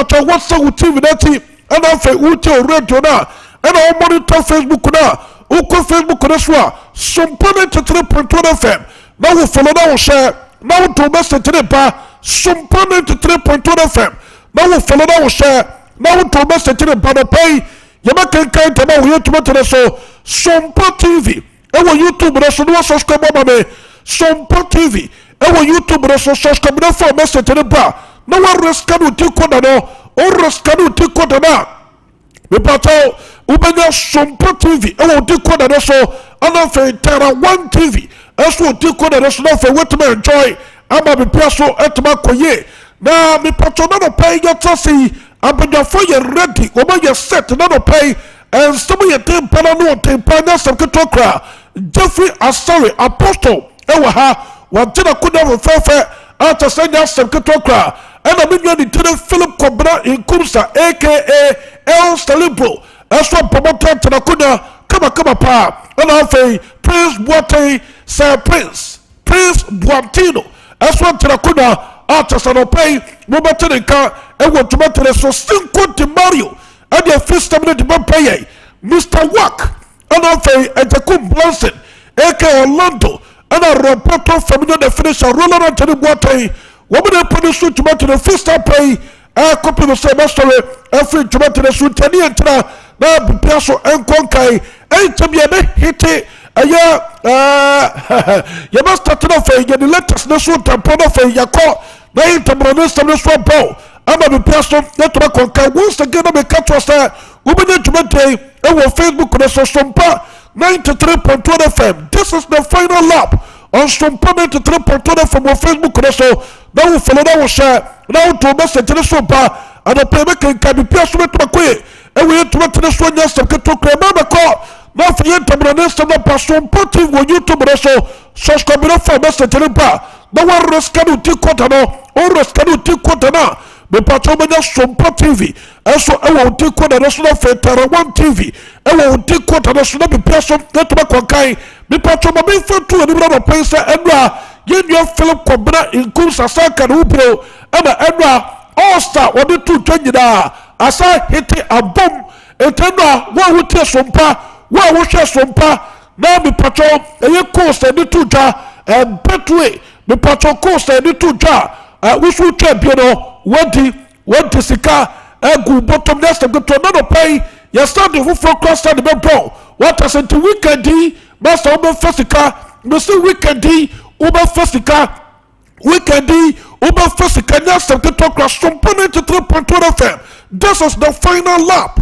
pacha what's up with TV nati and afa uti radio na and all monitor Facebook na uko Facebook na so Sompa 93.1 FM now we follow now share now to message ne ba Sompa 93.1 FM now we follow now share now to message ne ba no pay yama kan tama we YouTube to so Sompa TV ewo YouTube na so no subscribe me Sompa TV ewo YouTube na so subscribe na for message ne ba na wa reskanu tikoda no o reskanu tikoda na me pato ubenya Sompa TV ewo tikoda na so ana fe Tera 1 TV eso tikoda na so na fe wetin enjoy ama be peso etma koye na me pato na no pay yata si abenya for ye ready o ma ye set na no pay and some ye tempa na no tempa na some ketokra Jeffrey Asare Apostle ewa ha wa jina kuna fefe ata senya some ketokra and I'm in the Philip Cobra in Kumsa, aka El Celebro. That's what promoter to the Kuna, come pa, and I'll say Prince Boate, Sir Prince Buantino. That's what to the Kuna, artist and pay, Mobatenica, and what to matter so Cinco de Mario, and your first time to pay, Mr. Wack, and I'll say, and the Kum Blanson, aka Orlando, and a reporter from the finisher, Roland to the Boate. Woman produce to the first pay a copy of the story every tomato the suit and now be peso and conkai and to be a hit a you must start off the letters no suit and put off a yako name to produce the swap bow I'm a peso that to conkai once again of the cat was there woman tomato and Facebook on the Sompa 93.1 FM. This is the final lap on Sompa 93.1 FM on Facebook so now we follow now share now to message the Sompa and the payment can be pierced with Maque and we have to let the one yes to remember call now for you to release the Sompa TV on YouTube so subscribe for message the bar no one rescue Tikotano or rescue Tikotana the Patromania Sompa TV and so I will take the national Tera 1 TV I will take the national person that Makai the Patroma be for 2 and the place and your Philip Cobra in Kumsa Saka Rupro and Edra all star or the 2 20 as I hit a bomb and Tendra what would tell Sompa what would share Sompa now the patrol and your coast and the 2 jar and Betway the patrol coast and the 2 jar which will champion what the Sika and go bottom next to another pay you start the for cross the ball what has it to weekend master over Fessica Mr. Weekend Uber Fessica Weekend Uber Fessica next to talk across Sompa 93.1 FM. This is the final lap.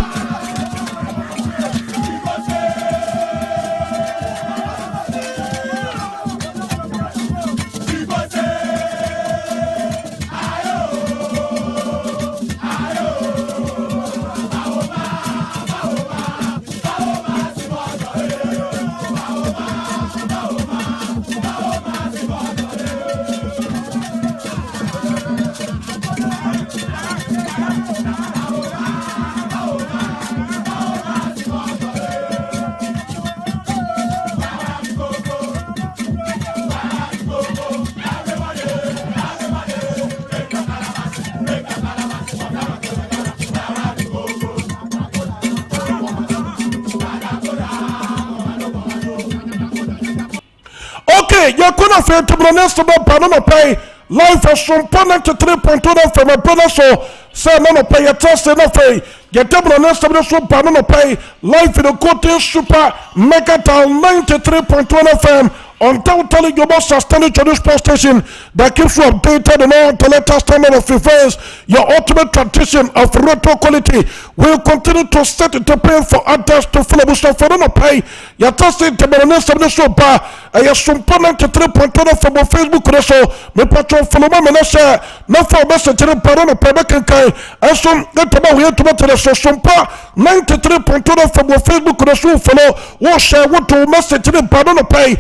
You're gonna fail to be next about Panama Pay live for Sompa 93.1 from a brother so say no pay a test and pay get them on next about Panama Pay live in the Cote Super Megatal 93.1 FM on totally global sustainable to this post station that keeps you updated and all the latest standard of affairs. Your ultimate tradition of retro quality will continue to set the pay for others to follow Mustafa for no pay. Your testing to be honest of the show bar and your Sompa 93.1 from Facebook so me patron follow my menasha no for message in Parano Pebekai and some get about here to the Sompa 93.1 from Facebook so follow what share what to message in Parano pay.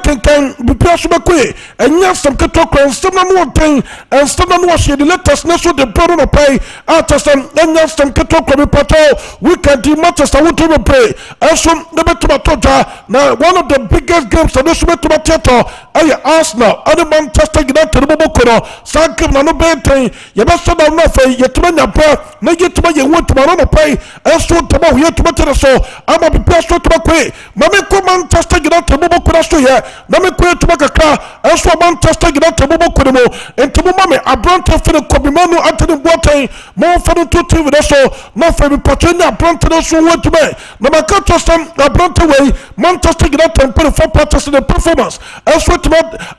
can be possible quick, and yes, some catocra, and some more thing, and some more shade, let us know the burden of pay, after some, and yes, some catocra, we can do much as I want to pay, and some the Metamatoja. Now, one of the biggest games of this Metamato, I Arsenal, other Manchester United, Mokono, Sankim, no Bente, you must have nothing, yet to my breath, make it to my want to my own pay, and so tomorrow, yet to my so I'm a be best to my way. Mamiko Manchester United, Mokono, here, Namiko to make a car, and so Manchester United, Mokono, and to Mammy, I brought to Philip Kobimano, Anthony Boateng, more for the 2 teams, so not for me, Patrina, Bronte, so went to me. Namakato, I brought away Manchester United and put a 4 parties in the performance. As what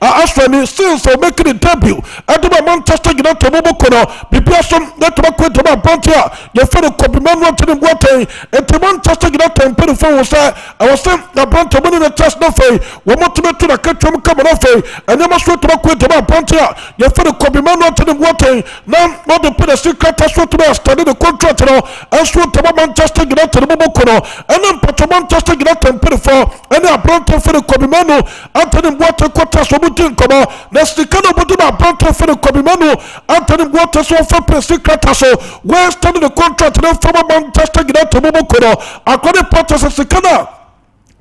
Australia since making a debut, I do my Manchester United, Mokono, Bibiason, that to my to my Brontia, your fellow Kobimano, Anthony Boateng, and to Manchester United and put a 4 was I was sent the Bronte winning the test no fee, one more to make to the country coming off, and then must to my Brontia, your fellow Kobimano, Anthony Boateng, now not to put a secret as what to me, study the contract, and so to my Manchester United, Mokono, and then put to Manchester United and put it for, and I brought for the Kobimano, Anthony Water Quarter, so we didn't come out. That's the kind of what I brought for the Kobimano, Anthony Water, so for secret, so we're studying the contract, and from Manchester United, Mokono, I got a part as a second.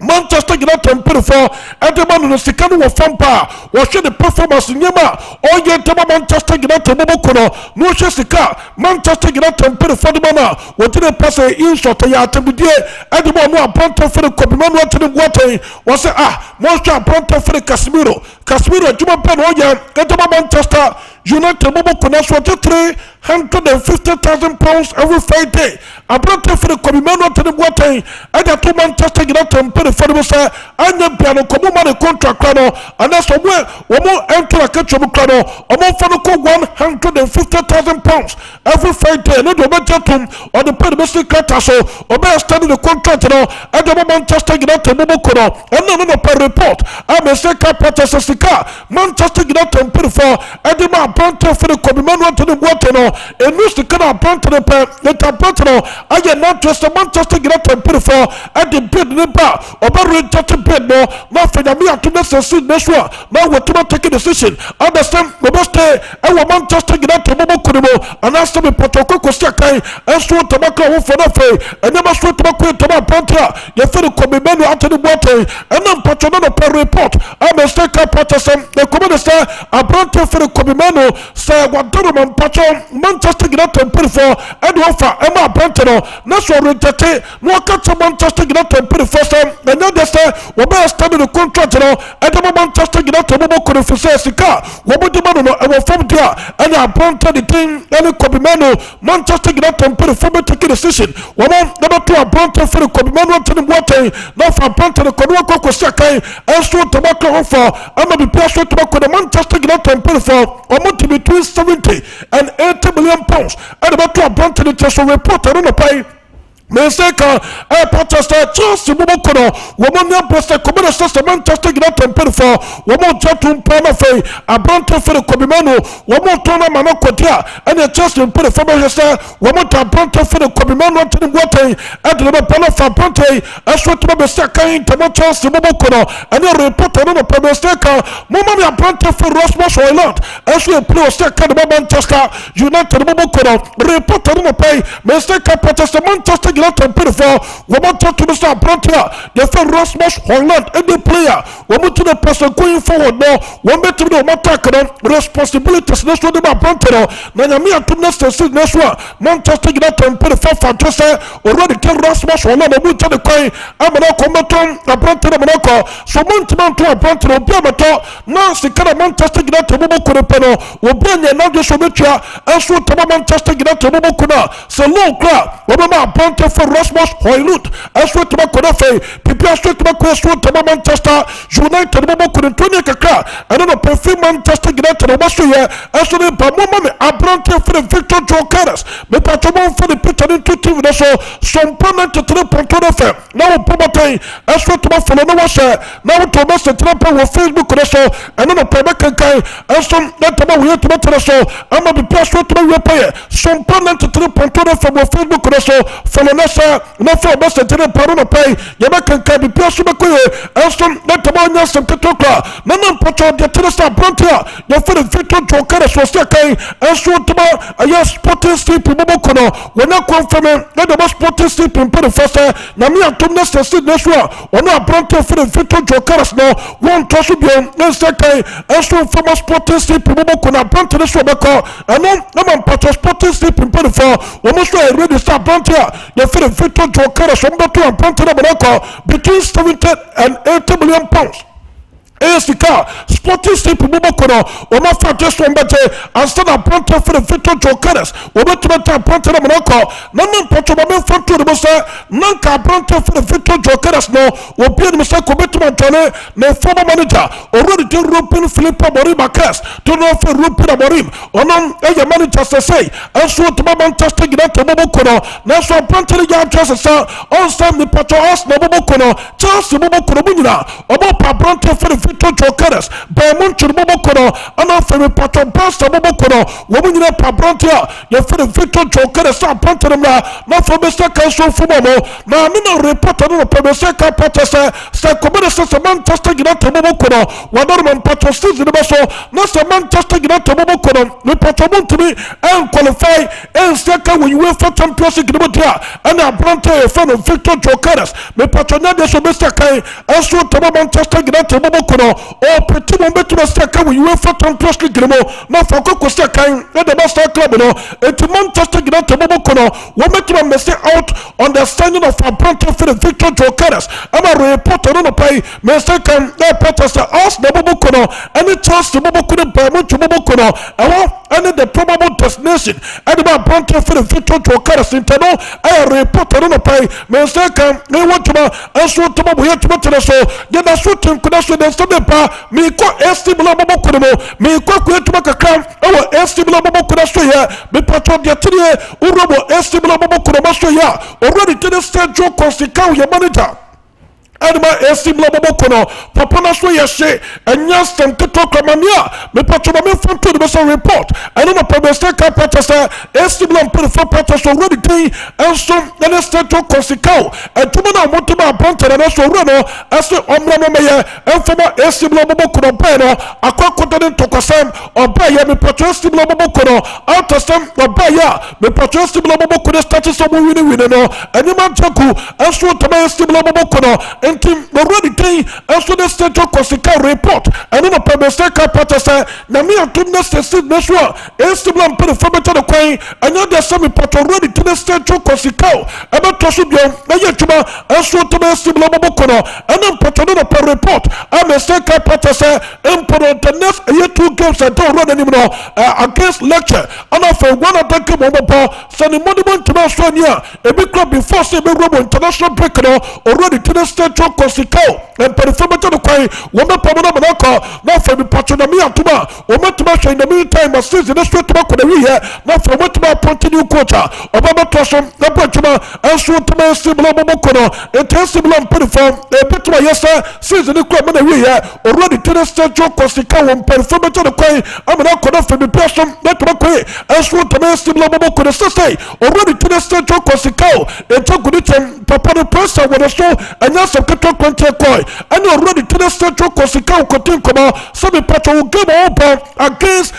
Manchester United put it for everyone in the second of Sompa was the performance in Yama or yet Manchester United Mokono, no Jessica, Manchester United put it for the mana, what did a pass in short a yard to be there, and the one who appointed for the Kobimano to the water was most appointed for the Casemiro, Juma Panoya, and Manchester United Mokono was £350,000 every Friday. I brought for the Kobimano to the water, I got to Manchester United put it for the say, and then piano Komuma contract crano, and that's somewhere one more enter a catch of crano, or more for the £150,000 every Friday, and the Manchester or the Pedimist Catasso, or better study the contract, and the Manchester United Mokono, and no per report. I may say Capata Sika, Manchester United put it for, and the man Pronto for the Kobimano to the water, and used to come out Pronto the Pronto, I get not just a Manchester United put it for, and the bid in the bar. About to bed no, nothing. I mean, to necessary this one. Now we're to take a decision. Understand? We must stay. I want Manchester United to Mokono, and ask them protocol Kosakai, and so tobacco for nothing, and then must to Tobacco to my Panther. You feel the Kobimano out of the water, and then Patrono per report. I must take a Patterson, the commander, I brought for the Kobimano, say what Donovan Patron, Manchester United put for, and offer Emma Pantano, National Rentate, no catch Manchester United put for some. And then they say, we better study the contract, and the Manchester United Mokono for Sika, we would demand and we're from there, and I brought the thing, and the Kobimano, Manchester United put a former take a decision. We want number 2, I brought for the Kobimano to the water, now for a brought the Konuako Kosakai, and so tobacco offer, I'm going to be passed to the Manchester United put for, or to between 70 and 80 million pounds, and about to a brought the test report, I don't know pay. Meseka, Protestant, Chelsea, Mokono, woman, Protestant, Communist, Manchester United, Pedifo, woman, Chatum, Panafe, a Bronte for the Kobimano, woman, Tona Manakotia, and a Chelsea, Pedifo, woman, Bronte for the Kobimano, to the water, and the Panafa Bronte, as what to be second, Chelsea, Mokono, and a reporter on the Pemesteka, Momma Bronte for Rosmus Island, as we play second Manchester United, Mokono, reporter on the pay, Mesteka, Protestant, Manchester. United for woman talk to Mr. Brontia, the friend Rasmus Holland, and the player. Woman to the person going forward now, one better no matter responsibilities. That's what about Brontia. Nanamia to next next one. Manchester United put a 4 for already tell Rasmus Holland, and we tell the coin. I'm an combatant, a Brontia Monaco. So Montman to a Brontia, Biamato, now the kind of Manchester United Monaco, will bring a larger Somalia, and so to Manchester United Monaco. So low crowd, Obama Brontia. For Rasmus Hoylut, as well to my Kodafe, prepare straight to my question to Manchester United, Monaco, Tony Kaka, and then a perfume Manchester United, Australia, as well as Bamoma, a Bronte for the Victor Joe Carras, but Patamon for the Peter into TV, so Sompa to 3.2 now Pomatay, as well to my fellow Washer, now Thomas and Trump with Facebook, and then a Pemakan Kai, and some that we have to matter so, I'm going to be passed to my repair, Sompa to 3.2 from Facebook, so follow nasa na for best tene paro no pay ye be kanka bi piaso be koye enso na tamonya sem ketokra na na poto de tene sa prontia ye for the Victor Jokere so se kai enso tama aye sporting sleep bobo kono wona confirm na the sporting sleep in the first na me atom na se na so ona prontia for the Victor Jokere no won to so bi na se kai enso for sporting sleep bobo kono prontia so be ko eno na man poto sporting sleep in the for almost ready start prontia ye for the Victor Jokere so mbe to prontia na ko between 70 and 80 million pounds. Esika sporting sleep bobo kono o ma fa just one bete and stand up pronto for the Victor Jokeres o beto beta pronto na monako na men poto ba men fonto de bosa nan ka pronto for the Victor Jokeres no o pia de misa ko beto mantone na former manager already to European Philippa Moriba cast to no for European Morim onon e manager say and so to Manchester United bobo kono na so pronto ya just say on stand the poto us na bobo kono Chelsea bobo kono bunyina obo pa pronto for the Victor Jokeres by Monchur bobo kono ana for me pato pasta bobo kono wo bunyina pa pronto ya for the Victor Jokeres sa pronto na for Mr. Council Fumomo na me no report no for Mr. Kapata sa komene sa Manchester United bobo kono wador man pato season be so na sa Manchester United bobo kono me pato montumi and qualify and second when you for Champions League no dia ana pronto for the Victor Jokeres me pato na de so Mr. Kai aso to Manchester United bobo kono o petit mo betu Mr. Kai when you for Champions League no na for ko Mr. Kai na the Master Club no et Manchester United bobo kono wo metu Mr. out on the standing of a pronto for the Victor Jokeres ama report no pay Mr. Kai na Peters us the bobo kono any chance to bobo kono by Monchur bobo kono and the probable destination and the pronto for the Victor Jokeres internal I report no pay Mr. Kai na want to aso to bobo yet to so get a shooting could so the pa me ko estibula bobo kono me ko to makakam e estibula bobo kono so ya me patro de tire urobo estibula bobo kono so ya already to the stage jo consika your manager Adama esibla bobo kono papa na so yeshe anya stem keto kamania me patro me fonto de so report eno no pebeste ka patasa esibla mpere for patasa already dey enso na state to consikao etuma na motoba ponte na so no ase omra no meye enfoma esibla bobo kono pe no akwakoto de tokosam oba ya me patro esibla bobo kono autosam oba ya me patro esibla bobo kono status so wini no enima jaku enso to me esibla bobo kono team already day also the state of Corsica report and no pebeste ka patasa na me atum na state na so estibla mpere for better the coin and you the same part already to the state of Corsica ebe to so biom na yetuma enso to the estibla bobo kono and no part no per report am mistake ka patasa emporo the next year 2 games and don't run anymore against lecture and for one attack bobo send monument to so near a big club before say be robo international break no already to the state Corsico and performance to the coin woman pamana manako na for me patrona me atuma womatuma in the meantime as season the straight back the here na for womatuma continue coach obaba tosom na patuma enso tuma sibla bobo kono intensibla perform e betuma yesa season the club na here already to the stage Corsico and performance to the coin amana kono for me person na tuma coin enso tuma sibla bobo kono say already to the stage Corsico e to good papa the person with so and yes to conte koi and already to the central Corsica continue come some patro game over against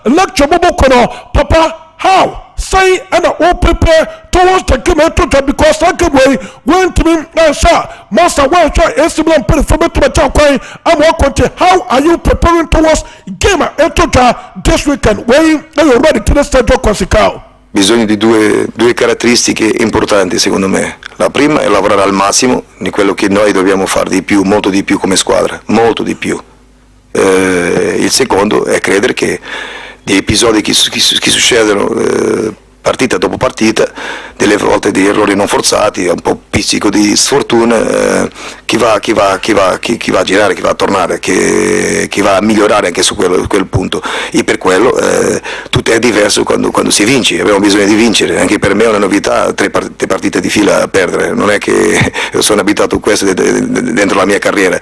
lecture bobo kono papa how say and all prepare towards the game to because that game way went to me master well try estimate put for me to the I'm walking how are you preparing towards game this weekend way are you ready to the central Corsica? Bisogno di due caratteristiche importanti secondo me. La prima è lavorare al massimo di quello che noi dobbiamo fare di più, molto di più come squadra, molto di più. Il secondo è credere che gli episodi che succedono partita dopo partita, delle volte di errori non forzati, un po' pizzico di sfortuna, chi va a girare, chi va a tornare, chi va a migliorare anche su quel punto. E per quello tutto è diverso quando si vince, abbiamo bisogno di vincere. Anche per me è una novità 3 partite di fila a perdere, non è che sono abituato a questo dentro la mia carriera,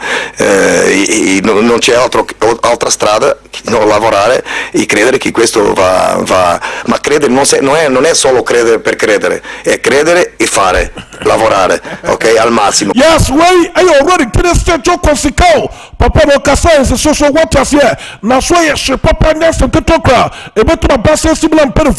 non c'è altra strada, non lavorare e credere che questo va ma credere non è non è solo credere per credere, è credere e fare, lavorare, ok, al massimo. Yes, way I already to the central consequence. Papa no kasa is so what as here. Na so ye she papa next to tokra. E betu ma basa sibla mpere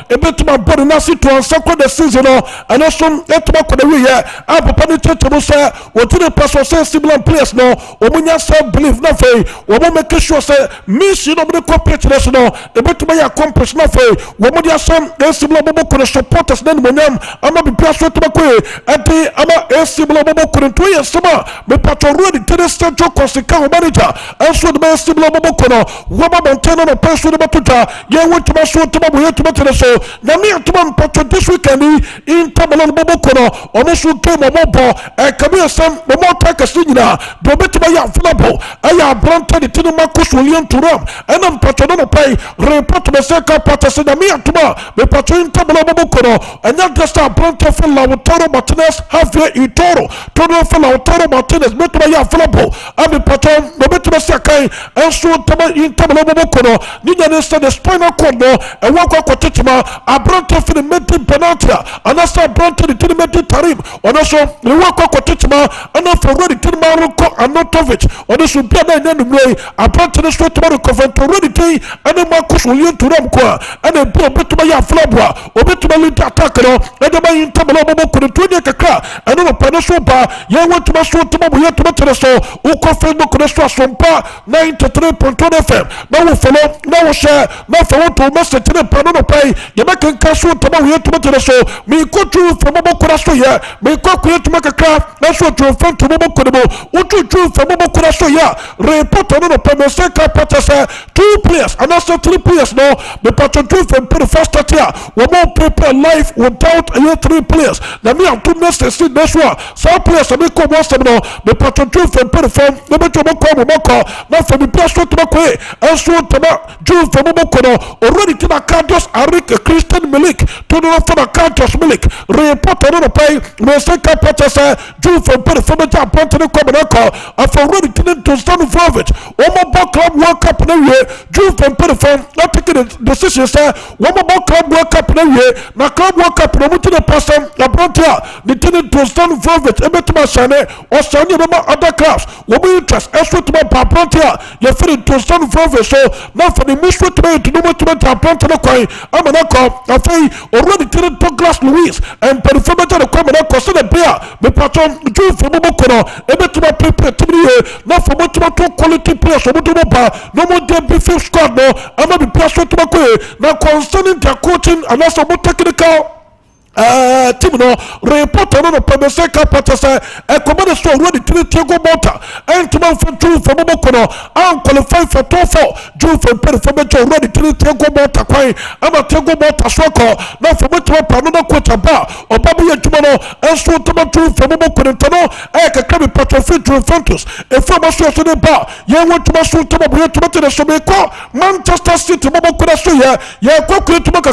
e betu ma body na si to ansakwa the season no. And also etu ma koda we here. A papa ni tete mo say what the person say sibla place no. Omunya self belief na fe. Omo make sure say mission of the corporate no. E betu ma ya accomplish na fe. Omo dia some sibla bobo koda supporters na monyam. Ama bi place to ma kwe. Ati ama sibla bobo koda to ye sama. Me patron ready to the central consequence manager and so the best sibla bobo kono waba montana no person the batuta ye went to my show to my boy to the show na me to my patron this weekend in tabalon bobo kono ono so to mo bo e kabi sam mo taka sinyina do betu ya flabo aya bronta de tinu makus william turam and am patron no pay report me say ka patron na me to me patron tabalon bobo kono and that just a bronta for la toro martinez have ye itoro to no for la toro martinez betu ya flabo abi patron no betu me say kai and so tama in tabalon bobo kono ni nya say the spinal cord no e wa kwa kotetima a bronta for the mid penalty and that's a bronta de tinu mid tarim ono so ni wa kwa kotetima and for ready tinu maruko anotovich ono so bia na nya numwe a bronta de so tama ko for ready tay and makus william turam ko and bo betu ya flabwa o betu le attack no and ba in tabalon bobo kono to de kakra and no pa so ba ye wa tuma so tuma bo ye tuma tere so o ko Facebook no so Sompa 93.1 FM na wo follow na wo share na follow to message tere pa no pay ye ba kan ka so tuma bo ye tuma tere so me ko tu fo bobo kono so ye me ko ku ye tuma kakra na so tu fo to bobo kono bo o tu fo bobo kono so ya report no pa me say ka pata say 2 players and also 3 players no me pata tu fo per first year we mo prepare life without 3 players na me am to message see this one so players me ko mo no me pata tu fo per form me be to mo ko na for me plus to mo ko and so to mo ju fo mo ko no already to the Carlos Arik Christian Milik to no for the Carlos Milik report no pay me say ka pata say ju fo per form to appoint no ko no ko for already to stand for it o mo club World Cup na we ju fo per form not taking the decision say o mo club World Cup na we na club World Cup no to the person la brontia the to stand for it e betuma shane o shane no other clubs we be interest extra to my brontia you feel to stand for it so now for the mission to no to brontia no coin am na ko afei already to glass Louis and perform to the come na ko so the beer me patron ju for mo ko no e betuma prepare to be na for mo to quality players so mo to ba no more dey be fifth squad no am be plus to ko na concerning the coaching and also more technical team no report no per se ka pata say e command so already 3 go motor and to man for 2 for mo kono and qualify for 2-4 ju for performance already 3 go motor kwai ama 3 go motor so ko na for mo to pa no ko ta ba obabu ye tuma no and so to mo 2 for mo kono to no e ka ka be patron fit to Fantos e for mo so de ba ye want to mo so to mo ye to mo te so be ko Manchester City mo kono so ye ko ko to mo ka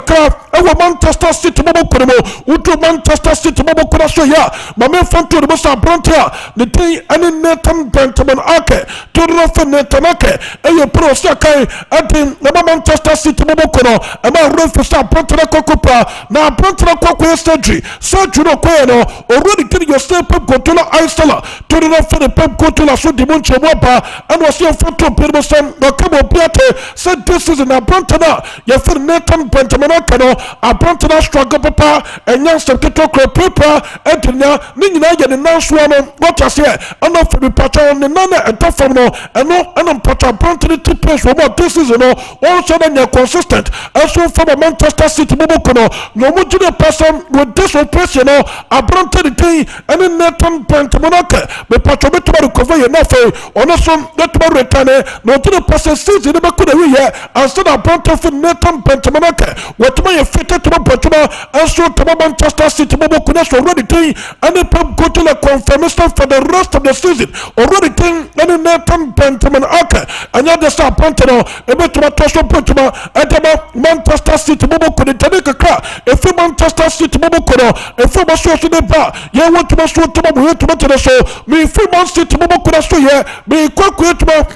e wo Manchester City mo kono uto Manchester City bobo kura so ya mame fanto de bosa brontia the thing any Nathan Benjamin ake to no for Nathan ake e ye pro so kai atin na Manchester City bobo kura e ma refu sa brontia kokopa na brontia kokko surgery no ko no already tell your step Pep Guardiola Aistala to no for the Pep Guardiola so di monche mopa and was your fanto per sam no kabo piate said this is na brontia na ye for Nathan Benjamin ake no a brontia struggle papa enya sekito kro paper ednya ni nyina ye ne nanso no what you say ana for be patron ne nana entofom no eno ana patron promptly to place for more this is no also na consistent also for Manchester City bobo no no mo jide person with this operation no abronte the thing and Nathan Pentemonoke be patron be to recover ye na fe ono so that to return no to the person season be ko we here and so abronte for Nathan Pentemonoke what my fit to patron and so to Manchester City bobo kuna so already thing and the Pep go to the confirmation for the rest of the season already thing and Nathan Pentemonoke and you just appointed no e be to so patron and Manchester City bobo kuna tani kakra if Manchester City bobo kuna before my source in the bar, you want to my soul to my to the show, me 3 months to Moboko, so yeah, me quick to my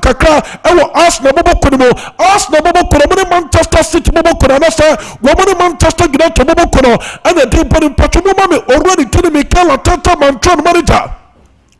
Kaka, I will ask the Moboko, ask the Moboko, Manchester City Moboko, and I say, woman Manchester get to Moboko, and the deep in Patromami already telling me, Kala Tata Mantron manager.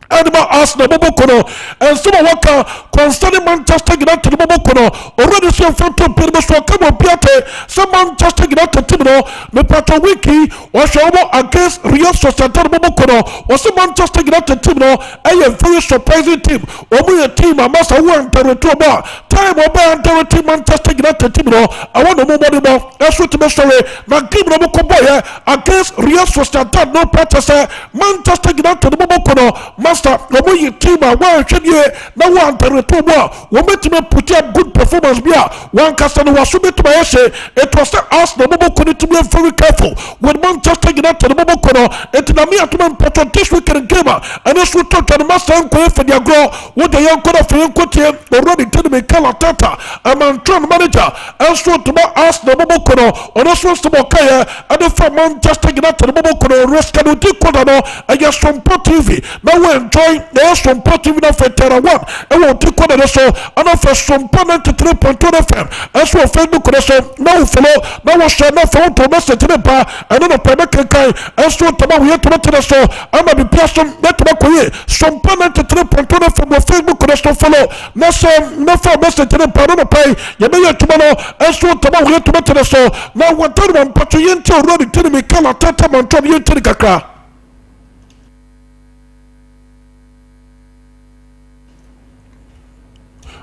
Anima ask the Bobokono, and some worker concerning Manchester United to the Bobokono, already seen photo Pirmus for Cabo Piate, some Manchester United Timino, the Pato Wiki, was against Rio Society Bobokono, was a Manchester United Timino, a very surprising team, or we a team, a master one territory bar, time or by team Manchester United Timino, I want to move on about, that's what the story, but give them a comboy against Rio Society, no practice, Manchester United Bobokono, Omo yi team a wa hwede na wa antareto mo wo metime put up good performance bia one kasa no waso betuma yehye it was us no bobo kono to be very careful when Manchester United bobo kono it na me atuma poto this weekend game and this we talk to the master nko for their grow what the young kono for nkotie already tell me kala tata I'm a manager and so to us no bobo kono ono so to kaya and for Manchester United bobo kono risk no di kono no against Sompa TV now we enjoy the Sompa TV na for Terra 1 and we take kono so and for Sompa 93.1 FM as well Facebook kono so now follow now share now for to message to the bar and then the kai and so to we to so I'm a be person that ko ye Sompa 93.1 FM Facebook kono so follow na so na for message to the bar no pay ye be tomorrow and so to we to so now what time on pato yente already tell me kala tata man to yente kakra.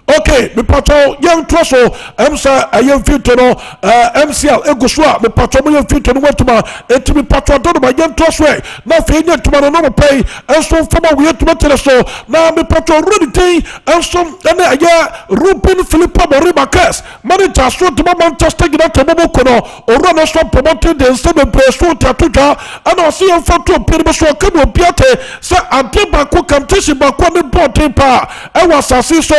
Okay, me pato young trosso emsa ayem filter no MCL eguswa me pato mo yem filter no wetuma enti me pato do ma young trosso na fe nya tuma no pay enso fama we tuma tere so na me pato ready tay enso ene aya Ruben Philippa Moribakas manager so tuma Manchester United bobo kono oro na so promoting the same preso tatuta ana si en foto pere so kamo piate sa adeba ko kamtesi ba ko ne bote pa e wasasi so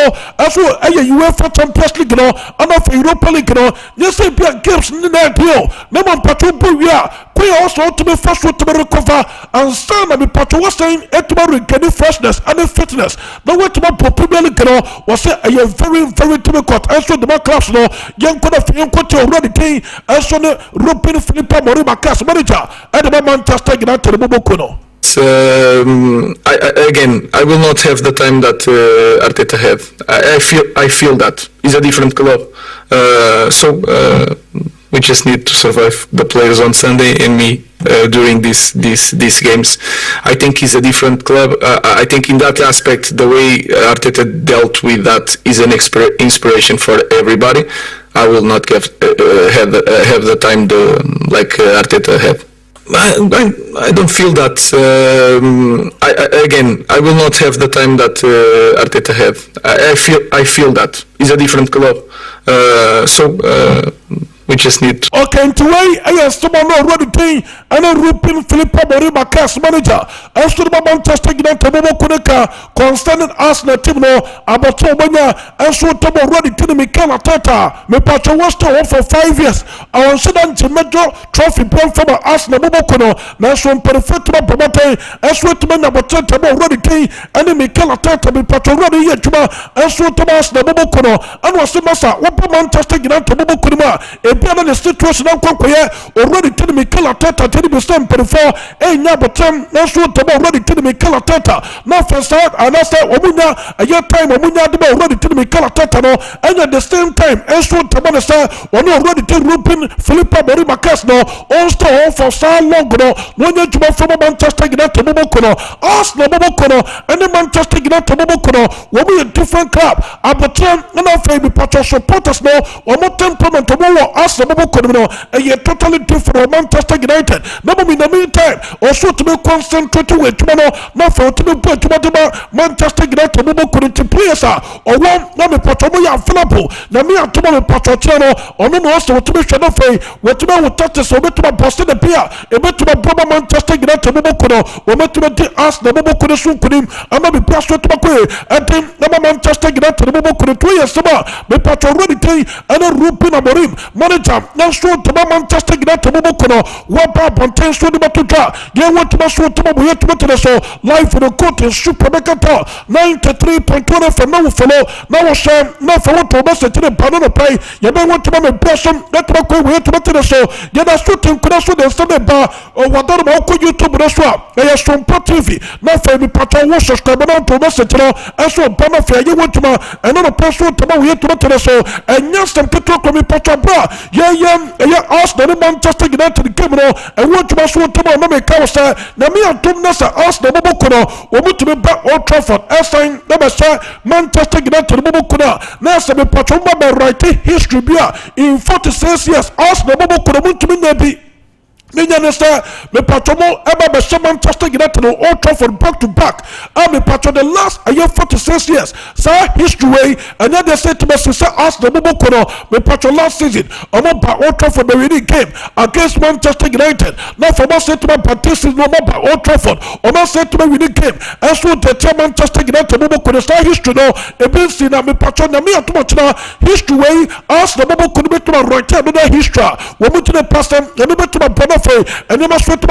so aye UEFA Champions League no and of Europa League no yes be games in the deal na man pato buya ko also to be first to recover and stand me pato was saying it to regain freshness and fitness the way to Premier League no was say a very difficult and so the clubs no young could have young coach already day and so the Ruben Philippa Moribakas manager at the Manchester United bobo no. I will not have the time that Arteta have. I feel that it's a different club. We just need to survive the players on Sunday and me during these games. I think it's a different club. I think in that aspect, the way Arteta dealt with that is an inspiration for everybody. I will not have the time like Arteta have. I don't feel that. I will not have the time that Arteta have. I feel that it's a different club. We just need to. Okay, and today I have someone already paying and a Ruben Philippa Moribakas manager. As to the Manchester United bobo kuneka concerning Arsenal team no about Obanya and so to already telling me Kala Tata me pacho was to for 5 years. I want to the major trophy point from Arsenal bobo kuno na so perfect promote as so to number 10 already paying and me Kala Tata me pacho already yet to and so to Arsenal bobo kuno and was masa what Manchester United bobo kunuma the situation already telling me Kala Tata telling me some before nya botam na so to already telling me Kala Tata now first out and I say omunya a year time omunya de already telling me Kala Tata no and at the same time and so to say one already tell Ruben Philippa Moribakas no all store for so long no when you to from Manchester United bobo kono Arsenal bobo kono and the Manchester United bobo kono we be a different club abatam na fa be patch supporters no one more temperament Arsenal bobo kono no a totally different Manchester United no in the meantime also to be concentrated with tomorrow no for to be put to Manchester United bobo kono to players or one na me patch mo ya available na me atoma me patch no ono no also to be shano fe what to be touch so be to boss the player e be to be Manchester United bobo kono o me to be Arsenal bobo kono so kunim ama be pass to be ko and na Manchester United bobo kono 2 years sama me patch already tay and Ruben Amorim manager na so to Manchester United mo kono wa ba bonten so ni batutwa ye wotuma so to mo yetuma to so live for the court super mekata 93.1 FM na follow na wo share na follow to ba se tire ba no pay ye be wotuma me person that ma ko yetuma to so ye da so tin kuna so de se ba o wadar ma ko YouTube na so ye Sompa TV na fa mi pato wo subscribe na to ba se tire eso ba na fa ye wotuma eno no person to ba yetuma to so enya sem keto ko mi pato bra ye Arsenal Manchester United game no e wotuma so to ba na me ka say na me atom na sa Arsenal bobo kono o mutumi ba Old Trafford assign na be say Manchester United bobo kono na se me pato ba write history bia in 46 years Arsenal bobo kono mutumi na bi Ninya nesta me patomo eba be Manchester United Old Trafford back to back. Me pato the last a year 46 years. Sa history and then they say to me say Arsenal bobo kono me pato last season omo ba Old Trafford the winning game against Manchester United. Now for me say to me this season omo ba Old Trafford omo say to me winning game. And so the Manchester United bobo kono sa history no e been seen na me pato na me atomo china history Arsenal bobo kono be to right another history. We mut to pass them and me to my and you must wait to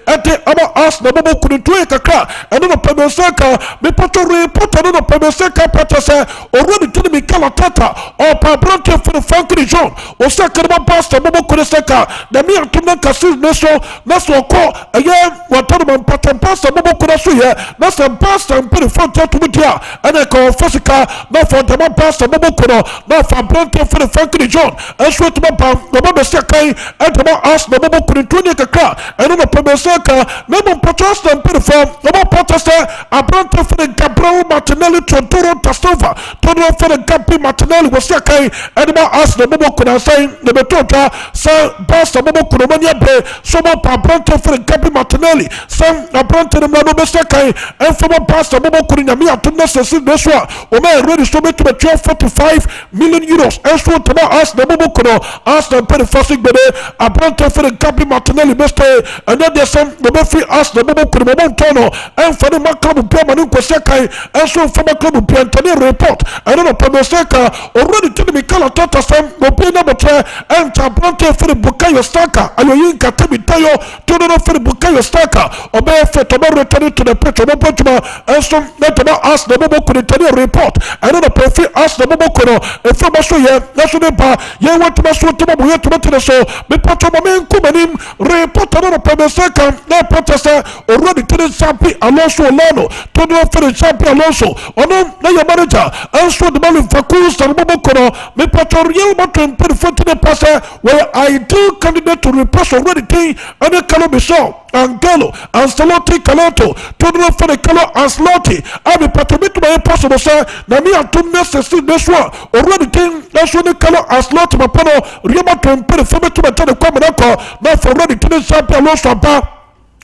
at the other ask the Bobo couldn't do a car and then a Pemesaka, me put a report on a Pemesaka Patasa, already telling me Calatata or Pabronte for the Funky John or second pastor Bobo Kudesaka, the mere to make a season that's what call again what Tanaman Patan Pastor Bobo Kudasuya, that's a pastor and put a front to Mutia and I call Fosica, not for the pastor Bobo Kudo, not for Bronte for the Funky John, and sweat to my palm, the Bobo Sakai, and to ask the Bobo couldn't do a car and on a Pemesaka, no more protest and perform, no more protest. I brought for the Gabriel Martinelli to Toro Tastova, Toro for the Gabi Martinelli was Sakai, and about us the Bobo could have saying the Betota, Sir Pastor Bobo Kuromania Bay, so more Pabronte for the Gabi Martinelli, some Abronte the Mano Sakai, and from a Pastor Bobo Kurinamia to Nessa Neswa, or may already so to the 45 million euros, and so to us the Bobo Kuno, ask the Perifasic Bede, Abronte for the Gabi Martinelli best and then there's some the free ask the Bobo Kurimotono and for the Macab Piamanu Kosekai and so from a club of Piantani report and then a Pemesaka already telling me Calatata some Opina Batre and Tabronte for the Bukayo Staka and you Katemi Tayo to the for the Bukayo Staka or bear for tomorrow returning to the Petro and so let about ask the Bobo Kuritani report and then a free ask the Bobo Kuno and from Australia National Bar you want to Masu to Mabu to the show but Patromamin Kumanim report on a Pemesaka, no protester, already to the champion Alonso Lano, to the for the champion Alonso, or no, your manager, and so the Malin Fakus and Bobokono, me patorial button put foot to the passer, where I do candidate to repress already king and the Calabisho. Angelo, Ancelotti Calato, to the for the color Ancelotti. I be patromit to my impossible, sir. Namia to necessary this one. Already king, that's when the color Ancelotti Mapano, Riama to put a former to my telecommand, not for already to the champion Losaba.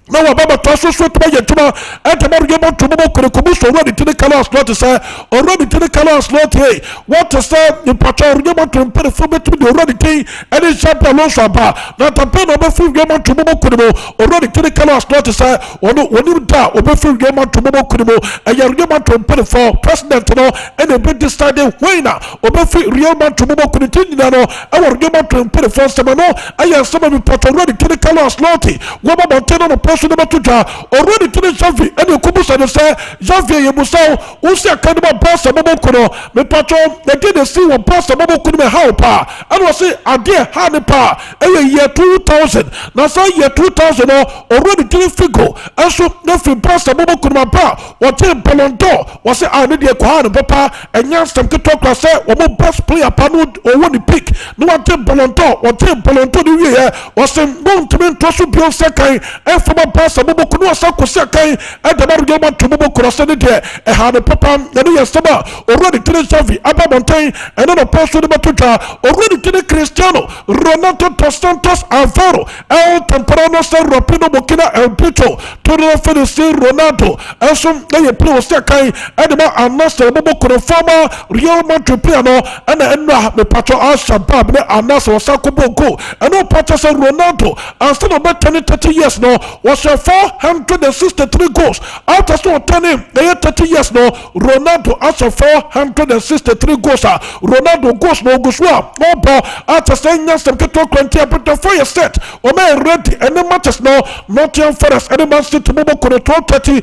Now Baba Tasso sweat by Yatuma and the Margamo to Mobo Kumus already to the colors not to say already to the colors not hey what to say the Patoriamo to put a format to the already king and the champion Losaba not a pen of a full game to Mobo Kumo already to the colors not to say or no when you die or a full game to Mobo Kumo and Yargama to put it for president and a bit decided winner or a free real man to Mobo Kutinano our game to put it for Samano I have some of the pot already to the colors naughty what about 10 on a already to the Javi and the Kubus and say Javi Yabuso, who say Kanaba Pasta Mobokono, the patron, they didn't see what Pasta Mobokuno help her. And was say, I dear Hanipa, every year 2000. Now say year 2000 already to the figure. And so nothing Pasta Mobokuno Pa, what a Balonto, was say I need a Kohana Papa, and Yansam to talk or say, or best player Panud or one pick. No one take Balonto, or take Balonto the year, was saying, going to be Tosu Pio Sakai, and from a pastor Bobo Kuno Sakai, and the Margama to Bobo Kurasanidia, and had a papa, the new Saba, already to the Savi, Abba Montaigne, and then a pastor de Batuta, already to the Cristiano, Renato Tostantos Alvaro, El Temprano San Rapino Burkina Faso Total Fedisi Ronaldo enso na ye play osekan edema Anasa bobo kono former Real Madrid player no na enra me patro Al-Shabaab na Anasa wasakobo go eno patro say Ronaldo instead of 30 years no was 463 goals after so turning 30 years no Ronaldo has 463 goals Ronaldo goals no guswa no ball after saying yes to get to 20 but for your set o me ready and the matches no Nottingham Forest and Man City bobo kono 12:30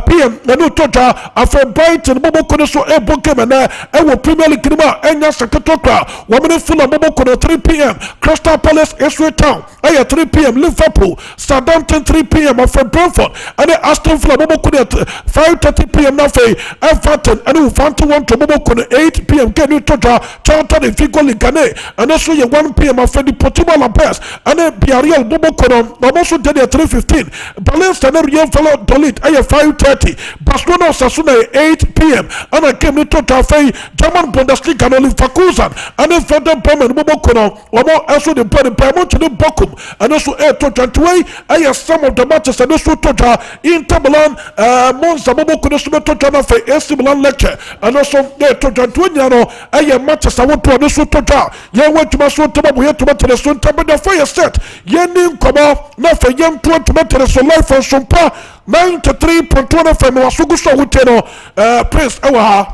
p.m. na no toja after Brighton bobo kono so ebo game na e Premier League ma enya seketo kra wo me Fulham bobo kono 3 p.m. Crystal Palace Ipswich Town 3 p.m. Liverpool Southampton 3 p.m. after Brentford and Aston Villa bobo kono 5:30 p.m. na fe Everton and Wolverhampton want to bobo kono 8 p.m. Get no toja Charlton and Figo Ligane and also 1 p.m. after Deportivo Alaves and Villarreal bobo kono almost did 3:15 Valencia and Real Valladolid 5:30 Barcelona Osasuna 8 p.m. and I came to total fe German Bundesliga no Leverkusen and then Werder Bremen bobo kono also the Bayern to the Bochum and also 8:20 some of the matches and also total Inter Milan Monza bobo kono so total na fe AC Milan lecture and also 8:20 no matches I want to also total ye want to so to bo ye to the so to the fire set ye nim komo na fe ye to the so life for Sompa 93.1 FM wasugu so wuteno Prince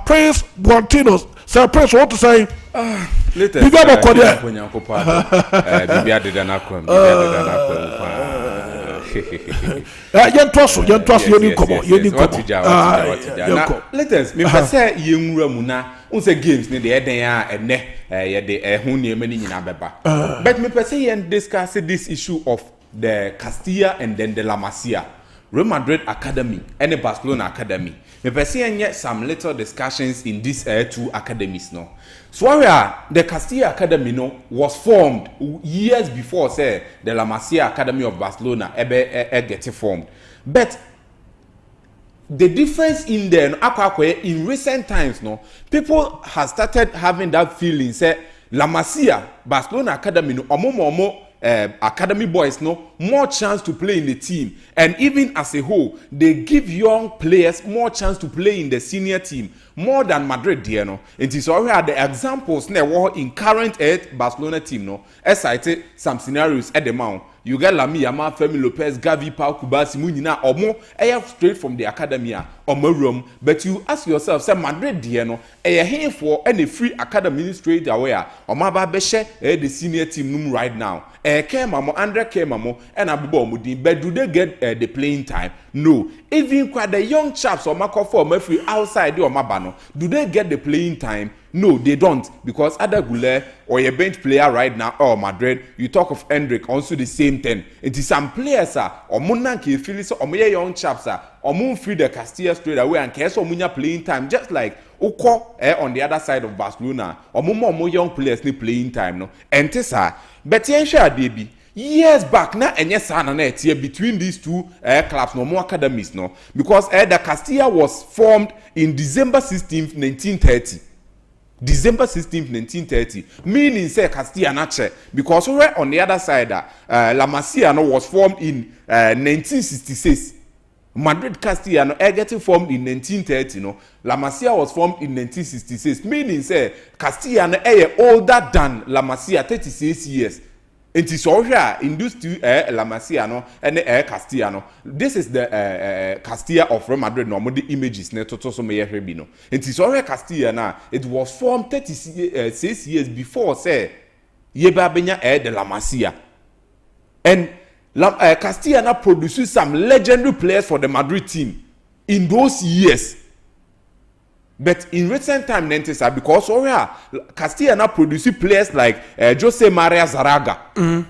Prince Guantinos Sir Prince what to say later Bibi abakode Bibi adeda na kwam yentoso yeni komo latest me pese yenwura mu na unse games ne de eden a ene ye de ho ne mani nyina beba but me pese yen discuss this issue of the Castilla and then the La Masia Real Madrid Academy and the Barcelona Academy. Me pese some little discussions in these two academies no. So the Castilla Academy no was formed years before say the La Masia Academy of Barcelona get formed. But the difference in there in recent times no people have started having that feeling say La Masia Barcelona Academy no omo academy boys no more chance to play in the team, and even as a whole they give young players more chance to play in the senior team more than Madrid there no. It is already the examples na in current Barcelona team no cited some scenarios at the mount. You get Lami Yamal, Femi Lopez, Gavi, Pau, Kubasi, Munina, or more straight from the academy or more room. But you ask yourself, say Madrid Diano, here for any free academy straight away, or Maba Beshe, the senior team right now. Kemamo, Andre Kemamo, and Abubo Mudi, but do they get the playing time? No. Even quite the young chaps or Marco for Murphy outside or Mabano, do they get the playing time? No, they don't, because Ada Goulet or a bench player right now or Madrid, you talk of Hendrick, also the same thing. It is some players or Munanki, Phyllis or my young chaps or Moon free the Castilla straight away and Keso Munya playing time, just like Oko on the other side of Barcelona or more young players need playing time, no. And Tessa, but Yensha baby. Years back now, and yes, here between these two clubs, no more academies, no, because the Castilla was formed in December 16th, 1930. December 16th, 1930, meaning say Castilla Nache, because we're on the other side, La Masia was formed in 1966. Madrid Castilla getting formed in 1930, no. La Masia was formed in 1966, meaning say Castilla older than La Masia 36 years. It is all here in these two La Masia no and Castilla no. This is the Castilla of Real Madrid no the images ne toto so me hebi no. It is all here Castilla now. It was formed 36 years before say yeba benya the La Masia. And Castilla now produces some legendary players for the Madrid team in those years. But in recent time, because Castilla now producing players like Jose Maria Zaraga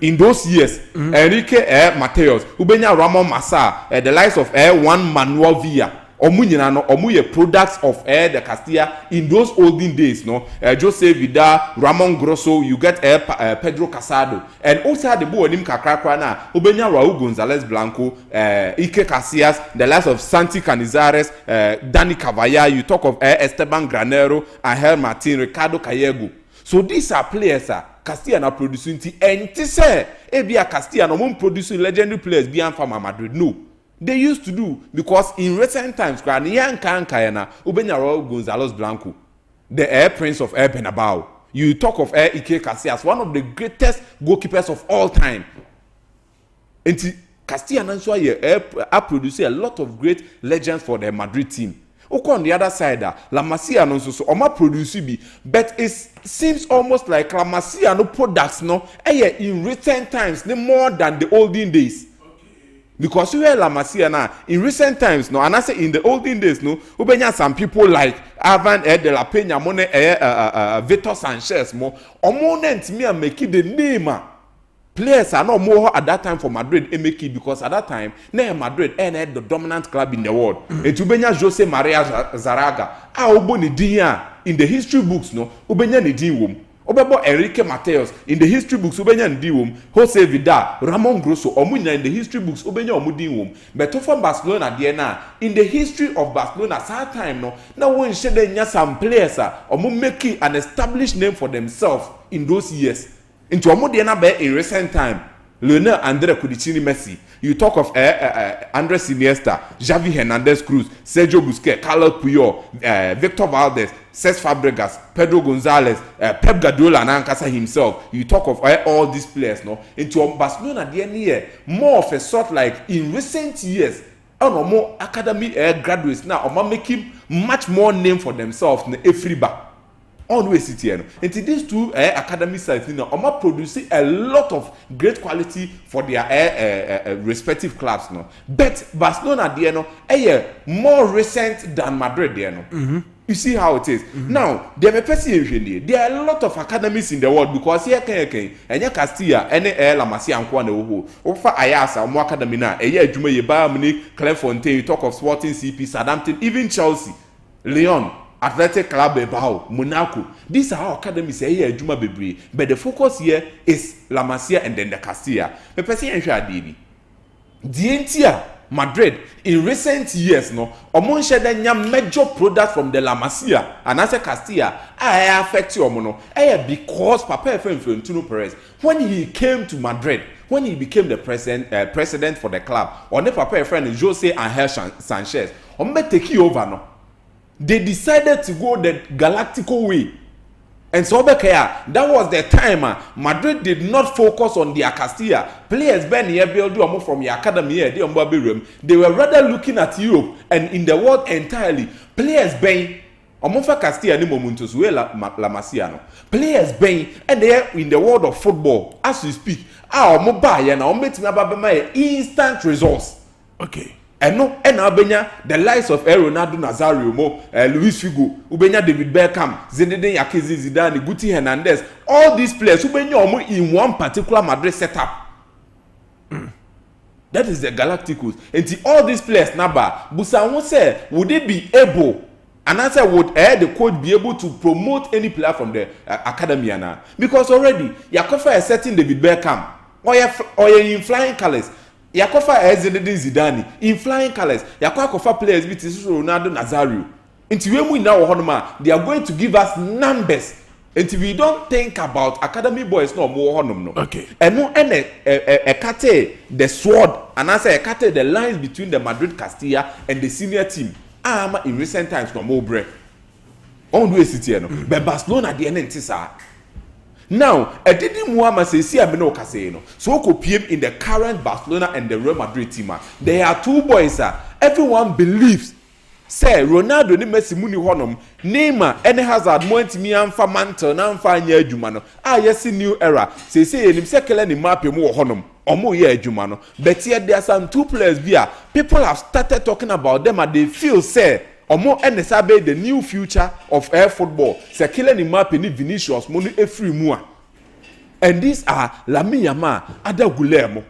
in those years, Enrique Mateos, Ubenya Ramon Massa, the likes of Juan Manuel Villa, Omuye products of the Castilla in those olden days, no. Jose Vidal, Ramon Grosso, you get Pedro Casado, and also the boy Nim Kakrakwana, Ubenya Raul Gonzalez Blanco, Ike Casillas, the likes of Santi Canizares, Dani Cavalla, you talk of Esteban Granero, Angel Martin, Ricardo Callego. So these are players Castilla are producing and Ebia Castilla no one produce legendary players beyond from Madrid. No. They used to do because in recent times, Ubenya Raul Gonzalez Blanco, the Air Prince of Air Benabao. You talk of Air Ike Casillas, one of the greatest goalkeepers of all time. And Castilla Nansua are producing a lot of great legends for the Madrid team. Okay, on the other side, La Masia no so Oma produce bi, but it seems almost like La Masia no products no in recent times no more than the olden days. Because we La Masia now in recent times no, and I say in the olden days no, ubenya some people like Ivan de la Peña, Mone Victor Sanchez mo, omonent me make the name. Players are not more at that time for Madrid MK because at that time Madrid had the dominant club in the world. And ubenya Jose Maria Zaraga, uboni dinya in the history books no, ubenya ni diwum. Obebo Enrique Mateos in the history books ubenya ni diwum. Jose Vidal, Ramon Grosso, omunya in the history books ubenya omudiwum. But from Barcelona DNA in the history of Barcelona at that time no, now when shede some players omu make an established name for themselves in those years. Into a in recent time, Lionel Andre Cudicini Messi. You talk of Andres Iniesta, Xavi Hernandez Cruz, Sergio Busquets, Carlos Puyol, Victor Valdez, Cesc Fabregas, Pedro Gonzalez, Pep Guardiola, and Ancasa himself. You talk of all these players, no? Into Barcelona, the more of a sort like in recent years, more academy graduates now, are making much more name for themselves than everybody. Always sit here. And these two academy sites, producing a lot of great quality for their respective clubs. No, but Barcelona, more recent than Madrid. You see how it is. Now, there are a lot of academies in the world because here and Castilla, any La Masia and Kwane Ofa Ayasa, more academy now, Juma Bayern Munich, Clairefontaine, you talk of Sporting CP, Southampton, even Chelsea, Lyon. Athletic Club Bilbao, Monaco. These are our academies here, Juma Bebri. But the focus here is La Masia and then the Castilla. The person in Shadi. The Madrid in recent years, no, among shedenya major products from the La Masia and as a Castilla, I affect you, mono. Because Papa Florentino Perez, when he came to Madrid, when he became the president for the club, on the Papa friend Jose Angel Sanchez, on take you over no. They decided to go the Galactico way. And so that was the time Madrid did not focus on their Castilla. Players from the academy, they were rather looking at Europe and in the world entirely. Players Castilla La Masia. Players and they are in the world of football as we speak. Instant results. Okay. And Abenya, the likes of Ronaldo Nazario, Luis Figo, Ubenya David Beckham, Zinedine Yakizi Zidane, Guti Hernandez, all these players Ubenya in one particular Madrid setup. That is the Galacticos. And all these players, Naba, Busa won't say, would they be able, and I said, would the coach be able to promote any player from the academy now? Because already, Yakofa is setting David Beckham, or you're in flying colors. Yakofa Zinedine Zidane in flying colors. Yakofa players with Ronaldo Nazario. Until we now they are going to give us numbers. Until we don't think about academy boys no more no. Okay. And no ekate the sword and I say ekate the lines between the Madrid Castilla and the senior team. In recent times no more break. On do it no. But Barcelona the end now, I didn't want to say no Casino. So PM in the current Barcelona and the Real Madrid team. There are two boys. Everyone believes. Say Ronaldo ni Messi muni honum. Neymar any Hazard moment me amfa mantle na amfa anya adwuma no. Yes new era. Say enim sekele ni map mu honum. Omo ye adwuma no. But here there are some two players here. People have started talking about them and they feel say Omo enesabe the new future of air football. Sekile ni map ni Vinicius monu efri mua. And these are Lamine Yamal, Ada Guillermo.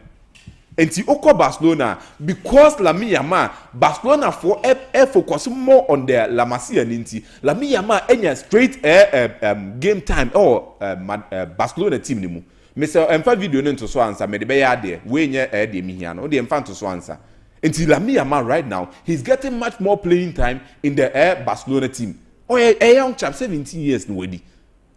And ti oko Barcelona because Lamine Yamal Barcelona for focus more on their La Masia ninti. Lamine Yamal enya straight game time or Barcelona team nimu. Mr. Emfa video no to so answer me de be ya de we nya de mi hia no de emfa to so answer. Until Lamine Yamal right now, he's getting much more playing time in the Barcelona team. Oh, a young chap, 17 years no wedi.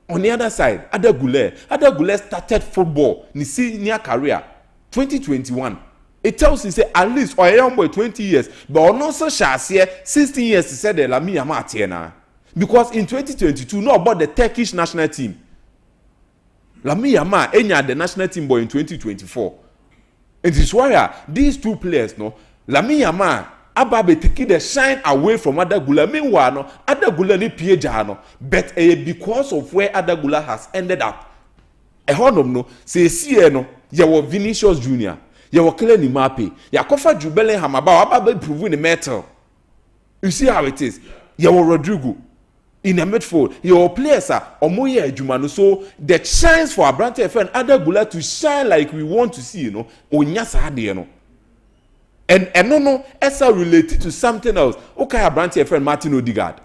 On the other side, Adagule started football in his senior career 2021. It tells you say at least or a young boy 20 years, but also shall say 16 years to say the Lamine Yamal because in 2022 no about the Turkish national team. Lamine Yamal enya the national team boy in 2024. It is why these two players no Lamine Yamal Ababe taking the shine away from Adagula. Meanwhile, no, Adagula ni pieja no, but because of where Adagula has ended up. A honor no, say see no, ya were Vinicius Junior, ya were Kylian Mbappe, ya kofa Jubele Hamaba, Ababe proving the metal. You see how it is. Ya were Rodrigo in a midfield. Your players are Omoye Jumano. So the chance for Abrante and Adagula to shine like we want to see, you know, Onyasa Hadi, you know. And no, Esa related to something else. Okay, I branch your friend Martin Odegaard.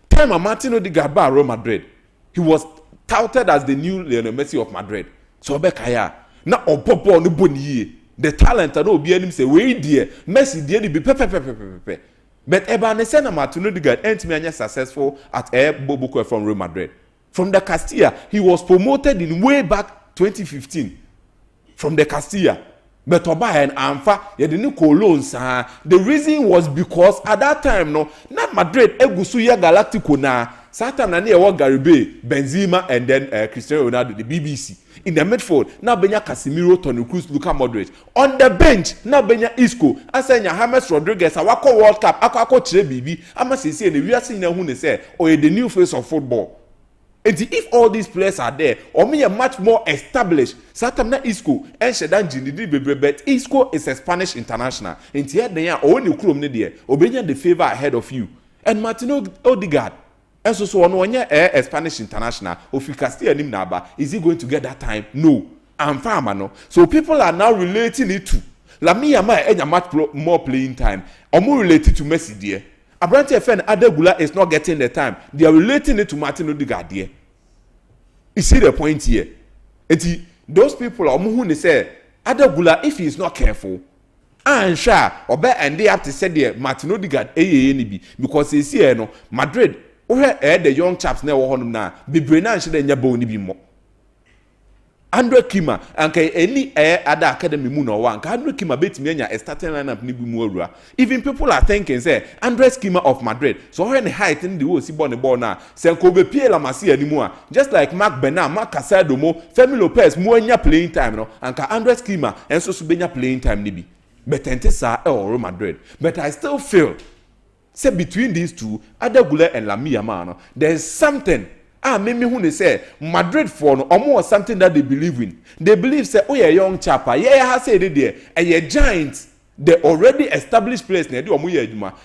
Time Martin Odegaard by Real Madrid. He was touted as the new Lionel Messi of Madrid. So Bekaya. Now Opopo no boni. The talent no be him say we dear Messi dear be pepe. But Ebanese Martin Odegaard ain't me successful at Bobuko from Real Madrid. From the Castilla, he was promoted in way back 2015. From the Castilla. But Oba and Amfa, you didn't call loans. The reason was because at that time, no, not Madrid, Egusuya Galacticos na Satan na near Garibe, Benzema, and then Cristiano Ronaldo, the BBC. In the midfield, now Benya Casemiro, Toni Kroos, Luka Modric. On the bench, now Benya Isco, Asenya James Rodriguez, Awako World Cup, Akako Chile BB, Amasisi, and we are seeing who they say, or the new face of football. And if all these players are there, or me a much more established, Satamna Isco, and Shedan Jindi, but Isco is a Spanish international. And here they are only Krum Nidia, obeying the favor ahead of you. And Martin Odegaard, and so on one year a Spanish international, of Castilla Nimnaba, is he going to get that time? No. I'm farmer, no. So people are now relating it to Lamine Yamal and a much more playing time, or more related to Messi, dear. Abrante FN Adagula is not getting the time. They are relating it to Martin Odegaard here. You see the point here? And those people are who they say Adagula, if he is not careful, and sure, or better, and they have to say there Martin Odegaard because they see no Madrid, where the young chaps now now be brilliant should then yabo be more. Andre Kima and any other academy muno one. Andre Kima bet me a starting lineup ni bi even people are thinking say Andre Kima of Madrid. So when height in the see born the ball now. Say Kobe Pierre La Masia anymore. Just like Mark Bernard, Mark Casado mo, Femi Lopez mo nya playing time no. And Andre Kima and so subenya playing time ni bi. But Entesa or Madrid. But I still feel say between these two, Adagula and Lamine Yamal, there is something. Maybe who they say Madrid for no or more something that they believe in. They believe say, oh yeah, young chap, yeah, has said it there, and a giant, the already established place near do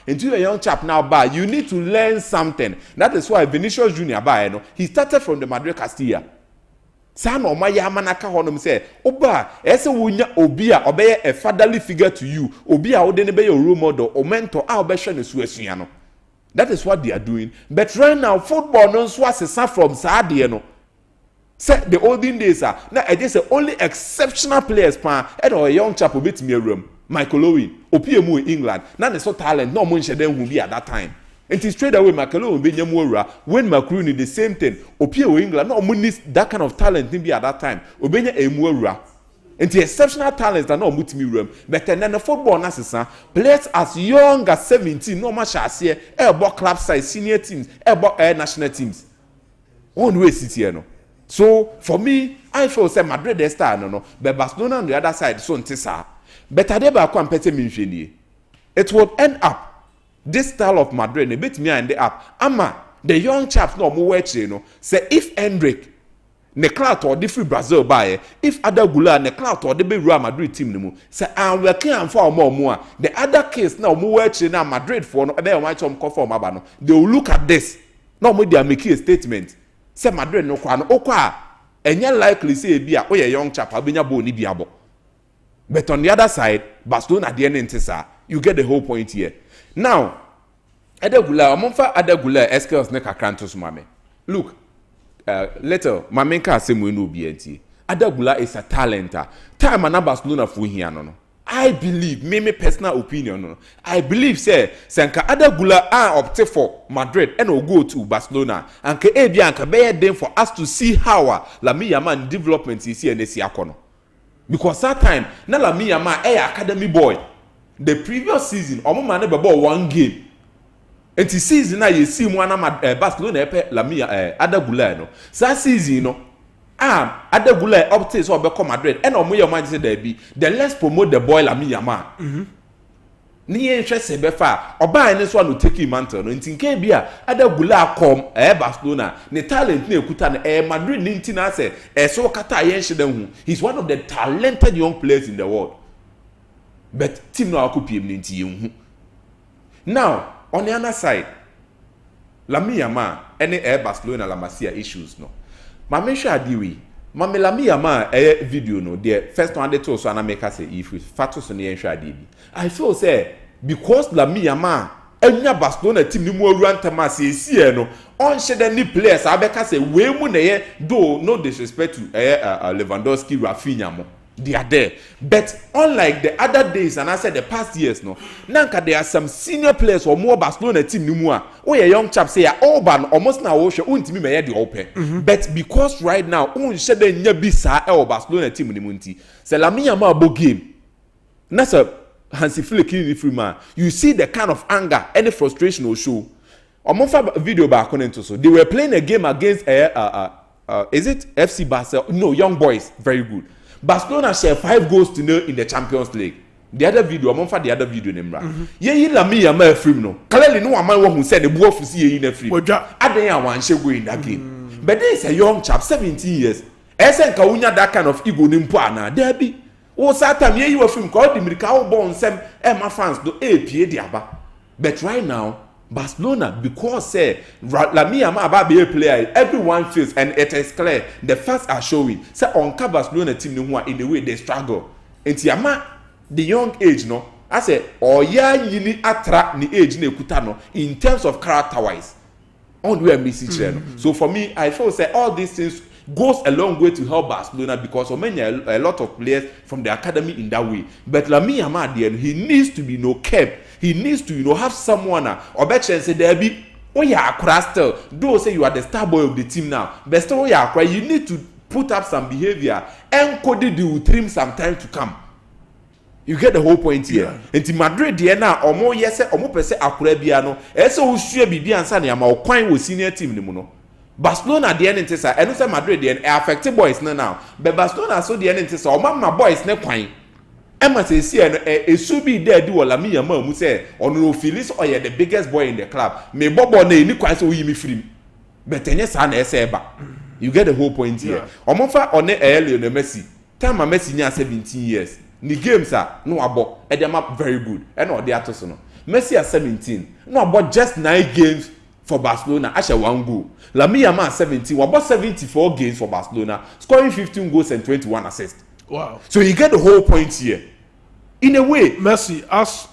into a young chap now by you need to learn something. That is why Vinicius Junior by no, he started from the Madrid Castilla. San or my yamanaka honum say, Oba, ese wunya obia obey a fatherly figure to you, obia odene be your role model or mentor our best suesiano. That is what they are doing. But right now, football knows what's a from Saudi, no. Say the olden days are now. I just say only exceptional players, and or a young chap who beat me a room. Michael Owen, OPMU in England. Now they so talent, no one should then will be at that time. And it's straight away Michael Owen be Nyamura. When Macrooney the same thing. OPMU England, no one needs that kind of talent to be at that time. Obenya Emura. And the exceptional talents are not multi room, but then the football necessary players as young as 17, no much as here, about club size, senior teams, about national teams. One way sit here, no. So for me, I feel say Madrid is star, no, but Barcelona on the other side, so ntisa. But I never compete me. It would end up this style of Madrid, a bit me and the up. Ama the young chaps no more watch, you know. Say if Hendrik. Ne clout or different Brazil by if Adagula ne clout or the big Real Madrid team no say I'm working and for more the other case now more watching now Madrid for no be want some call for mabano they will look at this no more they are making a statement say Madrid no kwa no okwa enye likely say be a young chap abenya bo ni biabo but on the other side Barcelona the entesa you get the whole point here now Adagula omonfa Adagula skills ne kakrantos mame look later, my main car same way no BNT. Adagula is a talenter. Time and Barcelona for here no. I believe, me personal opinion, no, I believe say Senka Adagula are opted for Madrid and will go to Barcelona and ke ebi anka be them for us to see how Lamine Yamal development is here in this year. Because that time na Lamine Yamal academy boy. The previous season, omo man be ball one game. And the season na you see one Barcelona Lamine Adagula no. That season no. Adagula opted so become Madrid and omo your Manchester Derby. Then let's promote the boy Lamine Yamal. Ni interest be fa oba ene so no take him mantle no ntinke bia Adagula come Barcelona ne talent na ekuta na Madrid ni ntina say so kata yen hye hu. He's one of the talented young players in the world. But team no akopiem ni nti yen hu. Now on the other side Lamine Yamal ene Barcelona La Masia issues no. Ma me sure adiwi ma me Lamine Yamal video no the first one they told so na make say if we fatos so na sure adiwi I feel say because Lamine Yamal enya Barcelona team ni mu awurantama say sie no on shede ni players abeka say we mu na ye do no disrespect to Lewandowski Rafinha mo they are there but unlike the other days and I said the past years no nanka there are some senior players or more Barcelona team ni mu a o ye young chap say Orban almost na wo hwe untimi me ye de open but because right now on shede nya bi sa Barcelona team ni mu nti say Lamine Yamal bo game na say Hansi Flick in free man you see the kind of anger any frustration will show omonfa video back on into so they were playing a game against is it FC Barcelona no Young Boys very good Barcelona share 5 goals to 0 in the Champions League. The other video, I'm for the other video nemra. Ye Lamine Yamal free no. Clearly no man who said the boy for see in the free. Aden one she go in that game. But there is a young chap 17 years. Esen ka unya that kind of ego nimpo ana. Derby. O satam ye you free call the America born sem my fans do pie diaba. But right now Barcelona, because Lamine Yamal about be a player, everyone feels and it is clear. The facts are showing. Say on Barcelona team in the way they struggle. And Yama, the young age no, I say you need attract the age ne kutano in terms of character wise. On where Messi So for me, I feel say all these things goes a long way to help Barcelona because many a lot of players from the academy in that way. But Lamine Yamal, he needs to be kept. He needs to have someone or better say there be still though say you are the star boy of the team now but still you need to put up some behavior and code it will trim some time to come. You get the whole point here. And in Madrid there now or more yes or more per se akura bia no so usua bibi ansa na ma kwan wo senior team ni mu no Barcelona the end say and say Madrid the affected boys now but Barcelona so the end say o ma boys ne kwan Emma say see e should be there do Lamine Yamal mu say ono Felix or the biggest boy in the club me bobo na ni kwan say o yimi free but enye sa na ese ba you get the whole point here omonfa one Lionel Messi time Messi nya 17 years ni games no abo e dem up very good e na ode atoso no Messi at 17 no abo just 9 games for Barcelona ashe 1 goal Lamine Yamal 17 we about 74 games for Barcelona scoring 15 goals and 21 assists. Wow. So you get the whole point here. In a way, Messi as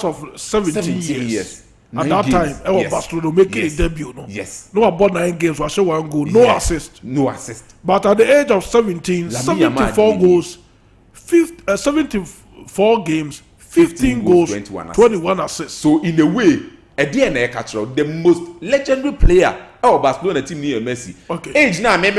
of 17 years. At that games. time, Barcelona making a debut. No? Yes. No about 9 games, I say 1 goal, no assist. No assist. But at the age of 17, 74 goals, 74 games, 15 goals, 21 assists. So in a way, a DNA catcher, the most legendary player. Barcelona team near Messi. Okay. Age now, me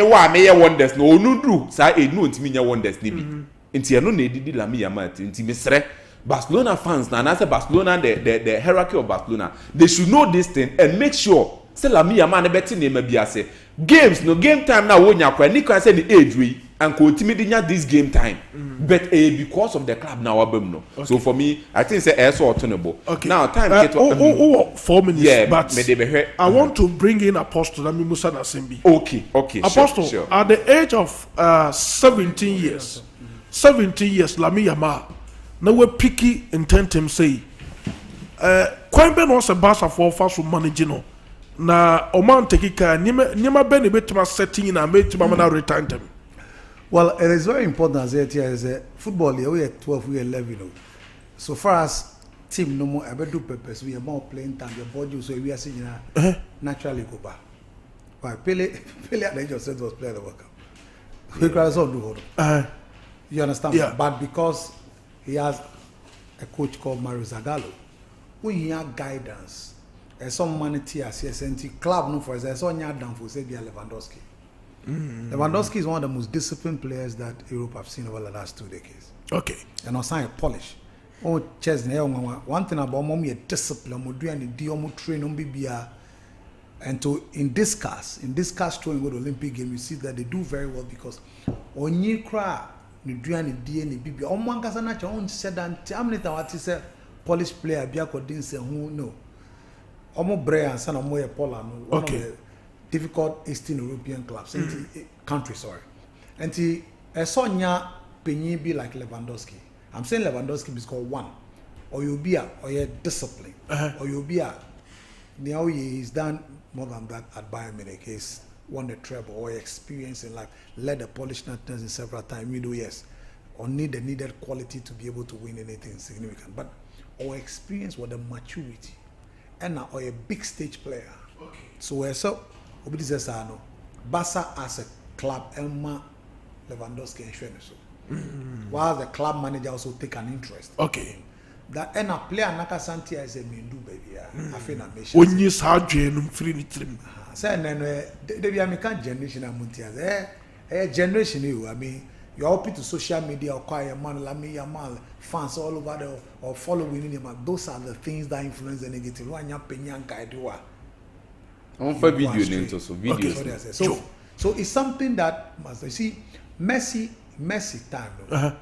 wonders. No, no, say age no team wonders. Inti no need Lamine Yamal inti mesre Barcelona fans na say Barcelona the hierarchy of Barcelona they should know this thing and make sure say Lamine Yamal na beti na bia say games no game time na wonya kwa ni kan say the age we and ko ultimately this game time but because of the club now abem no so for me I think say so autumnable now time get 4 minutes yeah, but I want to bring in Apostle Ami Musa Nasembi. Okay Apostle sure. At the age of 17 years Lamine Yamal na we picky intent him say kwan be no se Barca for fast manage no na o man take ka nyema be ne betima setting na betima na return them. Well, it is very important as it is football here we are 12 we are 11 you know. So far as team no more ever do purpose we are more playing time your body so we are seeing naturally go back. Why Pele at the age of 7 was playing the World Cup. We can also do you understand? Yeah. But because he has a coach called Mario Zagallo. When he had guidance, some money TSNT club no for example, so down for say Lewandowski. Lewandowski is one of the most disciplined players that Europe have seen over the last 2 decades. Okay. And also a polish. Oh, Chesney, one thing about mommy a discipline, we do and the train on BBR. And to in discuss throwing go to Olympic game, you see that they do very well because on you cry, you do any DNA BBR. On one case, I own said that how many times I say Polish player Biako didn't say who no. Omo Brea and San Amoya Poland, one of the difficult Eastern European clubs, country, sorry. And he saw nya penny be like Lewandowski. I'm saying Lewandowski is called one, or you'll be or you're disciplined, or you'll be now he's done more than that at Bayern Munich. He's won the treble or experience in life, led the Polish nationals in several times. We do yes, or need the needed quality to be able to win anything significant. But our experience with the maturity, and now a big stage player. Okay. So we're so obviously says no. Barca as a club, Elma Lewandowski and so. While the club manager also take an interest. Okay. That and a player Nakasanti is a mindu baby. I feel that mission. When you start doing free trim. Say then the American generation amuntia. Generation you. I mean, you're open to social media or quiet man, man, fans all over the or following him. Those are the things that influence the negative. One young penyanka idua. On for video names also videos. Okay. So it's something that must you see Messi time.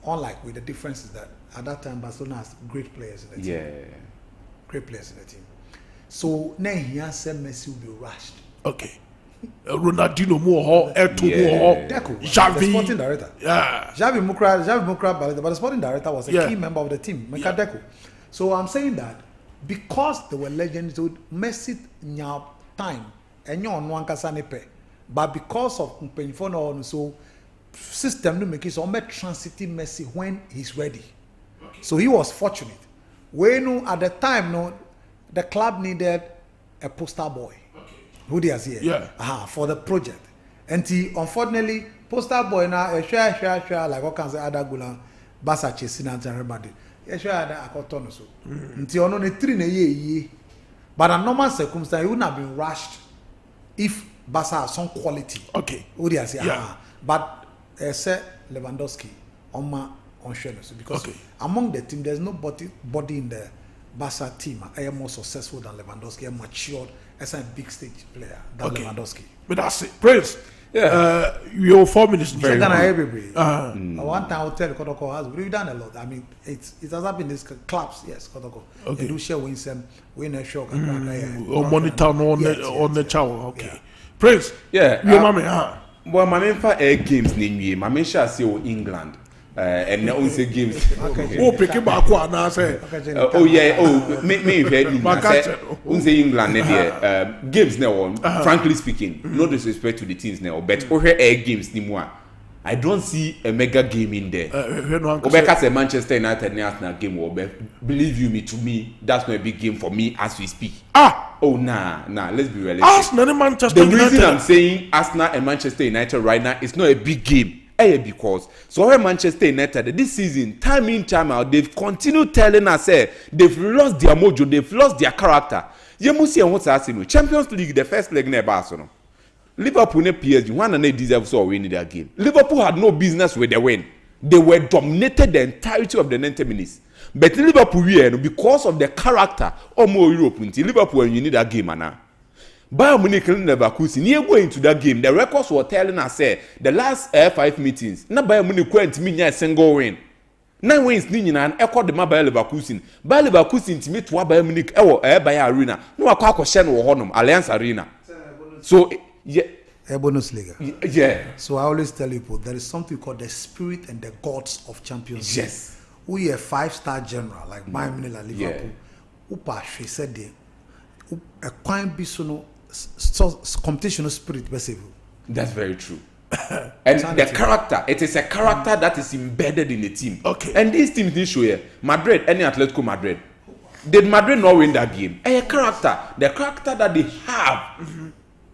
Unlike with the differences that at that time Barcelona has great players in the team. Yeah. Great players in the team. So now he has said Messi will be rushed. Okay. Ronaldinho more, Eto more, Deco, Xavi, the sporting director. Yeah. Xavi Mukra, but the sporting director was a key member of the team, Deco. So I'm saying that because they were legends, so Messi now time and you're on one kasanepe, but because of Mpenfono so system to make it so transiting Messi when he's ready. Okay. So he was fortunate. When at the time, no, the club needed a poster boy. Okay. Who they are here? Yeah. For the project. And he unfortunately poster boy now share like what can say Adagula Basa Chesina and everybody. Share that akotono so. Until on the 3 ye. But a normal circumstance, he wouldn't have been rushed if Basa has some quality. Okay. Who they are here? Yeah. But say Lewandowski on so because among the team there's nobody in the Barca team I am more successful than Lewandowski. I'm matured as a big stage player than Lewandowski. But that's it. Praise. Yeah. Your 4 minutes. Very good. One time I'll tell you Kotoko has we've done a lot. I mean it has happened in these clubs, yes, Kotoko. Okay. They do share wins them win a show or monitor on the chow. Okay. Yeah. Praise. Yeah. Your mommy, well, my main for air games name my main shall say England. And now say games. Oh, pick him back one now say. Oh yeah. Oh, me say England there. Games now. Frankly speaking, no disrespect to the teams now, but over air games ni more. I don't see a mega game in there. Obeka say Manchester United and Arsenal game. Believe you me, to me, that's not a big game for me as we speak. Oh nah. Let's be realistic. Arsenal and Manchester United. The reason I'm saying Arsenal and Manchester United right now is not a big game. Because so when Manchester United this season, time in time out, they've continued telling us they've lost their mojo, they've lost their character. You must see what's happening. Champions League, the first leg never Barcelona. Liverpool and PSG, one and they deserve to win their game. Liverpool had no business with the win. They were dominated the entirety of the 90 minutes. But Liverpool, because of the character or more Europe, Liverpool, you need that game now. Bayern Munich and Leverkusen, near going to that game, the records were telling us the last 5 meetings, na Bayern Munich went to me a single win. 9 wins ni and echo the Bayern Leverkusen. Bayern Leverkusen to meet what Bayern Munich Bayern Arena. No akwa shen wo honum Allianz Arena. So yeah, Bundesliga. Yeah. So I always tell people there is something called the spirit and the gods of Champions League. Yes. We a 5-star general like Bayern Munich and Liverpool. Upa she said a quite be so competition spirit basically. That's very true. And the character, it is a character that is embedded in the team. Okay. And these teams didn't show here. Madrid, any Atletico Madrid. Did Madrid not win that game? A character. The character that they have. Mm-hmm.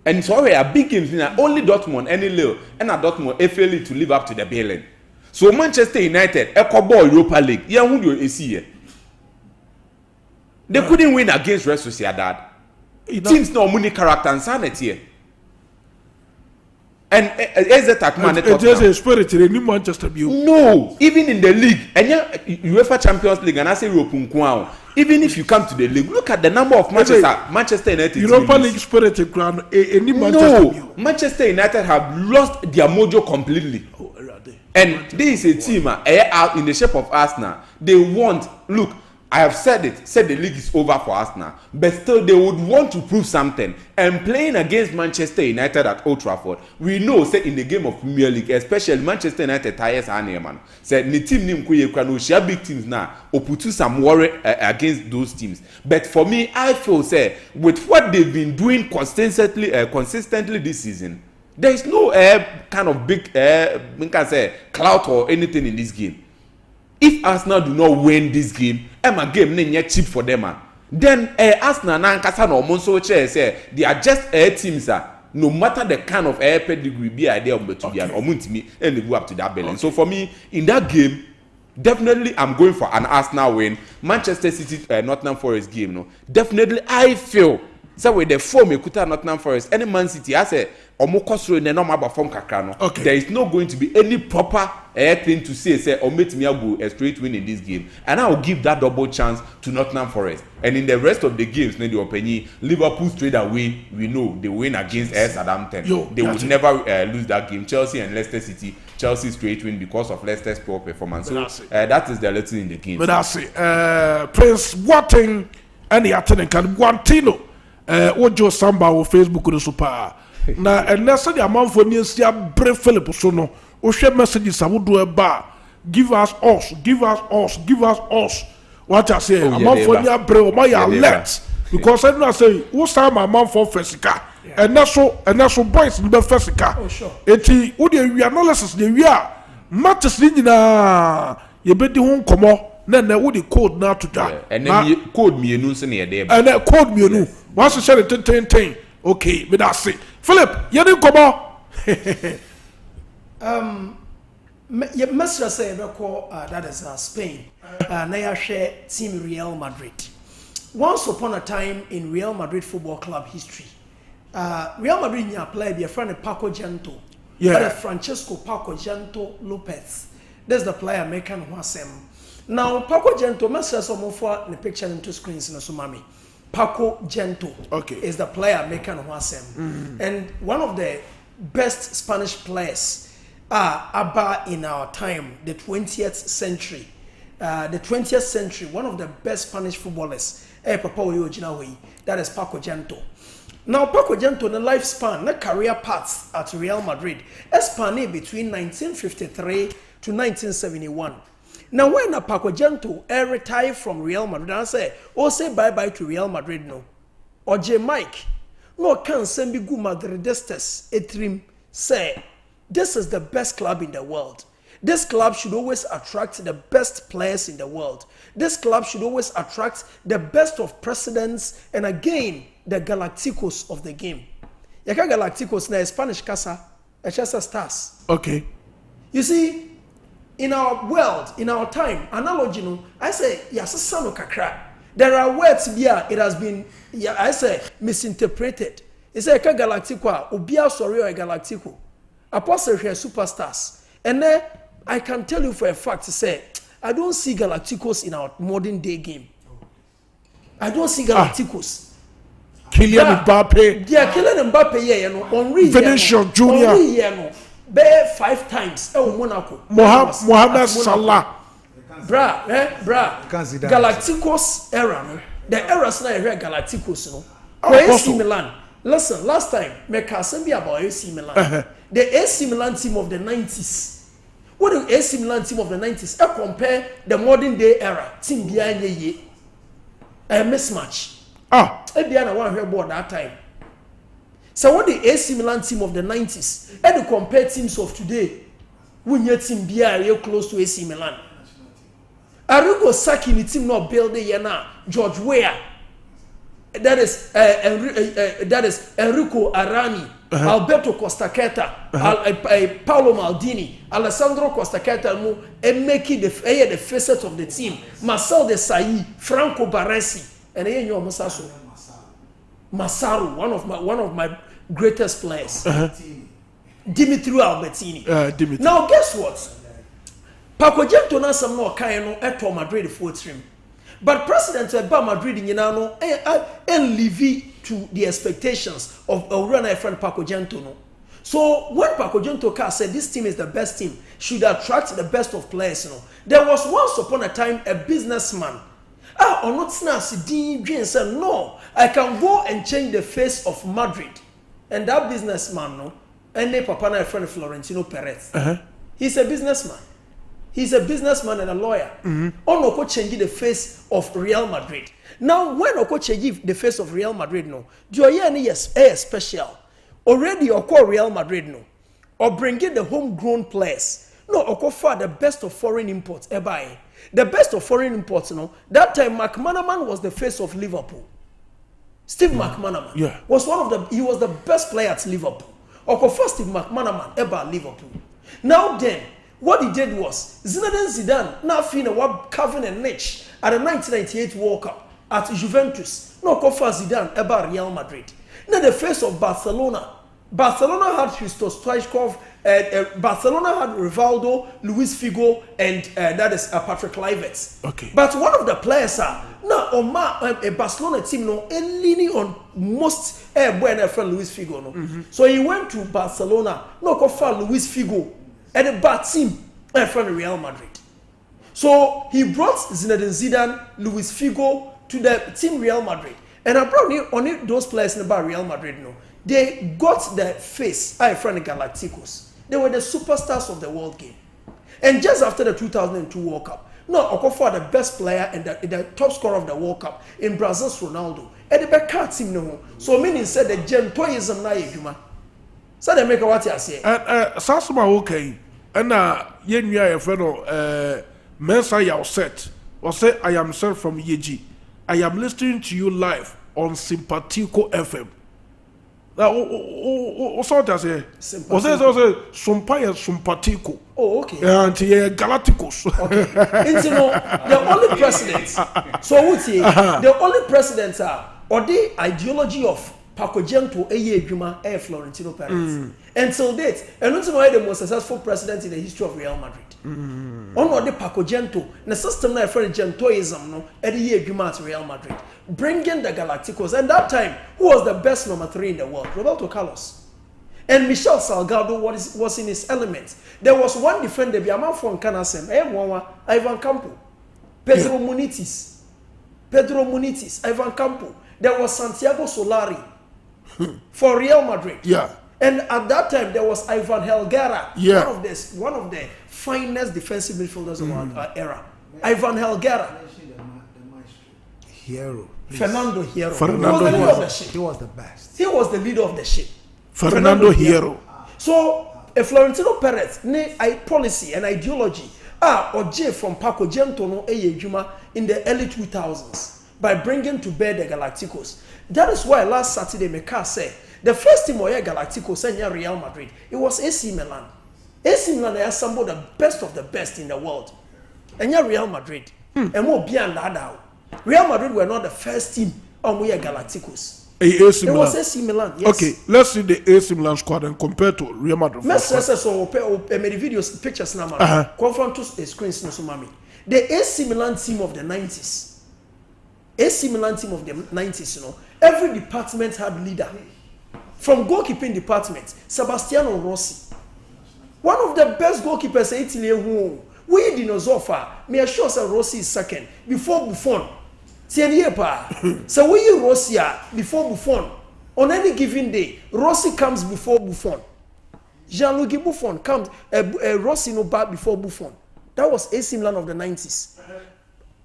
And so a big games in only Dortmund, any Lille, and a Dortmund, FLE to live up to the billing. So Manchester United ball Europa League. Yeah, who do you see here? They couldn't win against Real Sociedad. Teams no money character and sanity. And as a Takman, it is a spirit in Manchester view. No, even in the league, and UEFA Champions League, and I say Europe, even if you come to the league, look at the number of matches that Manchester United. Europa League spirit in Manchester view. Manchester United have lost their mojo completely. And this is a team in the shape of Arsenal. They want, look, I have said the league is over for Arsenal, but still they would want to prove something. And playing against Manchester United at Old Trafford, we know, say in the game of Premier League, especially Manchester United tires are near man. Said the team name no share big teams now, or put some worry against those teams. But for me, I feel say with what they've been doing consistently this season, there is no kind of big we can say clout or anything in this game. If Arsenal do not win this game, Emma game not cheap for them, then Arsenal na nkasa no monso say they are just teams no matter the kind of pedigree be idea of to be an omuntimi and they go up to that balance. So for me in that game, definitely I'm going for an Arsenal win. Manchester City Nottingham Forest game, no, definitely I feel so with the form ekuta Nottingham Forest, any Man City I say omokosro in the normal perform kakra no. Okay. There is not going to be any proper thing to say ometimi go a straight win in this game, and I will give that double chance to Nottingham Forest. And in the rest of the games, the Openyi, Liverpool straight away, we know they win against Southampton. They would never lose that game. Chelsea and Leicester City, Chelsea straight win because of Leicester's poor performance. So that is the lesson in the game. But that's it. Prince Watting and the attendant can Guantino. Ojo Samba on Facebook no super. Na enesa the amount for news ya brave Philip so no. O share messages awodo eba. Give us. What I say, amount for near brave my alert. Because I know say who say my amount for Fesika. And that's so boys in the Fesika. Oh sure. Eti wo the we analysis the we are matches ni na ye be di ho komo. Na wo the code na to da. And then code mienu se na dey. And code mienu. Once you share the 10. Okay, but that's it. Philip, you didn't come on. Mesra say that is Spain. Now you share team Real Madrid. Once upon a time in Real Madrid Football Club history, Real Madrid new player be a friend of Paco Gento. Yeah. That is Francesco Paco Gento Lopez. That's the player making Wasem. Now Paco Gento, Mesra some for the picture into screens in a sumami. Paco Gento is the player making Wasem. And one of the best Spanish players Abba in our time, the 20th century. The 20th century, one of the best Spanish footballers, that is Paco Gento. Now, Paco Gento, the lifespan, the career paths at Real Madrid, span between 1953 to 1971. Now, when Paco Gento retired from Real Madrid, I say bye-bye to Real Madrid, no. Or J. Mike, no can send me good Madridistas, etrim, say, this is the best club in the world. This club should always attract the best players in the world. This club should always attract the best of presidents and again, the Galacticos of the game. Yaka Galacticos na Spanish casa, Echesa stars. Okay. You see, in our world, in our time, analogy, no, I say, yasasano kakra. There are words here, it has been, I say, misinterpreted. It say, Eka Galactico, Ubia sorry or Galactico. Apostle here, superstars. And then, I can tell you for a fact to say, I don't see Galacticos in our modern day game. I don't see Galacticos. Kylian Mbappe. Yeah, Kylian Mbappe, yeah, you know, on Vinicius Junior. On 5 times. Monaco. Mohamed Salah. Bra. Galacticos era, no. The era's not here, Galacticos, no. AC Milan. Listen, last time, me can't be about AC Milan. The AC Milan team of the 90s. What the AC Milan team of the 90s? I compare the modern day era team behind ye. A mismatch. Ebiana one here board that time. So what the AC Milan team of the 90s and the compare teams of today, when your team be close to AC Milan. Arrigo Saki the team not building here now. George Weah. that is Enrico Arani, Alberto Costaceta, Paolo Maldini, Alessandro Costaceta, and making the facet of the team. Marcel Desailly, Franco Baresi, and Enyo Masaru, one of my greatest players. Dimitri Albertini. Now guess what? Paco Gento na some no kind no Madrid for trim. But President Eba Madrid and live to the expectations of Urana friend Paco Gento. No. So when Paco Gento said this team is the best team, should attract the best of players. You know, there was once upon a time a businessman. Or not said, no, I can go and change the face of Madrid. And that businessman, no, and they papa na friend Florentino Perez. He's a businessman. He's a businessman and a lawyer. Oko change the face of Real Madrid. Now, when Oko change the face of Real Madrid, no, do you hear special? Already Oko Real Madrid, no, or bring in the homegrown players. No, Oko for the best of foreign imports. The best of foreign imports, no. That time, McManaman was the face of Liverpool. Steve McManaman was he was the best player at Liverpool. Oko for Steve McManaman about Liverpool. Now then, what he did was Zinedine Zidane now feeling what carving a niche at the 1998 World Cup at Juventus. No Kofa Zidane about Real Madrid. Now the face of Barcelona. Barcelona had Christos Stoichkov. Barcelona had Rivaldo, Luis Figo, and that is Patrick Kluivert. Okay. But one of the players now a Barcelona team no leaning on most when friend Luis Figo no. So he went to Barcelona. No Kofa Luis Figo. And a bad team from Real Madrid. So he brought Zinedine Zidane, Luis Figo to the team Real Madrid. And I brought on those players in the Real Madrid. No, they got the face from the Galacticos. They were the superstars of the world game. And just after the 2002 World Cup, no, Okofor the best player and the top scorer of the World Cup in Brazil's Ronaldo. And the back team no. So meaning said the gentoism na yejuma. So they make what you say. Sasuma okay. And yenua your fellow Mensa Yao set or say I am sir from Yeji. I am listening to you live on Simpatico FM. Now, what's what I say? Was it Sompa and Simpatico? Oh, okay. And Galacticos. Okay. It's the only presidents. So what's the only presidents are or the ideology of Paco Gento Juma Florentino Perez. Until date, and not know the most successful president in the history of Real Madrid. On the Paco Gento, the system na friend Gentoism no Juma at Real Madrid. Bringing the Galacticos, and that time, who was the best number 3 in the world? Roberto Carlos. And Michel Salgado was in his element. There was one defender, Biaman from Canasem, Ivan Campo, Pedro Munitis, Ivan Campo. There was Santiago Solari. For Real Madrid. Yeah. And at that time there was Ivan Helguera. Yeah. One of the finest defensive midfielders of our era. Ivan Helguera. Hero. Fernando Hierro. He was the best. He was the leader of the ship. Fernando Hierro. So Florentino Perez policy and ideology Oje from Paco Gento no Juma in the early 2000s by bringing to bear the Galacticos. That is why last Saturday, Meka said the first team of Galacticos and Real Madrid, it was AC Milan. AC Milan assembled the best of the best in the world. And Real Madrid. And more beyond that. Real Madrid were not the first team on Galacticos. It was AC Milan, yes. Okay, let's see the AC Milan squad and compare to Real Madrid. Made videos, pictures now. Confront to screens no mami. The AC Milan team of the 90s. AC Milan team of the 90s, you know, every department had leader. From goalkeeping department, Sebastiano Rossi. One of the best goalkeepers in Italy who we dinosaur. Me assure say Rossi is second before Buffon. So we Rossi before Buffon. On any given day, Rossi comes before Buffon. Gianluigi Buffon comes Rossi no back before Buffon. That was AC Milan of the 90s.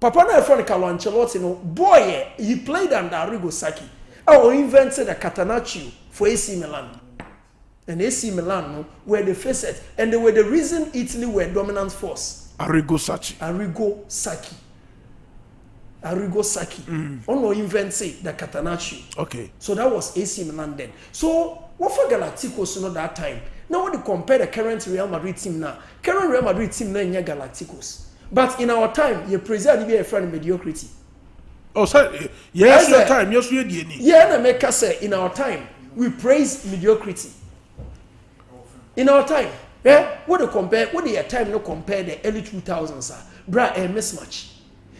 Papa na friend Carlo Ancelotti no boy he played under Arrigo Sacchi. Invented a Catenaccio for AC Milan. And AC Milan no, were the facet and they were the reason Italy were dominant force. Arrigo Sacchi. Arrigo Sacchi. Ono invented the Catenaccio. Okay. So that was AC Milan then. So what for Galacticos that time? Now when you compare the current Real Madrid team now, current Real Madrid team now in Galacticos. But in our time, you present a friend mediocrity. Oh, sorry. Yes, your time. Yes, you did. Yeah, and make us say in our time we praise mediocrity. In our time, yeah, what do compare? What do your time no compare the early 2000s? Bra, a mismatch.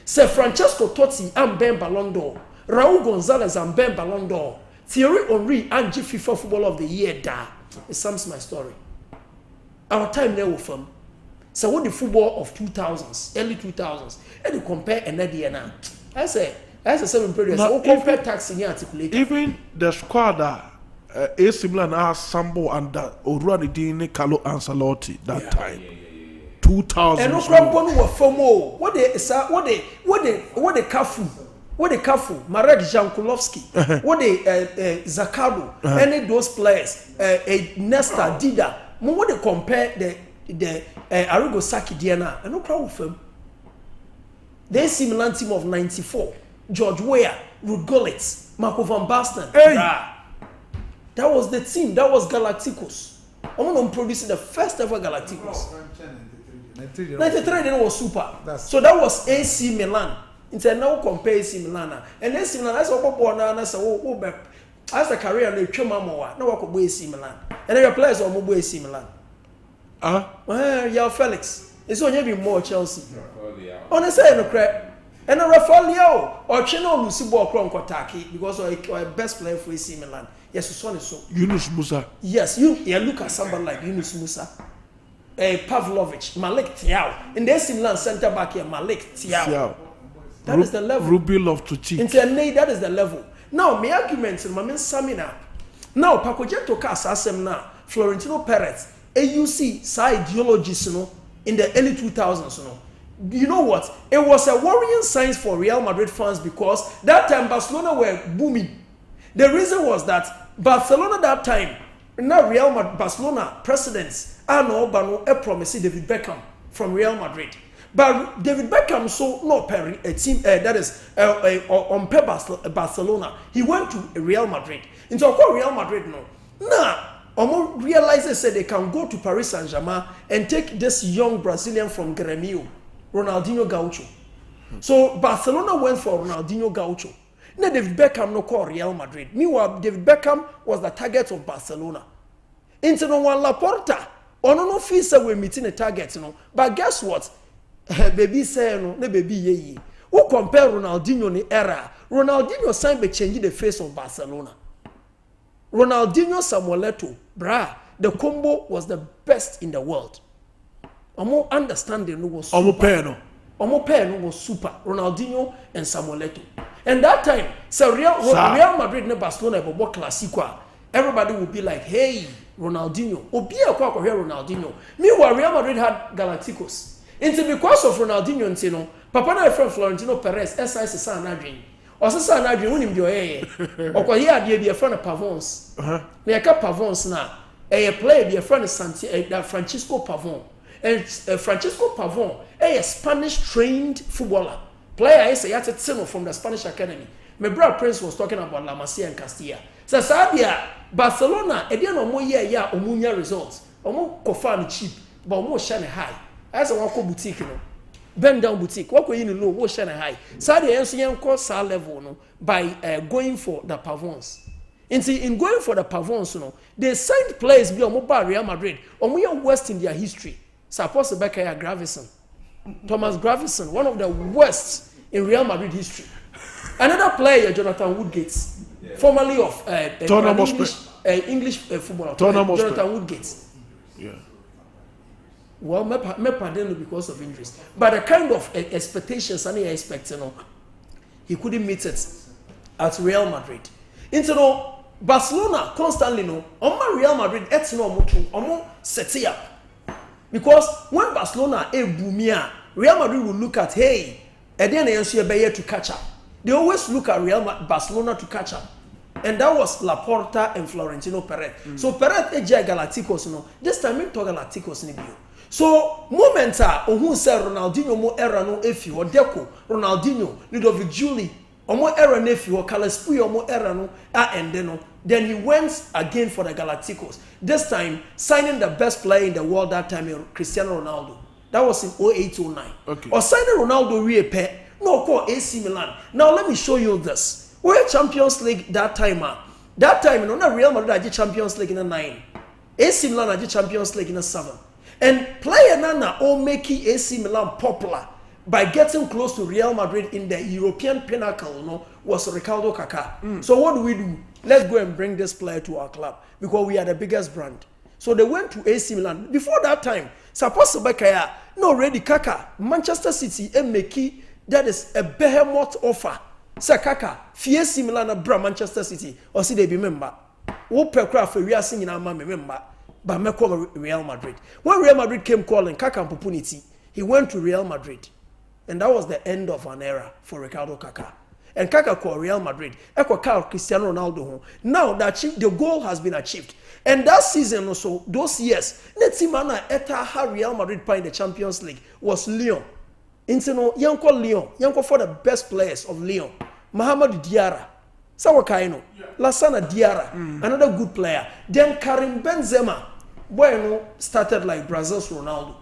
Say Francesco Totti and Ben Ballon d'Or, Raul Gonzalez and Ben Ballon d'Or, Thierry Henry and FIFA Footballer of the Year. Da, it sums my story. Our time now from. So what the football of 2000s, early 2000s, and you compare another year now. I say 7 periods. So compare taxi here articulate. Even the squad AC Milan has Sambo and already Dini Carlo Ancelotti that time. 2000. And no problem were FOMO. What they Cafu, Marek Jankulovski, what they Zakado, any those players, Nesta, Dida, what they compare the Arrigo Sacchi Diana, and no problem with them. They see Milan team of 94, George Weah, Ruud Gullit, Marco van Basten. Hey. That was the team. That was Galacticos. I'm going to produce the first ever Galacticos. 93 then was super. So that was AC Milan. It's now compare AC Milan. And AC Milan, that's what people now say. As a career, they came out. Now I could be AC Milan. And then your players are more AC Milan. Yeah, Felix. It's only be more Chelsea. Honestly, no crap. And a Rafael or Chino Lucibo Kron Kotaki because our best player for AC Milan. Yes, so so. Yunus Musa. Yes, you look at somebody like Yunus Musa. Pavlovich, Malik Thiaw. In the AC Milan centre back here, Malik Thiaw. That is the level. Ruby love to cheat. That is the level. Now, my argument in my summing up. Now, Pacojeto Cas asem now, Florentino Perez, AUC, ideologies, in the early 2000s, You know what? It was a worrying sign for Real Madrid fans because that time Barcelona were booming. The reason was that Barcelona that time, now Real Madrid, Barcelona presidents, promised David Beckham from Real Madrid. But David Beckham so not a team that is on Barcelona. He went to Real Madrid. Into Real Madrid no. Now, realizes that they can go to Paris Saint-Germain and take this young Brazilian from Grêmio, Ronaldinho Gaucho. So Barcelona went for Ronaldinho Gaucho. Now David Beckham no call Real Madrid. Meanwhile, David Beckham was the target of Barcelona. Into no one Laporta, no fees we're meeting a target, But guess what? Baby say no, baby ye. Who compare Ronaldinho in the era? Ronaldinho signed by changing the face of Barcelona. Ronaldinho Samuel Eto'o, the combo was the best in the world. Omo understanding was super. Omo pair was super. Ronaldinho and Samuel Eto'o. And that time, so Real Madrid and Barcelona were Clasico. Everybody would be like, hey, Ronaldinho. Obia kwa here Ronaldinho. Meanwhile, Real Madrid had Galacticos. Into because of Ronaldinho, Papa na friend Florentino Perez, SIS San Adrian. Or San Adrian, who him your or here be a friend of Pavons. They are Pavons now. A player be a friend of Francisco Pavon. And Francisco Pavon, a Spanish trained footballer. Player is a Yatsino from the Spanish Academy. My brother Prince was talking about La Masia and Castilla. So Sabia, Barcelona, a dear no more year Omunia results. Omo Kofan cheap, but more shine high. As a walk boutique, bend down boutique, walk in the low, what shine high. Sadia and course level by going for the Pavons. In going for the Pavons, they signed players be mobile Real Madrid, or we are worst in their history. Suppose Becca Gravison. Thomas Gravison, one of the worst in Real Madrid history. Another player, Jonathan Woodgate, formerly of English footballer, Jonathan Woodgate. Yeah. Well, me pardon because of injuries, but the kind of expectations and he expected, he couldn't meet it at Real Madrid. Into Barcelona constantly Real Madrid set it up. Because when Barcelona boomia, Real Madrid will look at, hey, and then they to catch up. They always look at Barcelona to catch up. And that was Laporta and Florentino Perez. So Perez Galacticos, this time we talk Galacticos. So moments are who say Ronaldinho mo era no efi or Deco, Ronaldinho, Ludovic Juli, or more era nefi or Calespui or more era no endeno. Then he went again for the Galacticos. This time signing the best player in the world that time, Cristiano Ronaldo. That was in 0809. Okay. Or signing Ronaldo re no call AC Milan. Now let me show you this. We're Champions League that time. That time, you know, not Real Madrid did Champions League in a 9. AC Milan did Champions League in a 7. And player Nana all making AC Milan popular by getting close to Real Madrid in the European pinnacle, you know, was Ricardo Kaká. So what do? Let's go and bring this player to our club because we are the biggest brand. So they went to AC Milan. Before that time, suppose Bakaya no ready Kaká, Manchester City and Meki, that is a behemoth offer. Say Kaká, AC Milan bra Manchester City or see they be member. Wo pekra we are singing our member. But Meko Real Madrid. When Real Madrid came calling Kaká opportunity, he went to Real Madrid. And that was the end of an era for Ricardo Kaká. And Kaká called Real Madrid. Eko call Cristiano Ronaldo. Now that the goal has been achieved. And that season also, those years, Netimana Eta Real Madrid playing the Champions League was Lyon. Intino, Yanko Lyon. Yanko for the best players of Lyon. Mohamed Diarra. Sawakaino. Lassana Diarra. Another good player. Then Karim Benzema. Bueno started like Brazil's Ronaldo.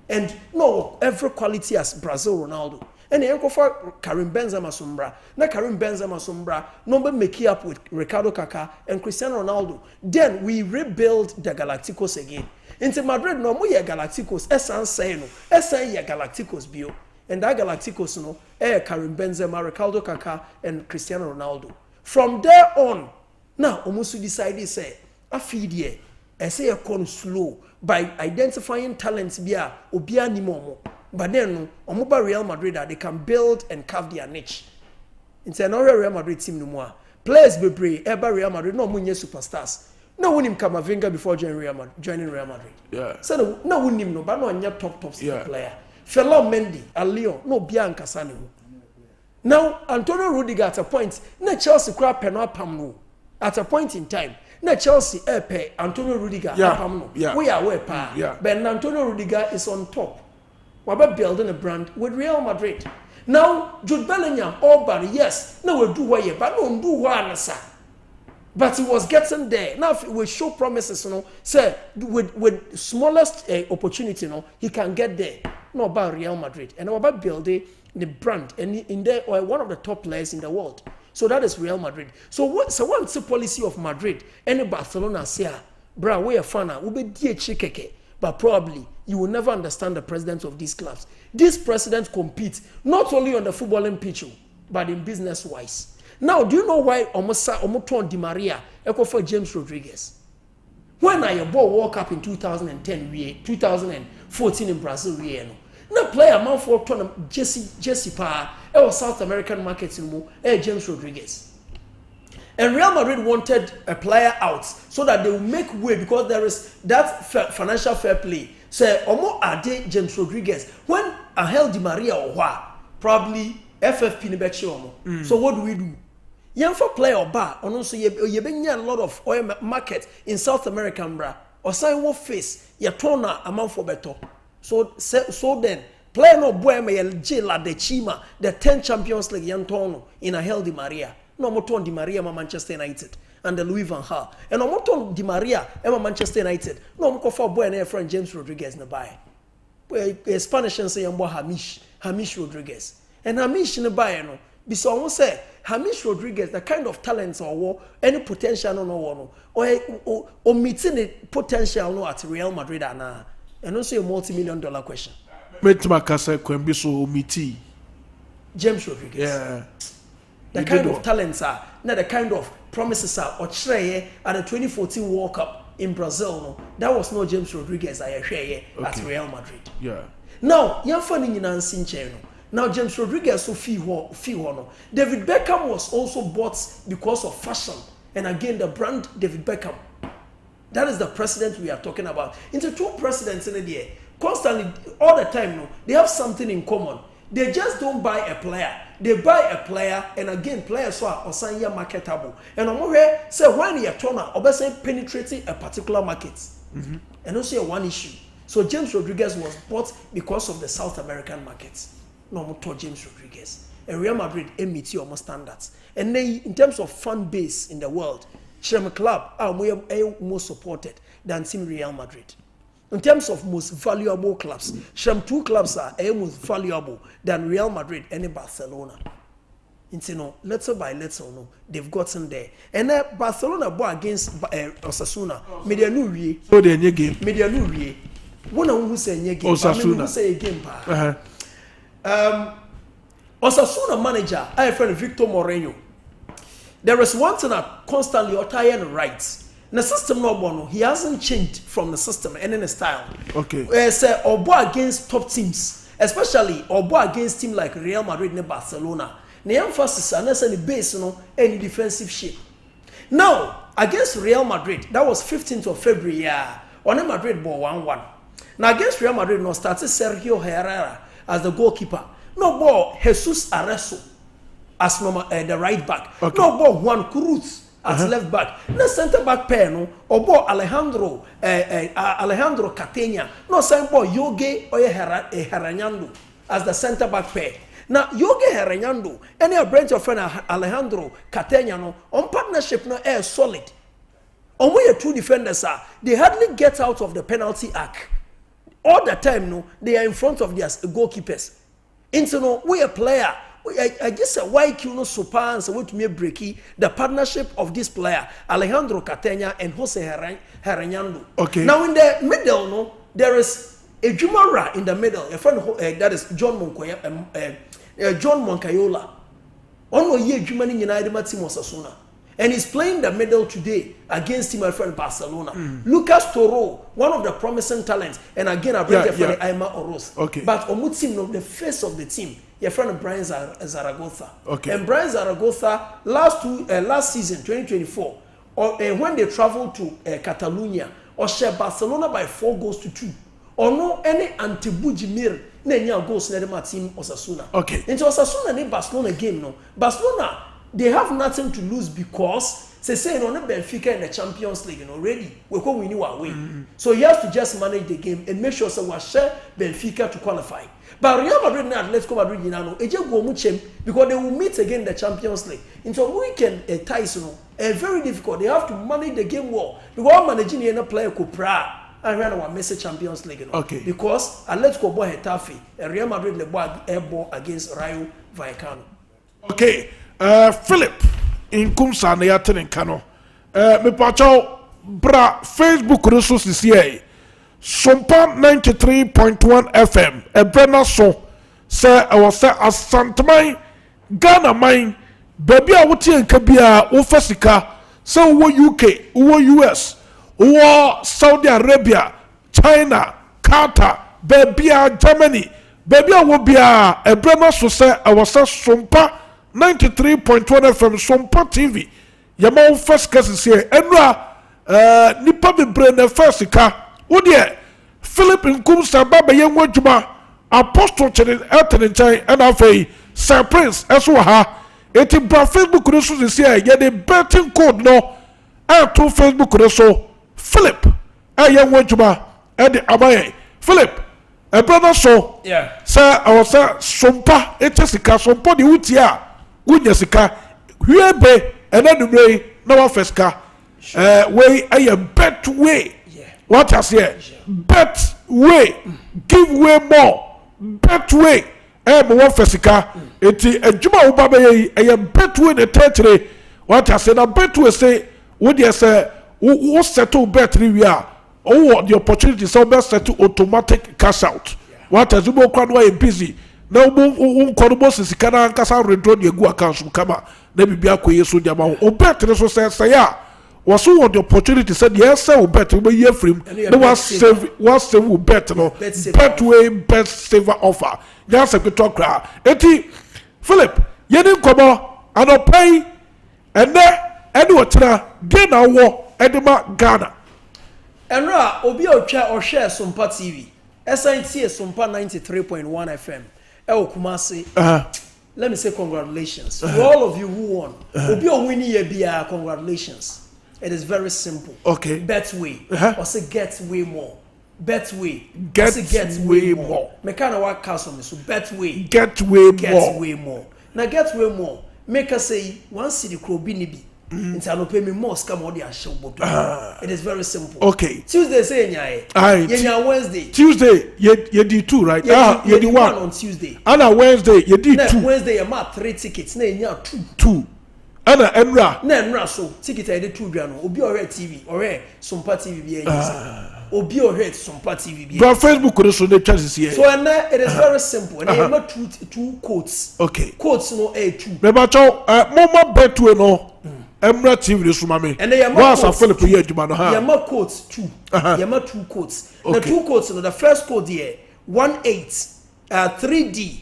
And no, every quality as Brazil Ronaldo. And then for Karim Benzema Sombra. Now Karim Benzema Sombra, number make up with Ricardo Kaká and Cristiano Ronaldo. Then we rebuild the Galacticos again. Into Madrid, no more Galacticos. Esan say no. Esan Galacticos bio. And that Galacticos no. Karim Benzema, Ricardo Kaká, and Cristiano Ronaldo. From there on, now almost decided say, I feed ye. I say a con slow by identifying talents bia obia ni momo. But then omoba Real Madrid they can build and carve their niche. It's an Real Madrid team no more. Players be brave, ever Real Madrid no munye superstars. No win him Camavinga before joining Real Madrid. Yeah. So no win him no, but no anya top player. Fellow Mendy, a Lyon, no bia nkasani. Now Antonio Rudiger at a point, na Chelsea crap penal pam at a point in time. Na Chelsea pay Antonio Rudiger we are where pa. But Antonio Rudiger is on top. We're building a brand with Real Madrid. Now Jude Bellingham, Auburn, yes, no we do why but no do one sir. But he was getting there. Now if we show promises, you know, say with smallest opportunity, you know, he can get there. No about Real Madrid and about building the brand and in there or one of the top players in the world. So that is Real Madrid. So what's the policy of Madrid? Any Barcelona say, bra, we are fan, we be DH, but probably you will never understand the presidents of these clubs. These presidents compete not only on the footballing pitch, but in business wise. Now, do you know why almost Di Maria echo for James Rodriguez? When I ball World Cup in 2010, 2014 in Brazil, no player man for Jesse Pa or South American markets in James Rodriguez. And Real Madrid wanted a player out so that they will make way because there is that financial fair play. So Omo Ade James Rodriguez when Angel Di Maria or probably FFP Nibechi Omo. So what do? Young for player or bar and also you been a lot of oil market in South America bra or sign what face ya tona amount for better. So then player no boy may la de Chima the 10 Champions League Yantono in Angel Di Maria. No moton Di Maria ma Manchester United and the Louis van Gaal. And no moton Di Maria ma Manchester United. No mo for boy na friend James Rodriguez na buy. Spanish and say yambo Hamish Rodriguez. And Hamish na buy no. Because almost say Hamish Rodriguez the kind of talents or any potential no or meeting the potential no at Real Madrid and also a multi-million-dollar question. James Rodriguez. Yeah. The kind of talents are, not the kind of promises are, or at the 2014 World Cup in Brazil, no, that was not James Rodriguez I share at Real Madrid. Yeah. Now, you're finding in Ansin. Now, James Rodriguez so fee no. David Beckham was also bought because of fashion. And again, the brand David Beckham. That is the president we are talking about. Into two presidents in the year, constantly, all the time, no, they have something in common. They just don't buy a player. They buy a player, and again, players are also marketable. And I'm here say when you're turner, or say penetrating a particular market, and also one issue. So James Rodriguez was bought because of the South American market. No more James Rodriguez. And Real Madrid meet your standards. And then in terms of fan base in the world, Shem Club are more supported than Team Real Madrid. In terms of most valuable clubs, Shem 2 clubs are most valuable than Real Madrid and Barcelona. Little by little, they've gotten there. And Barcelona bought against Osasuna. Media new re. So they new game. Media new re. One who say new game. Osasuna. Who say game. Osasuna manager, I friend Victor Moreno. There is one thing that constantly Otayan writes. The system no bono. He hasn't changed from the system and in the style. Okay. Say Obo against top teams, especially Obo against team like Real Madrid and Barcelona. The emphasis on the base, any defensive shape. Now, against Real Madrid, that was 15th of February, on Madrid ball 1-1. Now, against Real Madrid, no started Sergio Herrera as the goalkeeper. No ball, Jesus Arreso as the right back. Okay. No ball, Juan Cruz as left back. No center back pair, no, or ball Alejandro Catena. No same ball, Yoge or Herranyando as the center back pair. Now, Yoge Herranyando, any a branch of friend Alejandro Catena, on partnership, no air solid. On where 2 defenders are, they hardly get out of the penalty arc. All the time, no, they are in front of their goalkeepers. Into no, we a player. I guess a YQ no Sompa and so to me breaky the partnership of this player Alejandro Catena and Jose Herranyando. Okay. Now in the middle, no, there is a Jumara in the middle. A friend that is John Moncayola. On ye Jumani United Team Osasuna. And he's playing the middle today against my friend Barcelona. Lucas Toro, one of the promising talents, and again I bring friend Aima Oros. Okay. But Omutim, the face of the team, your friend Brian Zaragoza. Okay. And Brian Zaragoza last season 2024, when they traveled to Catalonia, or share Barcelona by 4-2. Or no any anti-Bujimir, Nenya goals near my team Osasuna. Okay. Into Osasuna and Barcelona game, no. Barcelona, they have nothing to lose because say on Benfica in the Champions League already we go win away. So he has to just manage the game and make sure we share Benfica to qualify. But Real Madrid and Atletico Madrid go much because they will meet again in the Champions League. Into a weekend ties very difficult. They have to manage the game well. Because managing any player could and Real Madrid miss Champions League. Okay. Because Atletico boy Hetafe and Real Madrid le boy airball against Rayo Vallecano. Okay. Philip in Kumsa na yatin kano. Me pacho bra Facebook resources here. Sompa 93.1 FM. Brena so say I was say Asantman Ghana mine baby a wuti enka bia wo fasika say wo UK, wo US, wo Saudi Arabia, China, Qatar, baby Germany, baby a wo bia Brena so say I was say Sompa 93.1 FM Sompa TV. Yama first cases here. Enra nipa bebre na first ka. Wodie Philip Nkumsa baba yenwa djuma Apostle Chene Elton and afei Sir Prince eso ha. Eti bra Facebook no so this here. Ye the betting code no to Facebook no so Philip yenwa djuma e de abaye Philip brother so yeah. Sir I was Sompa etesika Sompa di wutia Gunya sika hwebe ena numre na wa feska way a bet way what I say bet way give way more bet way me wa fesika eti adwuma wo baba ye bet way the tetre what I say na bet way say wo dey say wo settle bet wi a o the opportunity so be settle automatic cash out what I say mo kwa no busy na unkono sika na nkasa redro de gu account kama na bibia koye so dia ma o bet so say ya waso want the opportunity said yes say o bet we year frame na was save o bet no bet way bet saver offer ya se to kra eti Philip yeni nkomo anopai ene otira game na wo edema Ghana enra obi otwa o share Sompa TV SNT Sompa 93.1 FM Kumasi. Let me say congratulations to all of you who won. Obi o winning ye bia congratulations. It is very simple. Okay. Bet way or say get way more. Betway. Get way more. more. Me kind of work castle me so Betway. Get way Get more. way more. Now get way more. Make us say one city crow binibi. Into an open me more scam or the show. It is very simple. Okay. Tuesday say nyae. Aye. Wednesday. Tuesday you did 2, right? You did 1 on Tuesday. And on Wednesday you did 2. Wednesday you mark 3 tickets. Na nya 2. 2. And Enra. Na Enra so ticket I did 2 dwa no. Obi ore TV, ore Sompa TV bi enyi. Obi ore Sompa TV bi. But Facebook could so the chances here. So and it is very simple. And you have two quotes. Okay. Quotes no A2. Me ba cho mama Betway no. Emra TV this mama. And they are once I Philip here juma no ha. Yama quotes 2. Yama 2 quotes. The 2 quotes no the first code here 18 3D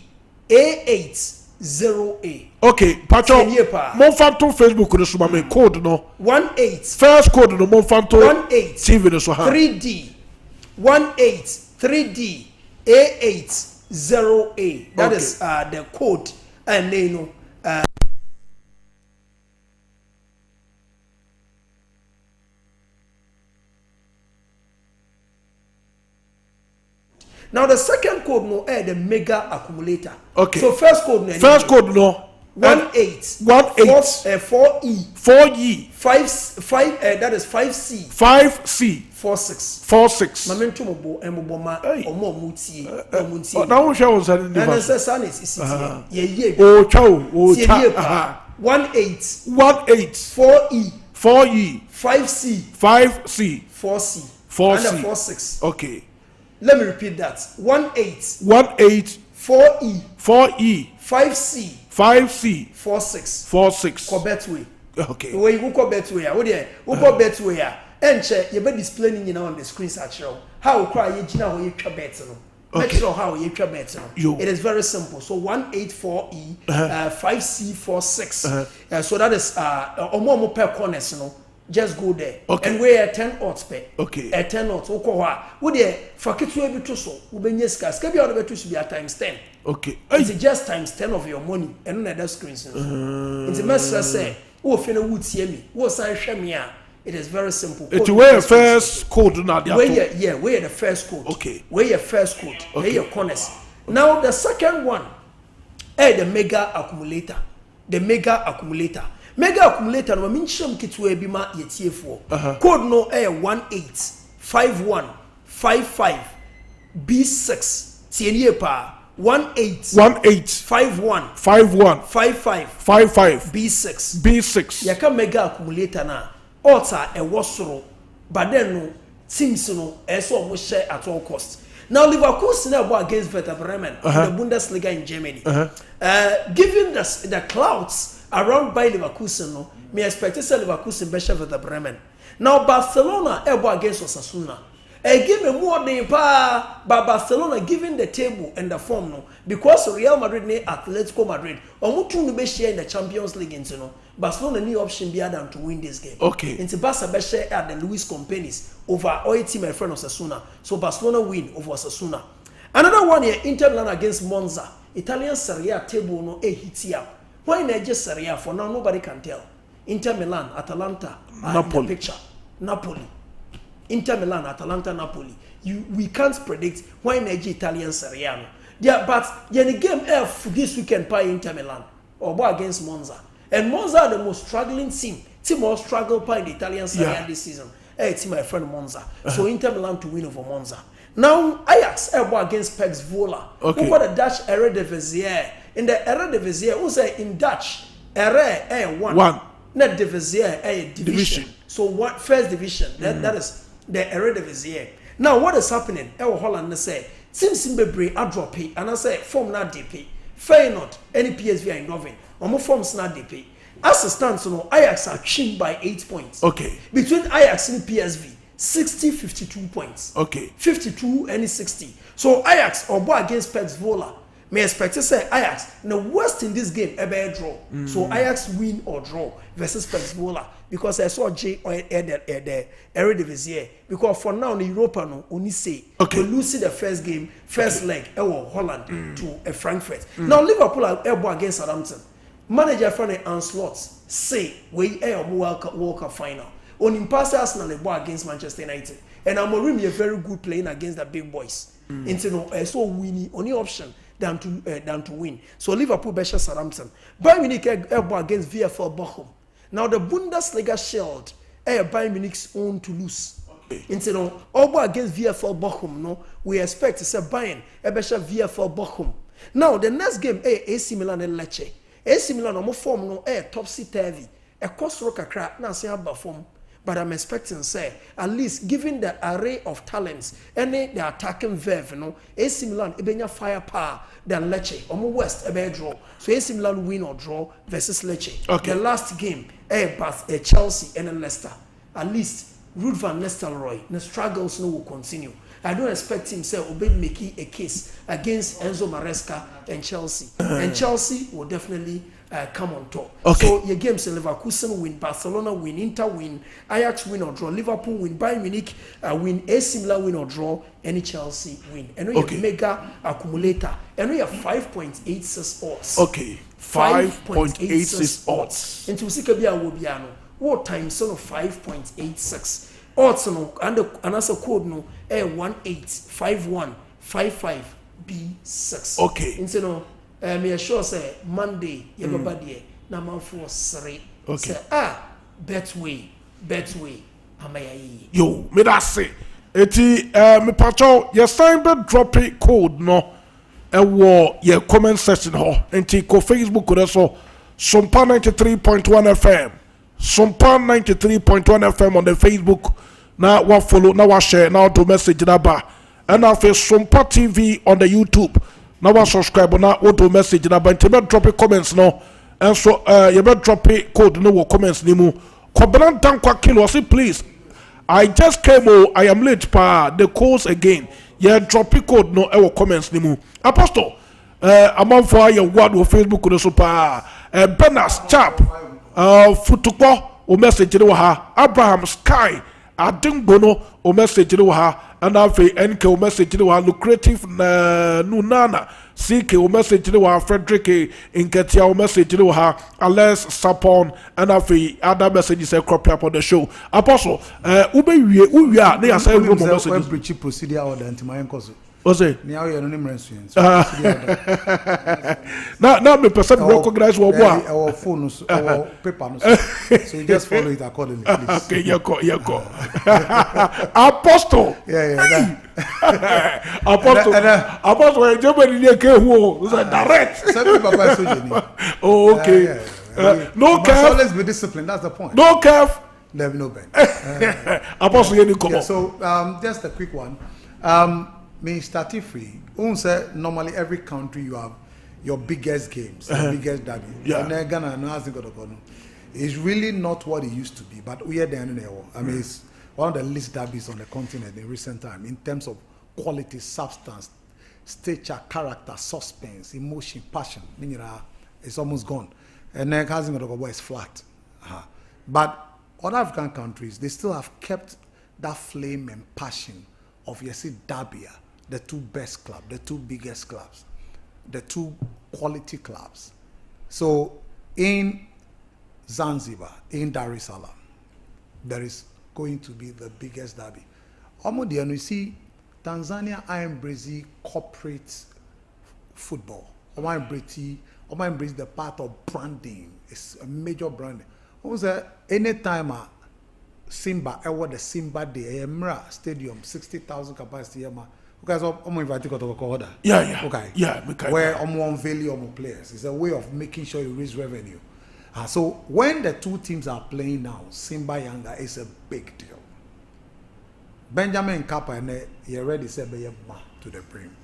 A8 0A. Okay, Pacho. Mon phantom Facebook this mama code no. 18 first code no mon phantom 18 TV this ha. 3D 18 3D A8 0A. That is the code and they know now the second code no the mega accumulator. Okay. So first code no. 18 4E 4E 5 that is 5C 5C 46 Mamento mo ma omo mutie na wo hwe wo sa ni na say sanity is ye o cha 18 4E 5C 4C and 46. Okay. Let me repeat that. 18 4E 5C 46 Ko Betway. Okay. Where you go Betway, wo dey wo go Betway a enche you be displaying on the screen actually. How cry you gina ho you twa bet no. Make sure how you twa bet no. It is very simple. So 184E 5C46. So that is omo per corners no. Just go there. Okay. And we are 10 odds pay. Okay. 10 odds. Oko ha. Wo dey for ketu ebi to so. Wo benye ska. Ska bi odo betu so bi times 10. Okay. It's just times 10 of your money. And on that screen. It's a message say, "Oh, fena would see me. Wo san hwe me a." It is very simple. It's where first code na dia. Where the first code. Okay. Where your first code. Where your corners. Now the second one, the mega accumulator. The mega accumulator. Mega accumulator no mincham kitwe bi ma yetiefo. Code no 185155 B6. Tienie pa 1851 55 B6 yaka mega accumulator na alter e wosoro but then no teams no eso mo share at all cost. Now Leverkusen na go against Werder Bremen in the Bundesliga in Germany. Given the clouds around by Leverkusen no me expect say Leverkusen be share Werder Bremen. Now Barcelona e go against Osasuna. Give me more than but Barcelona giving the table and the form no because Real Madrid and Atletico Madrid omutu no be share in the Champions League into no Barcelona need option be than to win this game. Okay. Into Barca be share at the Luis Companies over all team my friend Osasuna. So Barcelona win over Osasuna. Another one here Inter Milan against Monza. Italian Serie A table no hit here. Why not just Serie A for now nobody can tell. Inter Milan, Atalanta, Napoli. In the picture. Napoli. Inter Milan, Atalanta, Napoli. We can't predict why Nigeria Italian Serie A. Yeah, but the game F this weekend by Inter Milan or against Monza. And Monza are the most struggling team. Team more struggle by the Italian Serie A this season. Team my friend Monza. So Inter Milan to win over Monza. Now Ajax against PEX Vola. Okay. Who got the Dutch Eredivisie? In the Eredivisie, who say in Dutch one. Not Divisie division. So what first division? That is the Eredivisie. Now what is happening? Holland say teams in Bebre are dropping and I say form not DP. Feyenoord any PSV are involving. Omo forms not DP. As it stands, Ajax are chin by 8 points. Okay. Between Ajax and PSV, 52 points. Okay. 52 and 60. So Ajax or against PEX Vola. May expect to say Ajax the worst in this game ever draw. So Ajax win or draw versus PEX Vola because I saw J or the Eredivisie because for now in Europa no only say we lose the first game first leg Holland to Frankfurt. Now Liverpool are against Southampton. Manager Franny Anslot say we World Cup final. On impasse Arsenal against Manchester United. and Amorim is very good playing against the big boys. Into no, so winning only option than to win. So Liverpool better Southampton. Bayern Munich against VfL Bochum. Now the Bundesliga shield, Bayern Munich's own to lose. Into no, all against VfL Bochum. No, we expect to say Bayern better VfL Bochum. Now the next game, AC Milan and Lecce. AC Milan no form no topsy-turvy. A cost rock a crack now say about form. But I'm expecting say at least given the array of talents and the attacking verve, AC Milan ebenya firepower than Lecce. Omo West ebe draw. So AC Milan win or draw versus Lecce. Okay. The last game, Chelsea and Leicester. At least Ruud van Nistelrooy, the struggles will continue. I don't expect him say Obey making a case against Enzo Maresca and Chelsea. And Chelsea will definitely come on top. Okay. So your games Leverkusen win, Barcelona win, Inter win, Ajax win or draw, Liverpool win, Bayern Munich win, AC Milan win or draw, any Chelsea win. And we have mega accumulator. And we have 5.86 odds. Okay. 5.86 odds. Into Sikabia Wobiano. What time son of 5.86? Odds no and another code no 185155B6. Okay. Into no me sure say Monday yebaba na man for 3. Okay. Say betway amayi. Yo, me that say. Eti me pacho ye sign be drop it code no. Ewo ye comment section ho. Enti ko Facebook ko so Sompa 93.1 FM. Sompa 93.1 FM on the Facebook. Now what follow, now what share, now to message na ba. And now for Sompa TV on the YouTube. Now what subscribe, now what to message na ba. Inti me drop it comments no. And so you better drop it code no comments ni mu. Kobelan tankwa kilo say please. I just came I am late pa the calls again. Yeah, drop it code no ewo comments ni mu. Apostle among for your word on Facebook no so pa Benas chap futukpo o message ni wa ha Abraham Sky Adingono o message ni wa ha and afi NK o message ni wa lucrative Nunana CK o message ni wa Frederick Inketia o message ni wa ha Alex Sapon and afi other messages crop up on the show. Apostle ube wie na ya say room message when preach procedure order anti my enkoso Ose ni awo no name insurance na me person recognize what our phone our paper no so you just follow it accordingly please. Okay, you go. Apostle. Yeah. Apostle, Germany near Kehu. It's direct. Some papa so jeni. Oh, okay. No care. Always be disciplined. That's the point. No care. Never no bend. Apostle, you come Yeah, on. so just a quick one. Me starting free. Say normally every country you have your biggest games, your biggest derby. Yeah. And Ghana no has got to go. It's really not what it used to be, but we are there now. I mean, it's one of the least derbies on the continent in recent time in terms of quality, substance, stature, character, suspense, emotion, passion. It's almost gone. And then Kazimierz is flat. But other African countries, they still have kept that flame and passion of Derby, the two best clubs, the two biggest clubs, the two quality clubs. So in Zanzibar, in Dar es Salaam, there is going to be the biggest derby. Almost you see Tanzania embrace corporate football. Embrace the part of branding. It's a major branding. Anytime Simba, the Simba Day, Emra Stadium, 60,000 capacity. Okay, so I'm inviting you to order. Yeah. Okay. Yeah, where I'm unveiling players. It's a way of making sure you raise revenue. So when the two teams are playing now, Simba Yanga is a big deal. Benjamin Kappa and he already said to the prim.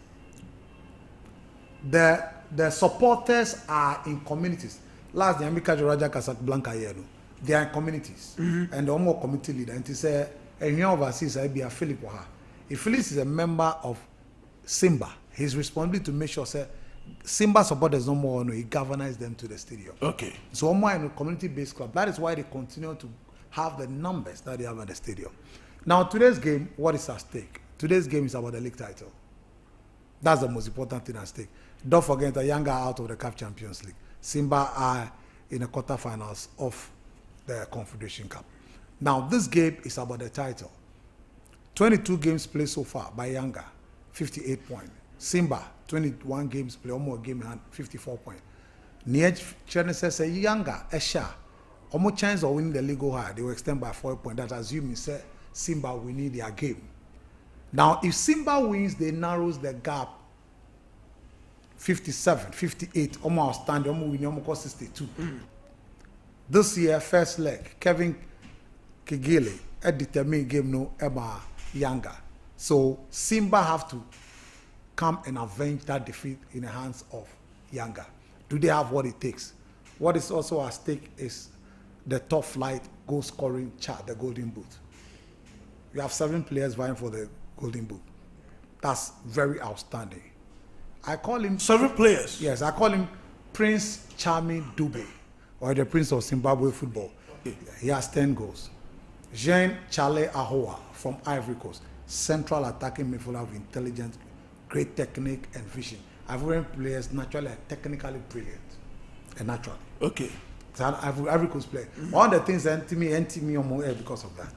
The supporters are in communities. Last year, Amika Joraja Casablanca Yeno. They are in communities. And the Omo community leader. And he said, and here overseas, I be a Philip Waha. If Philip is a member of Simba, his responsibility to make sure say Simba supporters no more, he governs them to the stadium. Okay. So Omo in a community-based club. That is why they continue to have the numbers that they have at the stadium. Now, today's game, what is at stake? Today's game is about the league title. That's the most important thing at stake. Don't forget that Yanga are out of the CAF Champions League. Simba are in the quarterfinals of the Confederation Cup. Now, this game is about the title. 22 games played so far by Yanga, 58 points. Simba, 21 games played, almost game in hand, 54 points. Niej Chen says Yanga, Esha, almost chance of winning the league go high. They will extend by 4 points. That assuming say Simba will need their game. Now, if Simba wins, they narrows the gap 57, 58, almost outstanding, almost winning, almost 62. This year, first leg, Kevin Kigele, a determined game no Emma Yanga. So Simba have to come and avenge that defeat in the hands of Yanga. Do they have what it takes? What is also at stake is the top flight goal scoring chart, the Golden Boot. You have 7 players vying for the Golden Boot. That's very outstanding. I call him 7 players. Yes, I call him Prince Charming Dube, or the Prince of Zimbabwe football. Okay. He has 10 goals. Jean Charles Ahoua from Ivory Coast, central attacking midfielder of intelligence, great technique and vision. Ivorian players naturally are technically brilliant, and naturally. Okay. So Ivory Coast player. One of the things that me on more because of that.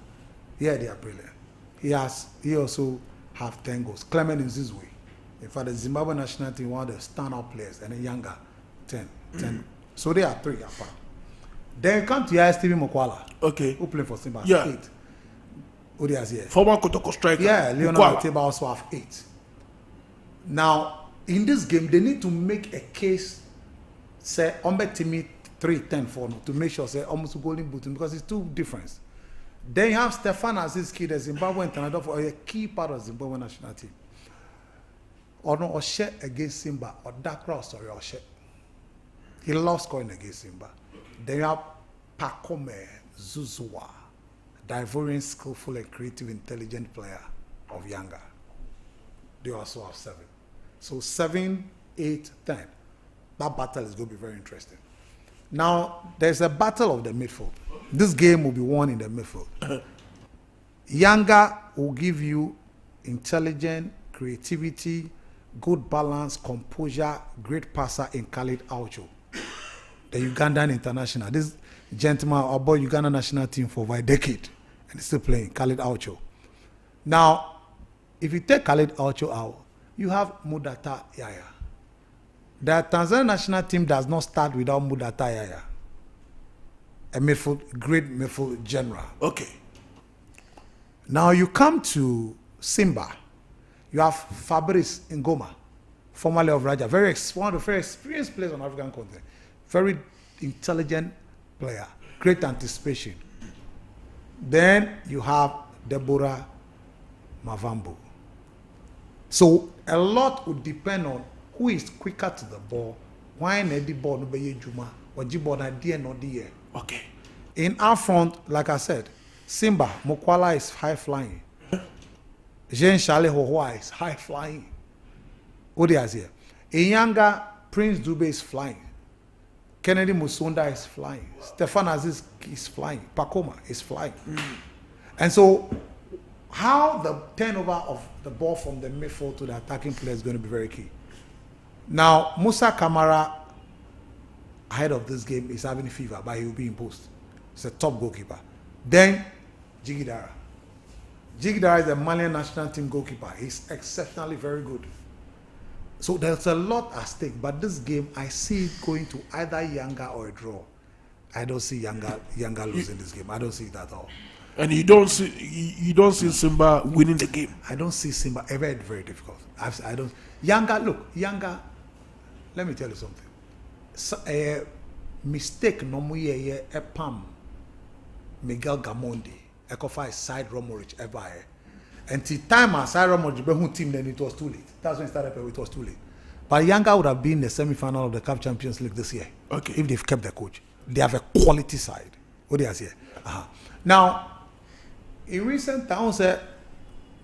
Yeah, they are brilliant. He also have 10 goals. Clement in this way. In fact, the Zimbabwe national team, one of the standout players, and a younger 10. So they are 3 apart. Then you come to here, Stephen Mokwala. Okay. Who play for Simba? Yeah. 8. Who they has here? Former Kotoko striker. Yeah, Leonard Ateba also have 8. Now, in this game, they need to make a case, say, Ombe Timi 3-10-4, to make sure, say, almost Golden Boot, because it's too different. Then you have Stefan Aziz-Ki, the Zimbabwe international for a key part of the Zimbabwe national team. Or no, or share against Simba, or Dakra, sorry, or share. He loves scoring against Simba. Then you have Pakome Zuzua, the Ivorian skillful and creative, intelligent player of Yanga. They also have 7. So 7, 8, 10. That battle is going to be very interesting. Now, there's a battle of the midfield. This game will be won in the midfield. Yanga will give you intelligent, creativity, good balance, composure, great passer in Khalid Aucho, the Ugandan international. This gentleman about Uganda national team for over a decade and he's still playing, Khalid Aucho. Now, if you take Khalid Aucho out, you have Mudata Yaya. The Tanzanian national team does not start without Mudata Yaya, a great midfield general. Okay. Now you come to Simba. You have Fabrice Ngoma, formerly of Raja, one of the very experienced players on African continent, very intelligent player, great anticipation. Then you have Deborah Mavambo. So a lot would depend on who is quicker to the ball, why the ball no be juma, or jibon idea no die. Okay. In our front, like I said, Simba Mokwala is high flying. Jean Charles Ahoua is high flying. What is here? Inyanga Prince Dube is flying. Kennedy Musonda is flying. Stefan Aziz is flying. Pakoma is flying. And so, how the turnover of the ball from the midfield to the attacking player is going to be very key. Now, Musa Kamara, ahead of this game, is having fever, but he will be imposed. He's a top goalkeeper. Then, Jigidara. Jigidara is a Malian national team goalkeeper. He's exceptionally very good. So there's a lot at stake, but this game, I see it going to either Yanga or a draw. I don't see Yanga losing this game. I don't see it at all. And you don't see Simba winning the game. I don't see Simba ever very difficult. I don't. Yanga. Let me tell you something. A mistake no more a pam Miguel Gamondi. Ekofa side Romorich ever. Until time aside Romorich be team, then it was too late. That's when it started. It was too late. But Yanga would have been in the semi-final of the CAF Champions League this year. Okay. If they've kept the coach, they have a quality side. What they are here. Now, in recent times,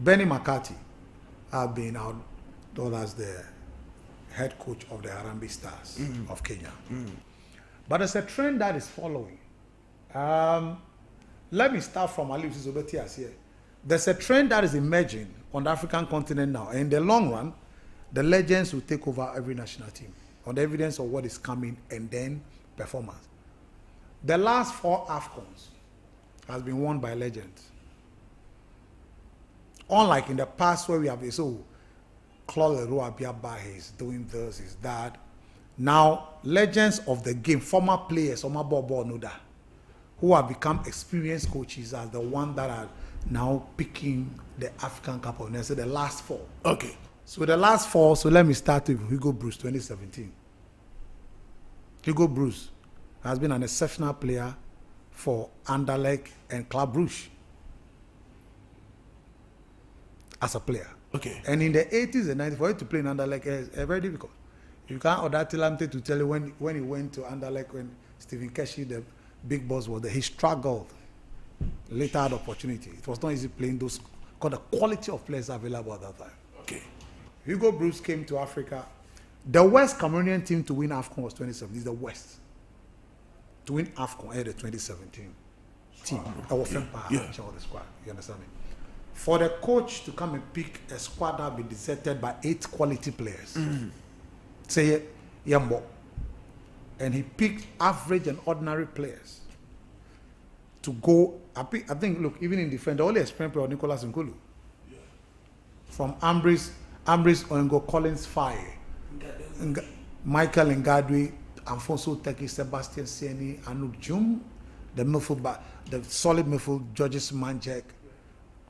Benny McCarthy have been out as the head coach of the Harambee Stars of Kenya. But there's a trend that is following. Let me start from Alif Zobetias here. There's a trend that is emerging on the African continent now. And in the long run, the legends will take over every national team on the evidence of what is coming and then performance. The last 4 AFCONs has been won by legends. unlike in the past where we have this, so Claude Leroy Abiaba is doing this, is that. Now, legends of the game, former players, who have become experienced coaches as the one that are now picking the African Cup of Nations, the last 4. Okay. So the last 4, so let me start with Hugo Bruce, 2017. Hugo Bruce has been an exceptional player for Anderlecht and Club Brugge as a player. Okay. And in the 80s and 90s, for you to play in Anderlecht is very difficult. You can't order Tilamte to tell you when he went to Anderlecht, when Stephen Keshi, the big boss, was there, he struggled. Later had opportunity. It was not easy playing those, because the quality of players available at that time. Okay. Hugo Bruce came to Africa. The West Cameroonian team to win AFCON was 2017. It's the West. To win AFCON at the 2017 team. Our Sompa, the squad. You understand me? For the coach to come and pick a squad that will be deserted by 8 quality players. Say Yambo. And he picked average and ordinary players to go. I think, look, even in defense, the only experienced player was Nicolas Nkulu. From Ambris Oengo, Collins Faye, Michael Ngadwi, Alfonso Teki, Sebastian Sieni, Anouk Jum, the midfield, the solid midfield, Georges Manjek,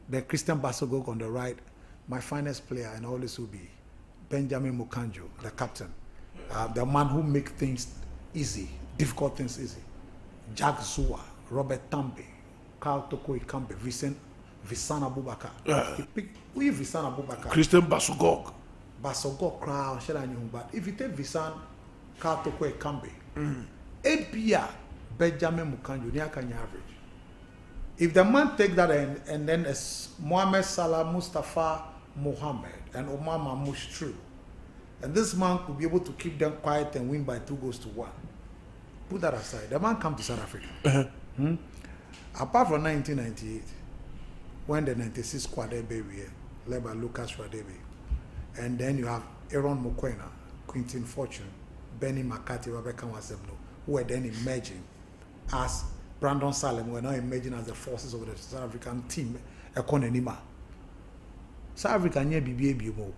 the Christian Basogog on the right. My finest player and always will be Benjamin Mukanjo, the captain, the man who make things easy, difficult things easy. Jack Zua, Robert Tambe, Carl Toko Ikambe, Visan Abubakar. He picked Visan Abubakar. Christian Basogog. Basogog crowd, but if you take Visan, Carl Toko Ikambe, APR, Benjamin Mukanjo, near Kenya average. If the man take that and then as Mohamed Salah, Mustafa Mohammed, and Omar Mamouche True, and this man could be able to keep them quiet and win by 2-1. Put that aside. The man come to South Africa. Apart from 1998, when the 96 squad debut, led by Lucas Radebe, and then you have Aaron Mokoena, Quintin Fortune, Benny McCarthy, Rebecca Wasebno, who were then emerging as Brandon Salem, were now emerging as the forces of the South African team, Ekonenima. South Africa near BBA.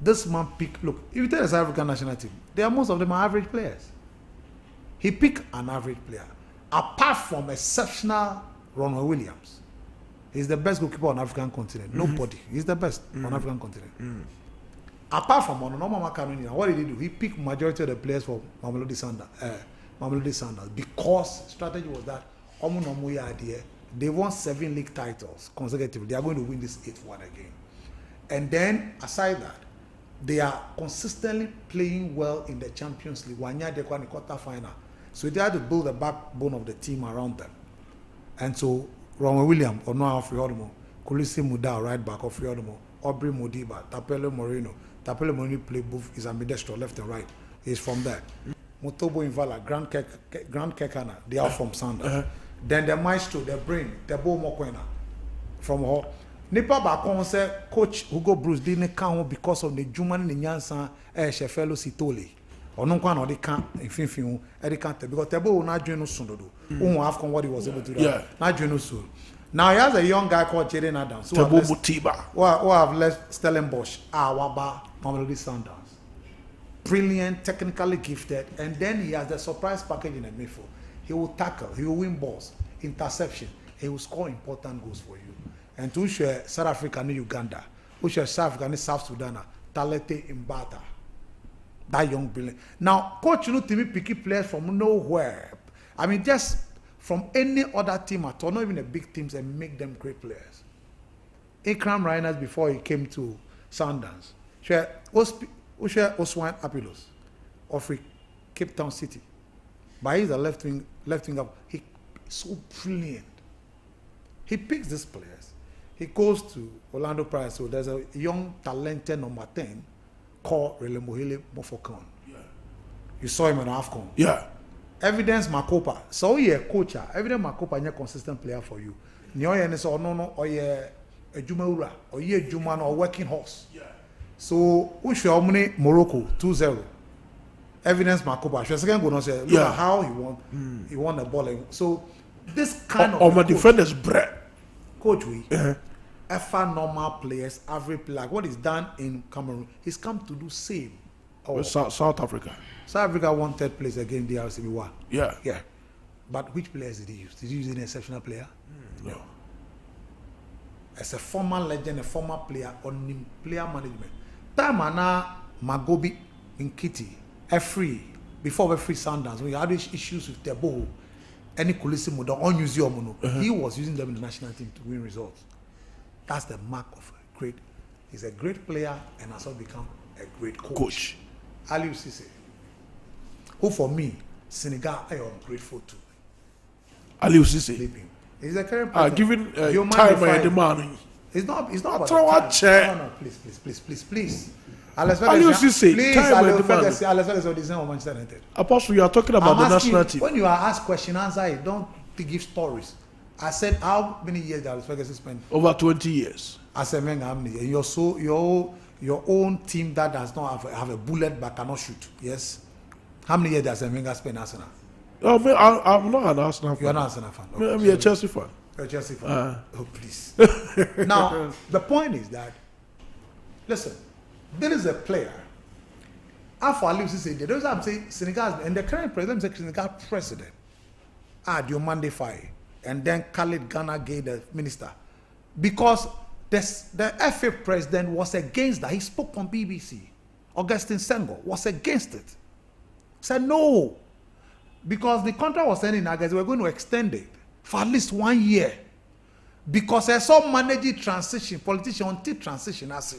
This man picked, look, if you tell the South African national team, most of them are average players. He picked an average player. Apart from exceptional Ronald Williams, he's the best goalkeeper on African continent. Nobody. He's the best on African continent. Apart from Ononoma Makanoni, what did he do? He picked majority of the players for Mamelodi Sanders because strategy was that they won 7 league titles consecutively. They are going to win this 8th one again. And then, aside that, they are consistently playing well in the Champions League. One year they won the quarter final. So they had to build the backbone of the team around them. And so, Ronald Williams, Onoa Ofriodomo, Kolisi Muda, right back Ofriodomo, Aubrey Modiba, Tapelo Moreno. Tapelo Moreno play both, is ambidextrous, left and right. He's from there. Motobo Invala, Grand Kekana, they are from Sanda. Then the maestro, the brain, the Bo Mokwena, from her. Nipa Bakon said, Coach Hugo Bruce didn't come because of the Juman Nyansa, Shefelo Sitoli. Or no one or they can't, if you can't, because Tebo will not join us soon. Who have come what he was able to do. Not join us soon. Now he has a young guy called Jaden Adams. Tebo Mutiba. Who have left Stellenbosch, Awaba, Mamelodi Sundowns. Brilliant, technically gifted, and then he has the surprise package in the midfield. He will tackle, he will win balls, interception, he will score important goals for you. And to share South Africa and Uganda, who share South Africa and South Sudan, Talete Mbata, that young brilliant. Now, coach, you know, to me, picky players from nowhere. I mean, just from any other team at all, not even the big teams, and make them great players. Ikram Reiners, before he came to Sundowns, share Oswan Apilos of Cape Town City. But he's a left wing up. He's so brilliant. He picks these players. He goes to Orlando Pirates. So there's a young, talented number 10 called Relemohile Mofokon. You saw him in AFCON. Yeah. Evidence Makopa. So he a coach. Evidence Makopa is a consistent player for you. Nyoye so no or a Jumaura or ye Juman or working horse. Yeah. So we show Morocco 2-0. Evidence Makopa. She second go no say look at how he won the ball. So this kind of my defender's bread. Coach we normal players, average player, like what is done in Cameroon, he's come to do same. South Africa. South Africa won third place against the RCB. Yeah. Yeah. But which players did he use? Did he use any exceptional player? No. As a former legend, a former player on player management. Time now Magobi in Kitty, before every Sundance, when you had issues with the ball, any Kulisi Muda on museum, he was using them in the national team to win results. That's the mark of a great. He's a great player and has also become a great coach. Aliou Cisse, who for me, Senegal, I am grateful to. Aliou Cisse. He's a current president. Given time and demand. It's not about No, please. Alex Aliou Cisse, please, time and Alex Ferguson is on Manchester United. Apostle, you are talking about the national team. When you are asked question, answer it. Don't give stories. I said, how many years did Alex Ferguson spend? Over 20 years. I said, man, how many? Your own team that does not have a bullet but cannot shoot. Yes. How many years does Wenger spend Arsenal? Oh, man, I'm not an Arsenal fan. You're not an Arsenal fan. Okay. I'm a Chelsea fan. You're a Chelsea fan. Oh, please. Now, the point is that, listen, there is a player. After Aliou Cisse, those I'm saying Senegal, and the current president, Senegal president, Diomande Faye, and then Khalid Ghana Gay, the minister, because the FA president was against that. He spoke on BBC. Augustin Senghor was against it. Said no, because the contract was ending. I guess we're going to extend it for at least 1 year, because there's some managing transition, politician until transition. I say.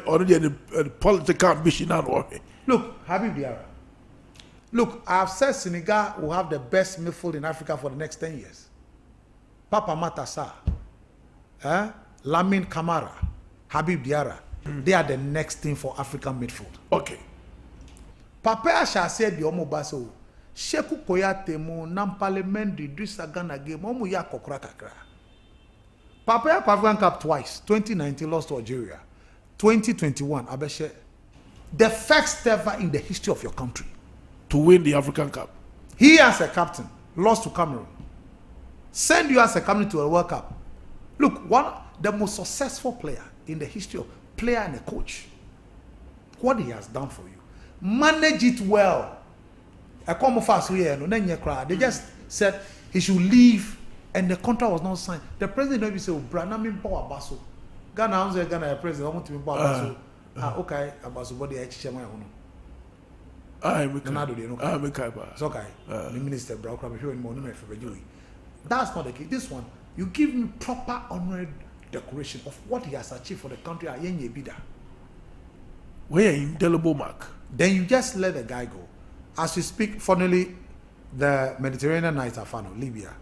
Already the political ambition now. Look, Habib Diarra. Look, I've said Senegal will have the best midfield in Africa for the next 10 years. Papa Matassa, Lamine Camara, Habib Diarra, they are the next thing for African midfield. Okay. Papa shall say the Omo Baso, Sheku Koyate mo Nampalemen di Drissa Ghana game, Omo ya kokra kakra. Papa African Cup twice, 2019 lost to Algeria, 2021 Abeshe, the first ever in the history of your country to win the African Cup. He as a captain lost to Cameroon. Send you as a captain to a World Cup. Look, the most successful player in the history of player and a coach. What he has done for you. Manage it well. I come fast here, no, then you cry. They just said he should leave, and the contract was not signed. The president don't even say, "Brana min power baso." Ghana, Ghana president, I want to be power baso. Okay, abaso body I check my own. It's okay. The minister, bro, that's not the case. This one, you give me proper honorary decoration of what he has achieved for the country. Where indelible mark. Then you just let the guy go. As we speak, funnily, the Mediterranean Knights are fan of Libya.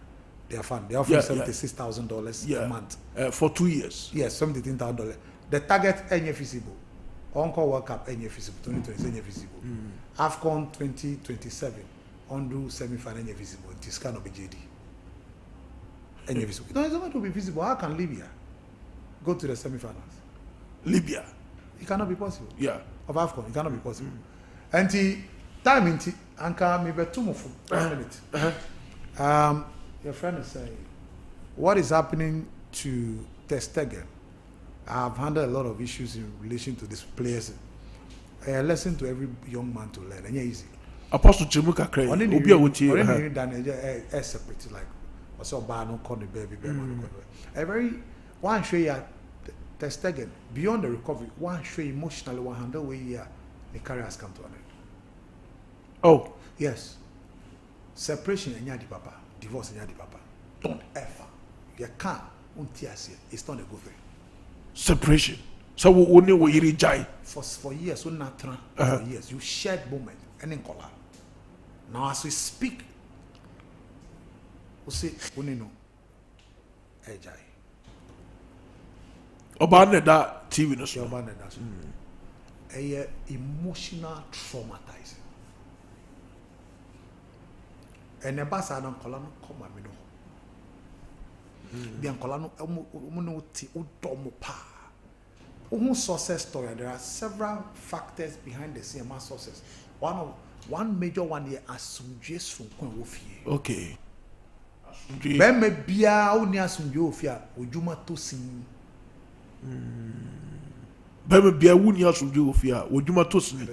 They are fan. They offer $76,000 a month. For 2 years. Yes, $17,000. The target any feasible. Encore World Cup any feasible. 2020 any feasible. AFCON 2027 undo semi-final any feasible. It cannot be JD. Any feasible. No, it's not going to be feasible. How can Libya go to the semi-finals? Libya. It cannot be possible. Yeah. Of AFCON, it cannot be possible. And the time in Anka maybe 2 more 1 minute. Your friend is saying, what is happening to Ter Stegen? I've handled a lot of issues in relation to these players. A lesson to every young man to learn. And yeah, easy. Apostle Chimuka Cray. Obi awuti. A separate like also no corner baby. A very one show you Ter Stegen beyond the recovery. One show emotionally 100 way here the career has come to an end. Oh yes, separation and yadi papa, divorce and yadi papa. Don't ever. You can't. It's not a good thing. Separation. So we only will reject. For years, for years, you shared moment and in color. Now as we speak, we say we know. Ejai. Obane that TV no so. Obane that. Emotional traumatizing. And the boss I don't call no come at me no. The uncle no omo ti odomo pa. Success story. There are several factors behind the CMA success. One major one here asumjes from Kwen Wofie. Okay. bɛrima biara wo ni asomdwe ofia odwuma to sin bɛrima biara wo ni asomdwe ofia odwuma to sin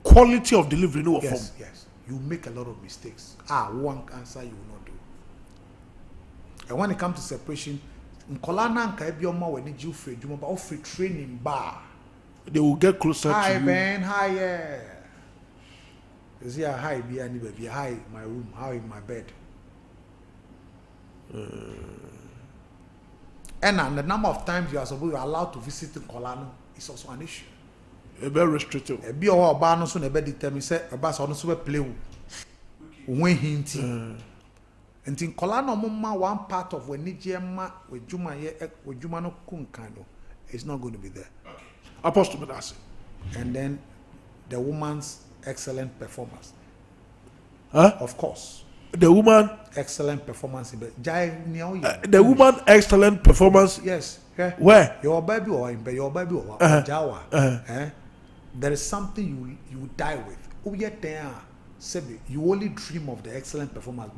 quality of delivery no form yes you make a lot of mistakes one answer you will not do and when it comes to separation nkola na nka ebi oma wani ji ofre adwuma ba ofre training bar they will get closer to you. Hi man, hi yeah. Is here hi be any baby? Hi in my room, hi in my bed. And the number of times you are allowed to visit in Kolano is also an issue. Very restrictive. A be or bar no soon a bed determine say a bus on the play when hinting. And in Kolano mama one part of when Nijema with Juma with Jumano Kunkano is not going to be there. Apostle Benassi. And then the woman's excellent performance. Of course. The woman excellent performance. The woman excellent performance. Yes. Yeah. Where? Your baby or Jawa. There is something you die with. You only dream of the excellent performance,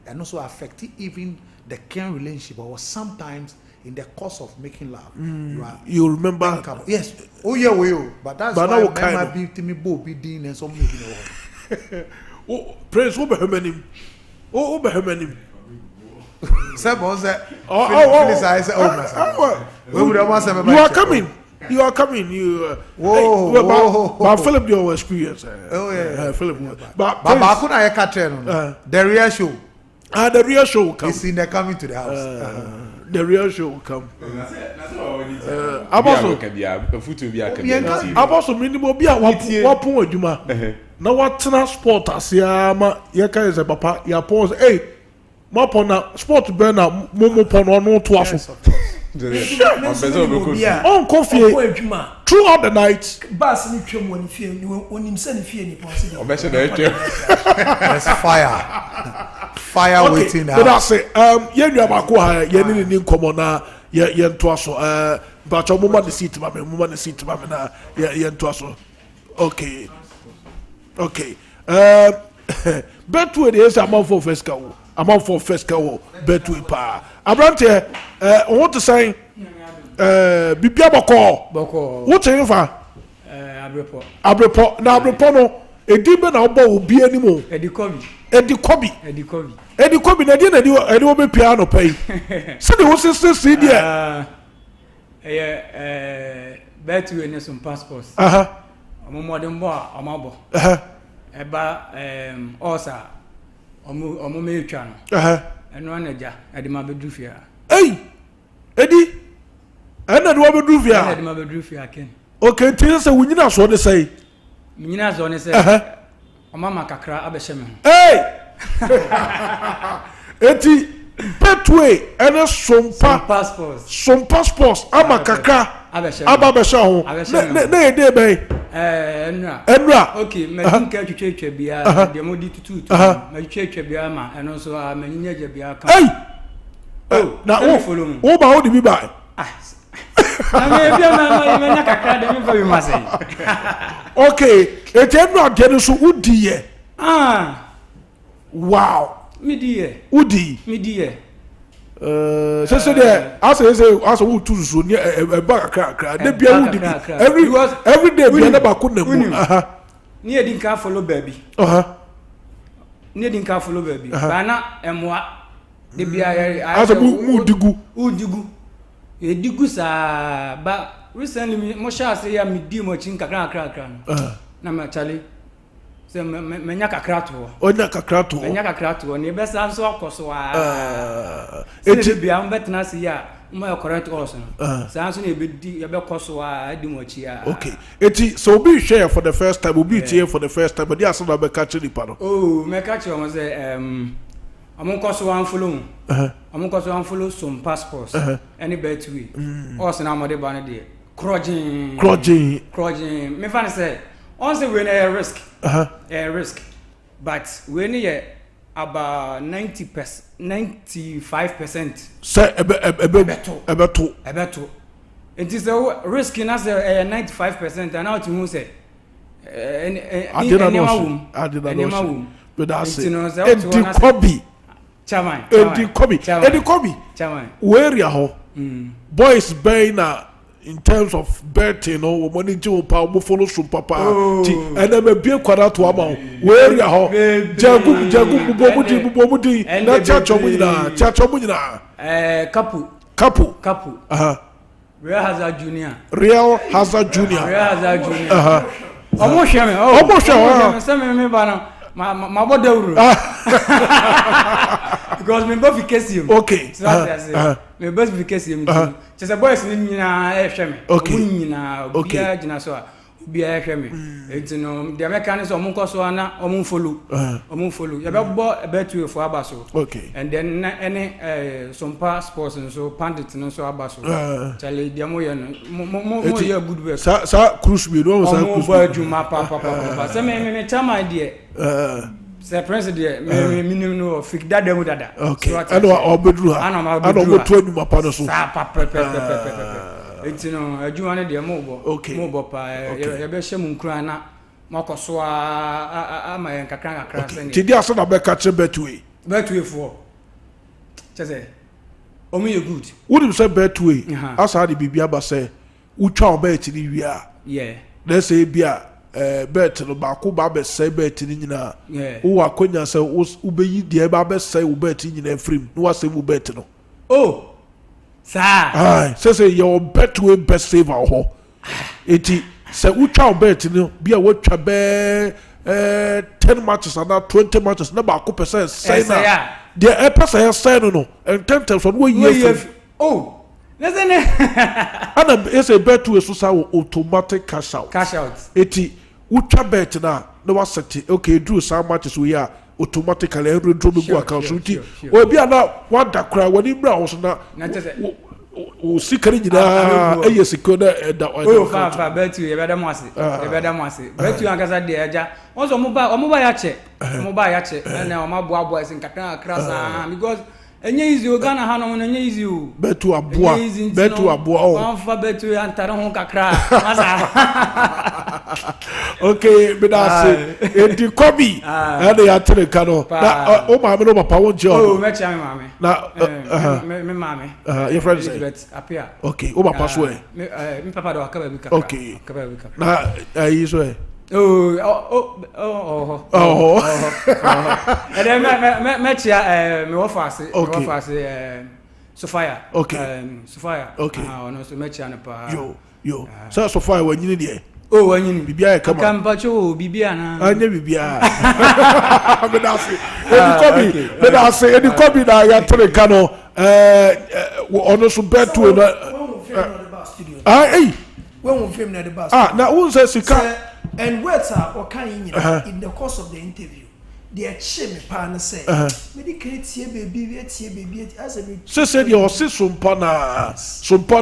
and also affect even the care relationship, or sometimes in the course of making love, you remember? Yes. Oh yeah, but that's why I be to me Bobby Dean and some making oh, praise who be him? Oh, be him. Someone said, you are coming. You are coming. You. But Philip, your experience. Oh yeah, Philip. But I can't the real show. The real show will come. It's in the coming to the house. The real show will come. Apostle minimum be a wapun adwuma. Na watena sport asiama yeka is papa ya pause mapona sport be na momo pono no to aso. On coffee throughout the night. Bass ni twem woni fie ni onim se ni fie ni ponse. There's fire. Fire okay, waiting out. But I say yen you abako ha yen ni nkomo na yen to aso but your mama the seat ma na yen to aso. Okay. Betway is amount for first cow. Betway pa. Abrante I want to say bibia boko. What you fa? Abrepo. Na abrepo no edibe na obo obi animo. Edikobi na dia na edi obe piano pay. So the whole system there. Betway ne some passports. Omodem bo amabo. Eba osa omo me twa no. Eno anaja edi ma bedu fia. Edi ena de obedu fia. Edi ma bedu fia ken. Okay, tin say wunyina so de say. Nyina so ne say. Mama kakra abehye me. Eti Betway ene some passports ama kakra ababehye ho. Na e dey be. Enra. Okay, me tinka twetwe bia de modi tutu. Me twetwe bia ma eno so a manyinya je bia ka. Na wo ba wo di bi ba. Na me bia ma nya kakra de me fa bi ma say. Okay, eti enra de so udi ye. Wow. Me di ye. Udi. Me di ye. So there as we to so near back crack de bia udi every day we never could nemu ni edin ka follow baby ni edin ka follow baby ba na emwa de bia as mu digu edigu sa ba recently mo sha say ya me di mo chin kakra na ma chale se menya kakra to onya kakra to menya kakra to ne be sa so akoso eti bia mbetena se ya mo correct also sa so ne be di ya be koso adi mo chi okay eti so be share for the first time obi tie for the first time but dia so na be catch ni pa no me catch o mo say amon koso an follow amon koso an follow some passports any Betway also na mo de ba no de crudging me fan say also we a risk risk but we need about 95% say ebeto it is a risk in us 95% and now to say I didn't know but that's it Kobe Chairman. Eddie Kobe. Chairman. Where you ho? Boys buying in terms of betting, no money to power follow some papa. And then a beer quadrat to amount. Where you ho? Jagu Bobudi. Na Chachomina. Couple. Real Hazard Junior. Almost some me bana. My body because me both because him. Okay. So I say me both because him. Just a boys ni na ehweme. Okay. Ni na bia gina so a bia ehweme. Enti no the mechanics omun koso ana omun follow. Ya be bo betu for abaso. Okay. And then any Sompa sports and so pandit no so abaso. Chale dia mo ye no mo ye good work. Sa cruise be no sa cruise. Mo juma papa. Say me chama idea. Say president me no fik dada mu dada. Okay. Ano obedru ha. Ano obotu anu mapa no so. Sa papa. Enti no adwuma ne de mo bo. Okay. Mo bo pa ye be hye mu nkura na makoso ama ye kakra se ni. Ti dia so na be catch betway for. Chese omu ye good. Would say betway. Asa de bibia ba say utwa obet ni wia. Yeah. Let's say bia bet no ba ko ba be say bet ni nyina. Wo akonya say ubeyi de ba be say wo bet nyina frim. No say wo bet no. Oh. Sir. Aye, say your betway best saver ho. Eti say utwa bet ni bia wotwa be 10 matches and 20 matches na ba ko percent say na. The person say no and 10 times on year. Oh. Listen. And it's a bet to a social automatic cash out. Eti utwa bet na was set okay do some matches we are automatically every draw go account so we be na one da cry when him bra so na o sikari nyina eye sikona da o fa bet you be da mo ase bet you ankasa de eja onso mo ba ya che na o ma boa sin kakra krasa because enye easy o Ghana ha no enye easy o betu aboa o anfa betu antare ho kakra masa okay be da say enti kobi and ya tere kano na o ma me no papa won je o me chia me mame na me mame your friend say bet apia okay o papa so me papa do akaba bi kakra okay na yi so and then me chia me wo fast Sophia okay no so me chia na pa yo so Sophia wanyini de wanyini bibia e kama kampacho bibia na anya bibia me da say edi kobi na ya tere kano ono so betu na when we film na the bus na won say sika and words are or can in the course of the interview they achieve me pan say medical tie baby as a say your Sompa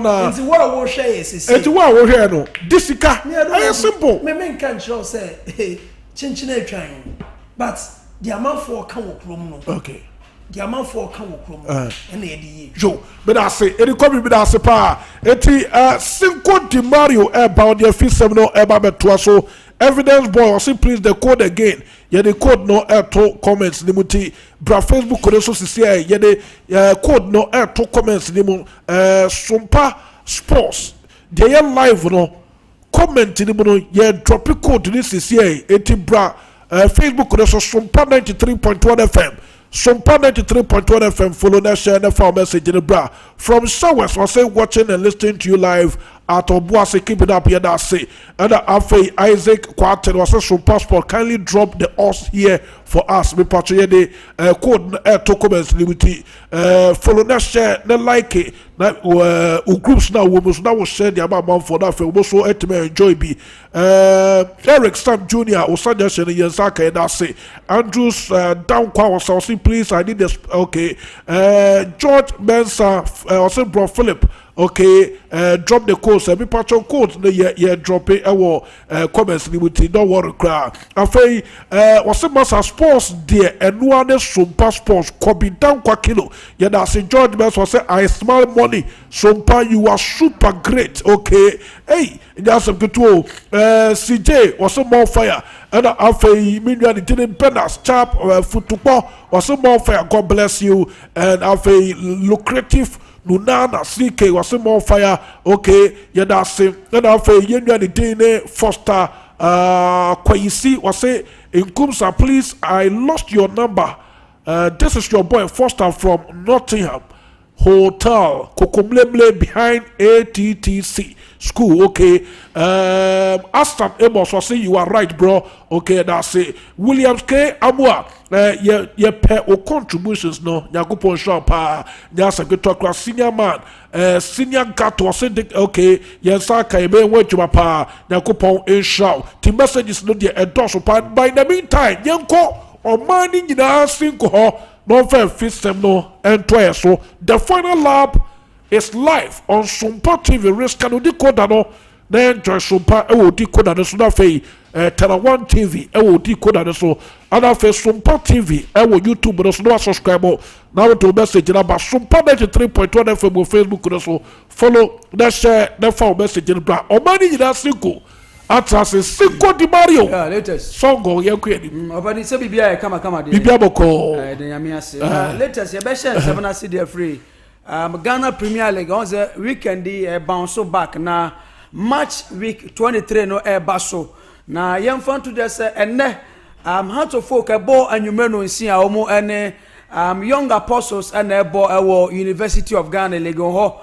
na it's what we share is it's what we hear no disika simple me can show say chinchina twan but the amount for can work room no okay the amount for can work room and the yo but I say it come be that pa eti Cinco de Mario about the fisem no eba beto so evidence boy or say please the code again yeah the code no to comments limuti bra Facebook code so see yeah the code no to comments limu Sompa sports they live no comment limu no yeah drop code this is here eti bra Facebook code so Sompa 93.1 FM Sompa 93.1 FM follow that share the file message in the bra from Southwest or say watching and listening to you live at Obuasi keep it up here that say and Afe Isaac Quartet was a Sompa Sport kindly drop the us here for us me patch the code to comments liberty follow that share the like it na groups now we must now share the amount for that we also enjoy be Eric Stam Jr. Osanya Shene Yensaka and I say Andrews down kwa was say please I need this okay George Mensa also bro Philip okay drop the code every patch of code the yeah drop it our comments liberty don't worry cry afei was massa sports there and one Sompa sports could down kwa kilo yeah that say George Mensa was say I smile money Sompa you are super great okay hey that's a good CJ was more fire and afei minua the tin penas chap football was more fire. God bless you. And afei lucrative Nunana CK was more fire. Okay, yada sim. And afei yenua the tin Foster Kwayisi was say in Kumsa, please, I lost your number. This is your boy Foster from Nottingham Hotel Kokomlemle behind ATTC school. Okay, Aston Amos was say you are right, bro. Okay, that's it. Williams K Amwa, ye pay o contributions no. Nyakupon shop nyasa getokra senior man. Senior gat was say okay. Yensa kaibe wejuma pa nyakupon in shout. The message is not the endorse upon. By the meantime, yanko. Or money in our single hall, no fair system, no, and twice. So the final lap is live on Sompa TV. Risk can decoder no, then join Sompa, I will decoder the Sunafay, Terawan TV, I will decoder the so, and I face Sompa TV, I will YouTube, but no subscriber. Now to message about Sompa 93.1 FM on Facebook, so follow, that share, that follow message in the or money in our single. Atase Cinco de Mario. Yeah, latest. Songo yankweni. Obani se bibia kama de. Bibia boko. De nyame ase. Latest ye be share 7 cedi free. Ghana Premier League on the weekend bounce back na match week 23 no baso. Na yemfan to just enne how to folk a ball anwume no nsia omo ene young apostles and a ball University of Ghana League ho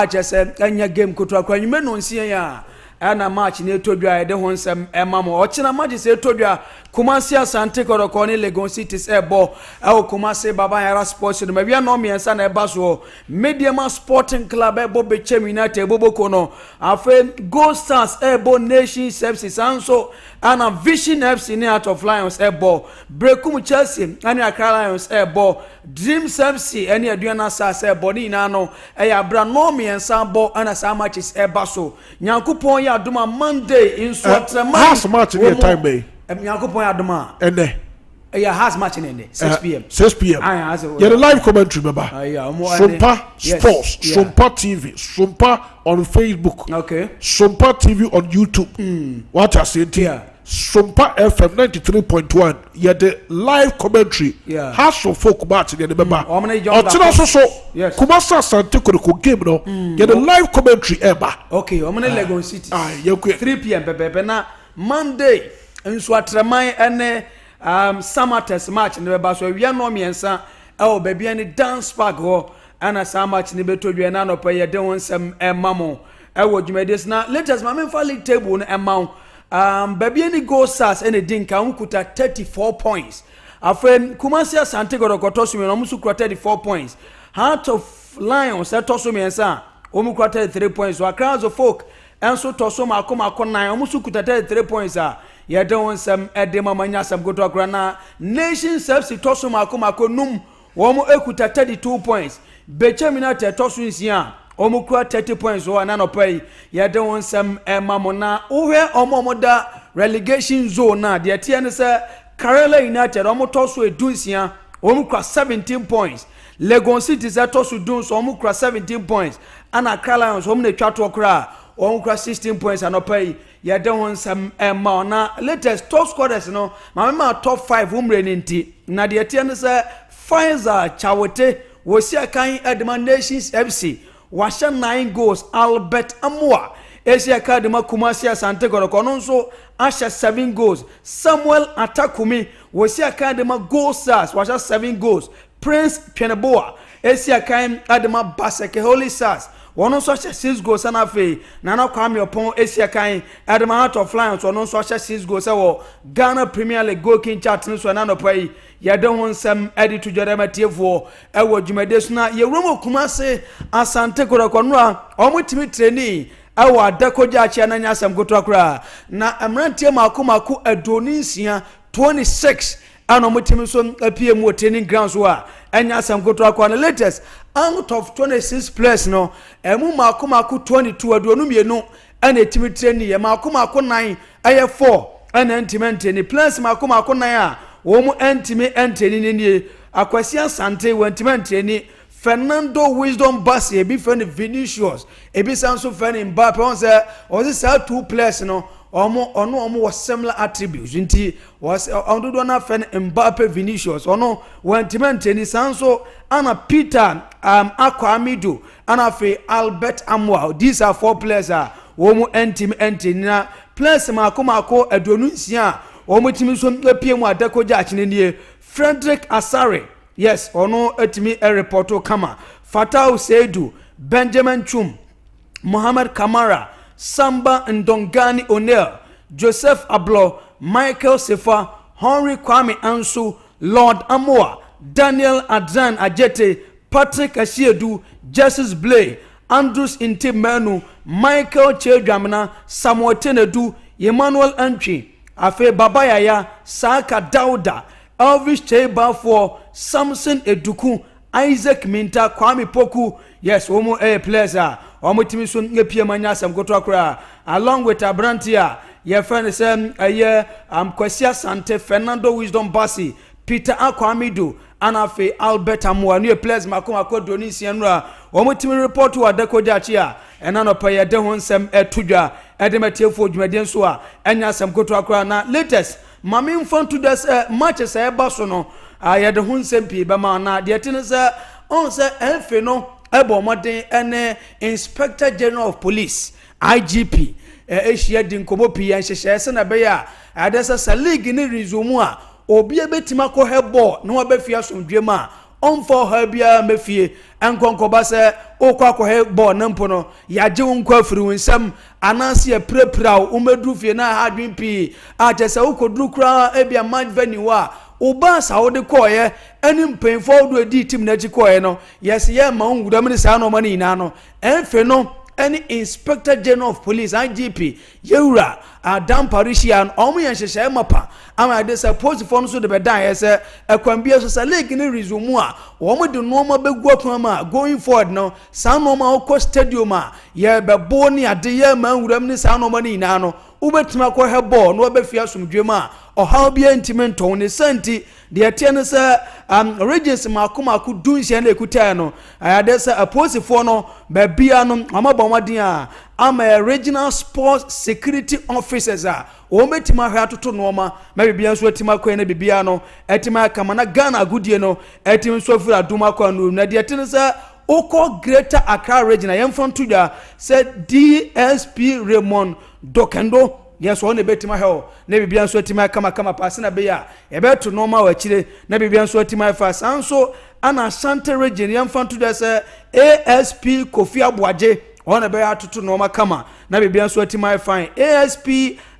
just anya game kotwa anwume no nsia ya. Ana match ne todwa de ho nsem emamo ochina match se todwa Kumasi Asante Koroko ne Legon Cities ebo Kumasi Baba Yara Sports no mabia no miensa na eba so Mediama Sporting Club ebo Bechem United ebo kono afen Gold Stars ebo Nation FC Sanso ana Vision FC ne Out of Lions ebo Brekum Chelsea ani Accra Lions ebo Dreams FC ani Aduana Stars ebo ni na no ya bra no miensa bo ana sa matches eba so Nyankopon ya aduma Monday in Swatraman has match in time bay Nyankopon ya aduma ene yeah has match in 6 p.m. 6 p.m. Yeah, the live commentary baba. Sompa Sports, yeah. Sompa TV, Sompa on Facebook. Okay. Sompa TV on YouTube. What I say to you? Sompa FM 93.1. Yeah, the live commentary. Yeah. Has some folk match in the baba. So yes. Kumasa Sante Koroko game no. Yeah, the live commentary eba. Okay, I'm gonna Legon City. 3 p.m. Pepe na Monday. Nso atreman ene Samates match ne beba so wi no miensa baby ani dance park ho ana sa match ne betodwe na no paye de wonsem emamo dwumades na latest mamemfa league table no emam baby ani Gold Stars ene dinka unkuta 34 points afen Kumasi Asante Gorokoto so no musu 34 points Heart of Lions etoso miensa omukwa 33 points so Crowns of Folk enso toso makoma 9 omusu kuta 33 points ya don some edema manya some go to Agrana Nation FC toso makoma num womo ekuta 32 points Bechem United toso nsia omo kura 30 points o na no pay ya don some mamona uhwe omo da relegation zone na de tie ne se Karela United omo toso edunsia omo kura 17 points Legon City za toso dun so omo kura 17 points ana Accra Lions omo na twa to kura omo kura 16 points anopai ya don some na latest top scorers no ma top 5 umre nti na de tie ne se Pfizer Chawote wosia kan Edman Nations FC washa 9 goals Albert Amwa Asia Kadima Kumasi Asante Koroko no nso asha 7 goals Samuel Atakumi wosia Kadima Gold Stars washa 7 goals Prince Pieneboa Asia kan Adama Baseke Holy Stars wono so 6 goals na fe na Kwame Opon Asia kan Adama Heart of Lions wono so 6 goals wo Ghana Premier League goal king chart no so na no pai ya don wonsam edi to jorema tiefo dwumade so na ye romo Kumasi Asante Koroko no a omutimi training Adakoja achia na nyasam gotokra na amrantie makomako adonisia 26 ano mutimi so apie mu training grounds wa anyasam gotokra na latest out of 26 players no emu makomako 22 adonu mienu ana etimi training ye makomako 9 aye 4 ana ntimi ni players makomako 9 a wo mu ntimi ni Akwasi Asante wantimi ni Fernando Wisdom Bassi ebi friend Vinicius ebi sanso friend Mbappe on say 2 players no ono was similar attributes nti was ondodo na fen Mbappe Vinicius ono wentiment ni sanso ana Peter Akwamidu ana fe Albert Amwa. These are 4 players womu enti na players mako adonu nsia womu timi so epie mu adakoja achinenie Frederick Asare. Yes, ono etimi reporto kama Fatau Seidu, Benjamin Chum, Mohamed Kamara, Samba Ndongani O'Neil, Joseph Ablo, Michael Sefa, Henry Kwame Ansu, Lord Amoa, Daniel Adran Ajete, Patrick Ashiedu, Justice Blay, Andrews Intimenu, Michael Chedramina, Samuel Tenedu, Emmanuel Entry, Afe Babayaya, Saka Dauda, Elvis Cheba Samson Eduku, Isaac Minta, Kwame Poku. Yes, omo players omo timi so ngepie manya sam goto akra along with Abrantia your friend say Kwasia Sante, Fernando Wisdom Bassi, Peter Akwamidu, Anafe Albert Amwa new players makoma doni sianra omo timi report to Adeko Jachia and anopa ye de honsem etudwa edemetie fo dwumaden so a enya sam goto akra na latest mame mfon to this matches eba so no ye de honsem pi be ma na de tin say on say enfe no ebo modern ene Inspector General of Police IGP Asia din komo pi an hyehye na be ya adesa sa league ni resume a obi ebetima ko hebo no obafia somdwem a onfo ha bia mafie enkonkoba se okwa ko hebo na mpo no yaje wonkwa afiri wonsam ananse ya prepra umedru fie na ha adwen pi a chese ukodru kra ebia match venue wa uba sa wode koye eni mpemfo do edi team na ji koye no yes ye ma nwudam ni sa no ma ni na no enfe no any Inspector General of Police IGP Yura Adam Parishian omo yen hyehye mapa ama de suppose for so de bedan yes ekwambia so sa league ni resume a omo de no ma begu akuma going forward no sa no ma okọ stadium a ye bebo ni ade ye ma nwuram ni sa no ma ni na no ubetima ko hebo no obafia somdwem a ohaw bia intimento ne santi de atiane se regions makoma ku dunhia na ekuta no ayade se aposifo no ba bia no amabonwaden a ama regional sports security officers a o metima hwa atoto no ma bibia so atima kwa na bibia no atima kama na Ghana agudie no atim so fura duma kwa no na de atiane se oko Greater Accra region yemfon tudwa se DSP Raymond Dokendo. Yes, one betima hell, never be answered to my kama passing a beer, a better normal chile, never be answered to my fast. And so, an Asante region, young fan to the ASP Kofi Abuaje, on a bear to normal kama, never be answered to my fine ASP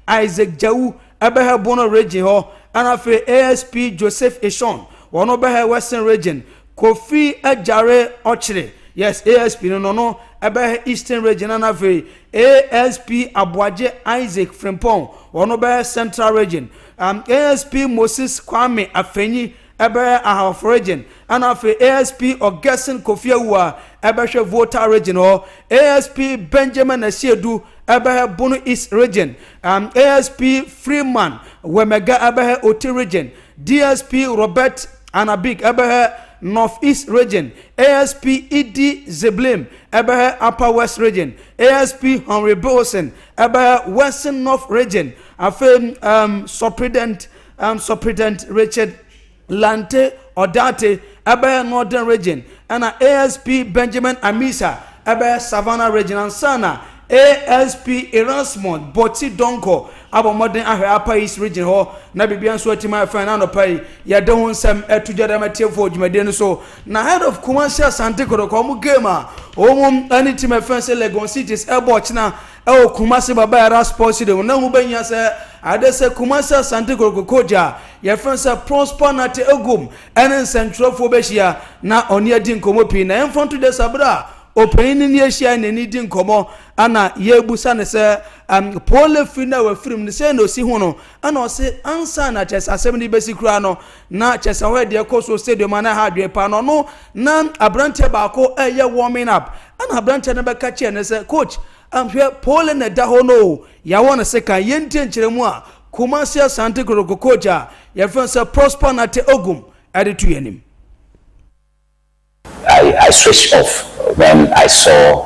Isaac Jau, Abeha Bono region, and after ASP Joseph Eshon, one of Beha Western region, Kofi Ajare Ochre. Yes, ASP no ebe Eastern region and ASP Abuaje Isaac Frimpong one of Central region ASP Moses Kwame Afenyi ebe Ahaf region and ASP Augustine Kofiawa ebe Volta region or ASP Benjamin Asiedu ebe Bono East region ASP Freeman Wemega ebe Oti region DSP Robert Anabik ebe Northeast region, ASP Idi Zeblim, Ebehe Upper West region, ASP Henry Bolson, Ebehe Western North region, Afem Superintendent Richard Lante Odate, Ebehe Northern region, and ASP Benjamin Amisa, Ebehe Savannah region, and Sana, ASP Erasmus Boti Donko, aba modern Upper East region ho na bibian so atima fan no pai ya de ho nsam etujada matiefo dwumade so na head of commercial Sante Kodoko mu game a omum ani team fan say Legon Cities ebo china e Kumasi baba era sports de na hu banya say ade say commercial Sante Kodoko koja ya fan say prosper na te egum enen centrofo be hia na oni adi nkomo pi na enfon to de sabra openi ni ehia na ni di nkomo ana yebusa ne se pole fina wa film ne se no si hu no ana o se ansa na chess assembly basic kura no na chess ho de koso stadium na ha dwe pa no no na abrante ba ko eye warming up ana abrante na be ka che ne se coach hwe pole na da ho no ya wona se kan yenti nkyeremu a Kumasi Sante Kodoko coach a ya fe se prosper na te ogum ade tu yanim. I switched off when I saw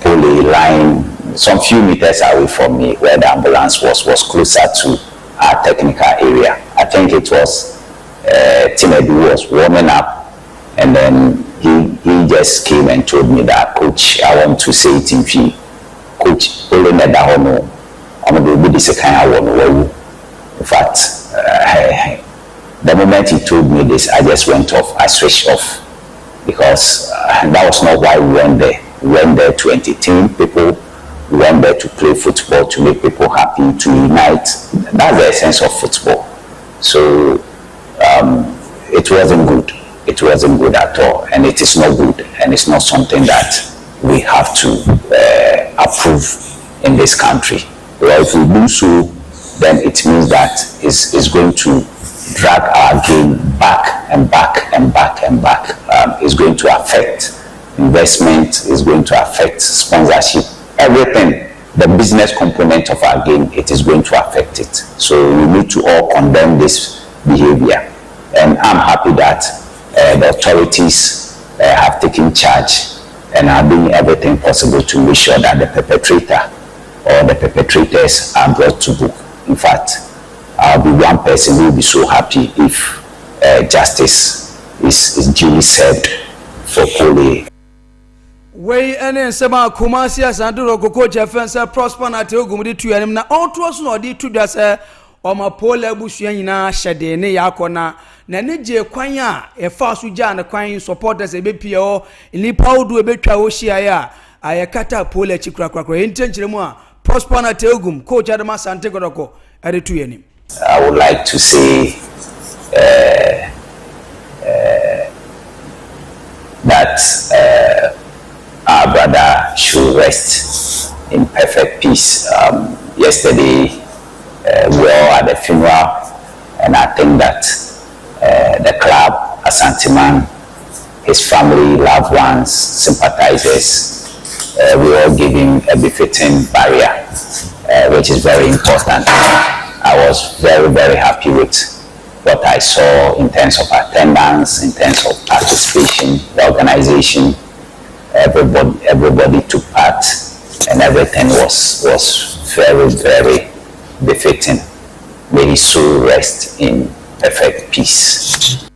Poli lying some few meters away from me, where the ambulance was closer to our technical area. I think it was Tinedu was warming up, and then he just came and told me that, Coach, I want to say it in fee. Coach, only that I'm going to be this kind of one. In fact, the moment he told me this, I just went off. I switched off, because that was not why we went there. We went there to entertain people. We went there to play football, to make people happy, to unite. That's the essence of football. So it wasn't good. It wasn't good at all, and it is not good, and it's not something that we have to approve in this country. Well, if we do so, then it means that it's going to drag our game back and back and back and back. It's going to affect investment, it's going to affect sponsorship, everything. The business component of our game, it is going to affect it. So we need to all condemn this behavior. And I'm happy that the authorities have taken charge and are doing everything possible to make sure that the perpetrator or the perpetrators are brought to book. In fact, I'll be one person who will be so happy if justice is duly served for Kole. Way and Sama Kumasia Sanduro Coach Fencer Prosper at Ogumdi to him now. All to us no did to just or my polar bushina Shadene Yakona. Nanije Quanya, a fast Ujan, a quine supporters a BPO, in Lipau do a bit Oshia. I kata pole chikrakrakra intention Prosper at Ogum, Coach Adama Santegoroko at the 2 years. I would like to say that our brother should rest in perfect peace. Yesterday, we were all at the funeral, and I think that the club, Asanteman, his family, loved ones, sympathizers, we all giving a befitting barrier, which is very important. I was very, very happy with what I saw in terms of attendance, in terms of participation, the organization. Everybody took part, and everything was very, very befitting. May his soul rest in perfect peace.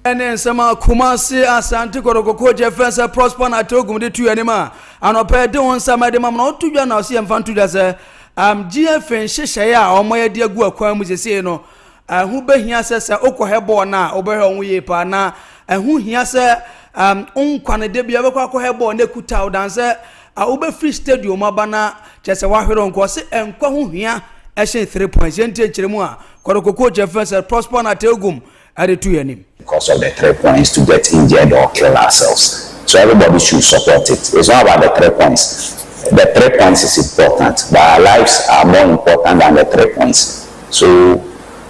And then some Kumasi Asante Koroko Jefferson Prosper na Togum de 2 anima. And opera don some of them not to you now see and fan to the GFN Sheshaya or my dear Gua Quamus say no. Who be here says Oko Hebo na Oberhon Wepa na and who here say Kwane Debbie Abako Hebo and the Kutao dancer Ube Free Stadium Mabana just a Wahiro Kwase and Kwahu here. Actually 3 points. Yente Chiremua, Koroko Jefferson Prosper na Togum at the 2 years. Because of the 3 points to get injured or kill ourselves. So everybody should support it. It's not about the 3 points. The 3 points is important, but our lives are more important than the 3 points. So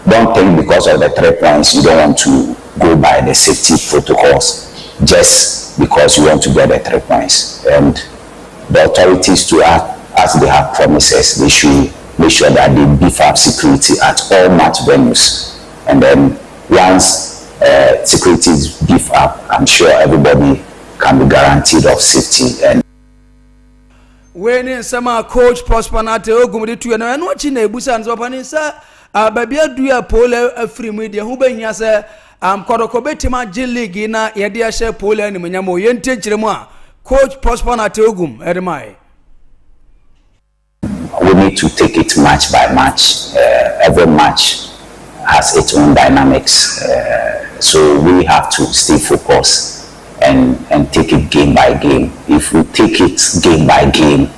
don't think because of the 3 points you don't want to go by the safety protocols just because you want to get the 3 points. And the authorities to act as they have promises, they should make sure that they beef up security at all match venues. And then once security is beef up, I'm sure everybody can be guaranteed of safety. And when in summer Coach Prosper Nate Ogumdi to and watching a Busan's opening, sir, baby, do a pole a free media who been here, sir. Kodokobetima Jiligina, Yadia Share Pole and Minyamo Yente Chirema. Coach Prosper Nate Ogum, Edmai. We need to take it match by match. Every match has its own dynamics, so we have to stay focused and take it game by game. If we take it game by game,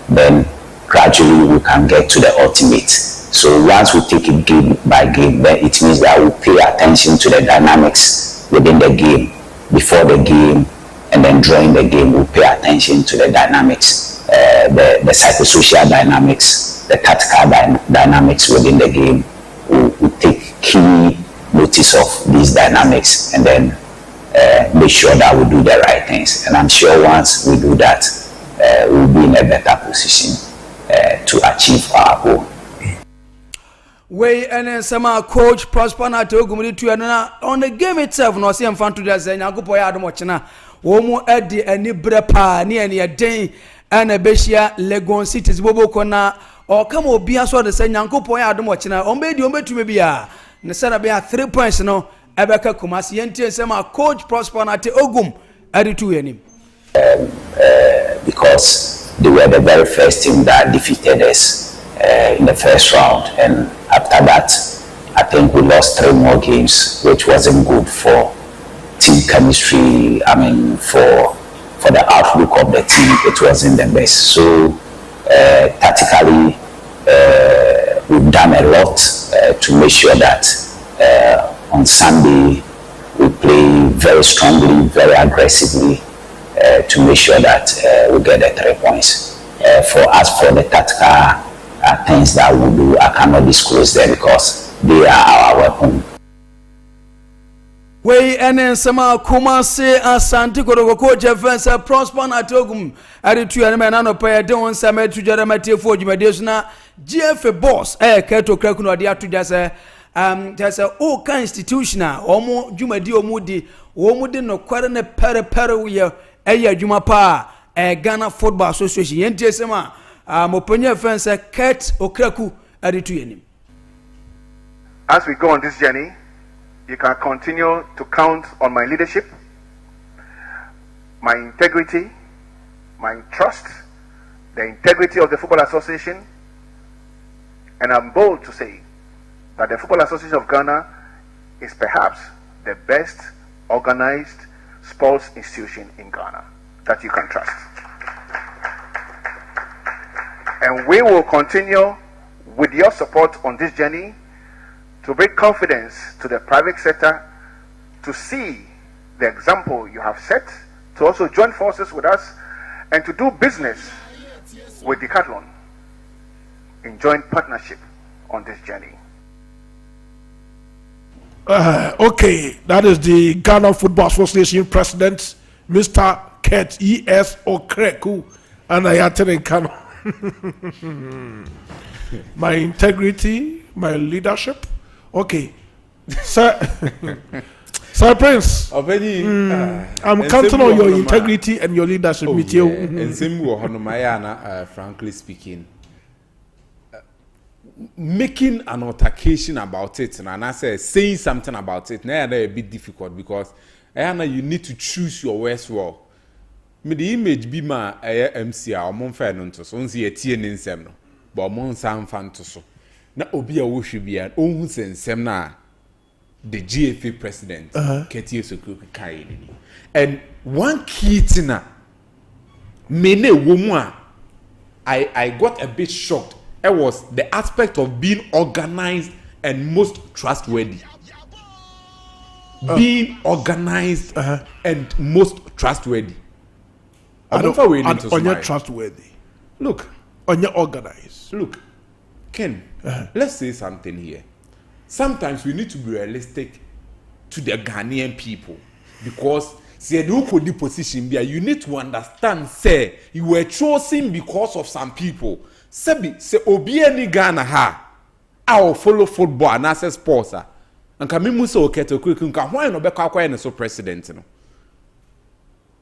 then gradually we can get to the ultimate. So once we take it game by game, then it means that we pay attention to the dynamics within the game, before the game, and then during the game we pay attention to the dynamics, the psychosocial dynamics, the tactical dynamics within the game. We take key notice of these dynamics and then make sure that we do the right things. And I'm sure once we do that, we'll be in a better position to achieve our goal. Way and then some Coach Prosper na Togumdi to another on the game itself. No, see, I'm fan to the Zen. I'll go for Adam Watchina. Womo Eddie and Nibrepa near a day ana beshia Legon Cities boboko na o kama obi aso de se nyankopon ya adom ochina ombe di ombetume bia ne se na bia 3 points no ebeka Kumasi yentie sema coach Prosper na te ogum aditu yanim because they were the very first team that defeated us in the first round, and after that I think we lost 3 more games, which wasn't good for team chemistry. I mean, for the outlook of the team, it wasn't the best. So tactically, we've done a lot to make sure that on Sunday we play very strongly, very aggressively to make sure that we get the 3 points. For us, for the tactical things that we do, I cannot disclose them because they are our weapon. We enen sama Kumasi Asante Kodoko Defense Prosper na Togum aritu ene na no pay de won sama tu jara matefo dwumade so na GF boss keto kraku no de atoja se just o kan institutional omo dwumade omu de no kware ne pere we adwuma pa Ghana Football Association yentie sama moponya fence ket okraku aritu yenim. As we go on this journey, you can continue to count on my leadership, my integrity, my trust, the integrity of the Football Association, and I'm bold to say that the Football Association of Ghana is perhaps the best organized sports institution in Ghana that you can trust. And we will continue with your support on this journey to bring confidence to the private sector, to see the example you have set, to also join forces with us, and to do business with Decathlon in joint partnership on this journey. Okay, that is the Ghana Football Association President, Mr. Kurt E.S. Okreku, and I attend in Ghana. My integrity, my leadership. Okay, sir, Sir Prince. I'm counting on your integrity and your leadership. And same frankly speaking, making an altercation about it, and I say saying something about it, now a bit difficult because you need to choose your words well. Me the image be my MC or mon fair nonto so nsi etie ne nsem no but mon san fan to so na obi a wo hwe an ohun sensem na the GFA president Ketie Sokro kai ni and one key thing me ne wo mu a I got a bit shocked. It was the aspect of being organized and most trustworthy. Being organized and most trustworthy. On your trustworthy. Look. On your organized. Look. Ken, let's say something here. Sometimes we need to be realistic to the Ghanaian people. Because say you could the position there, you need to understand, say, you were chosen because of some people. Say obi any Ghana ha. I will follow football and access sports. And kamimu so keto quick why no be kwa so president no.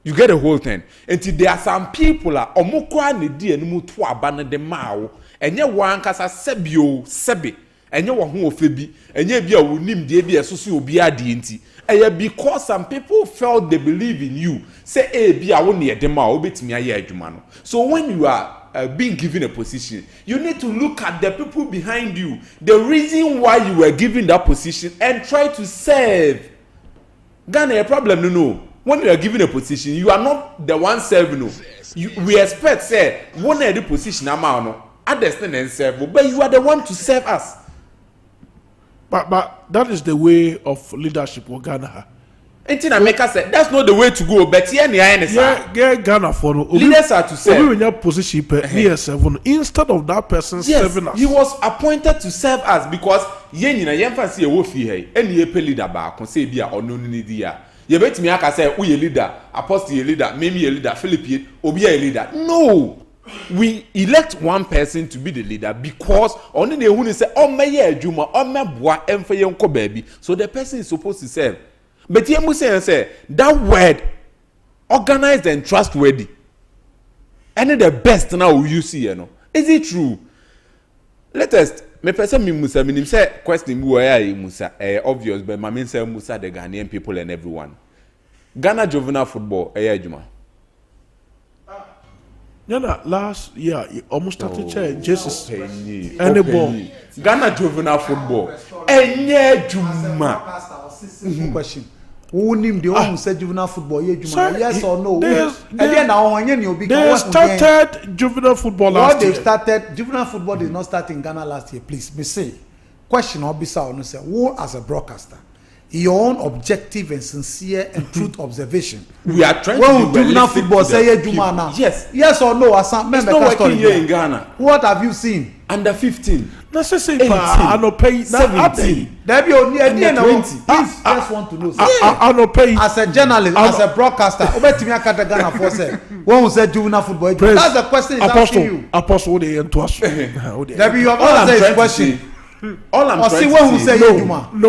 You get the whole thing. And there are some people omukwa ne di enu to aba ne de mawo. Enye wan kasa sebio sebe. Enye wo ho ofebi. Enye bia wonim de bia soso obi ade enti. Eye because some people felt they believe in you. Say bia wo ne de mawo betimi aye adwuma no. So when you are being given a position, you need to look at the people behind you, the reason why you were given that position, and try to serve. Ghana, a problem, no. When you are given a position, you are not the one serving. No. We expect, say, one the position, others and serve, but you are the one to serve us. But that is the way of leadership for Ghana. Anything I make us say that's not the way to go. But here, Ghana for leaders are to serve. We in your position, instead of that person serving us. He was appointed to serve us because yen fancy a wofi hey. Any leader ba say be or no need ya. You bet me I say we a leader, apostle a leader, maybe a leader, Philippe obi a leader. No, we elect one person to be the leader because only the who say oh me ye adwuma, oh me boa emfa ye nko baby. So the person is supposed to serve. But you must say that word, organized and trustworthy. And the best now you see, you know. Is it true? Latest, me person me Musa, me say question where Musa, obvious, but my say Musa the Ghanaian people and everyone. Ghana juvenile football, Juma. Yeah, last year you almost started to Jesus and the ball. Ghana juvenile football, Juma. Question. Who named the one who said juvenile football? Yes or no? They started juvenile football last year. What they started, juvenile football did not start in Ghana last year. Please, me say. Question or say, who as a broadcaster, your own objective and sincere and truth observation. We are trying to be juvenile football say Juma now. Yes or no? As it's not working here in Ghana. What have you seen? Under 15. Let's say I no pay 17. There be only under 20. Please just want to know. I no pay as a journalist, as a broadcaster. Obetimi akata Ghana for say one who said juvenile football. That's the question is asking you. Apostle they into us. There be your answer question. All I'm trying to say no. I'm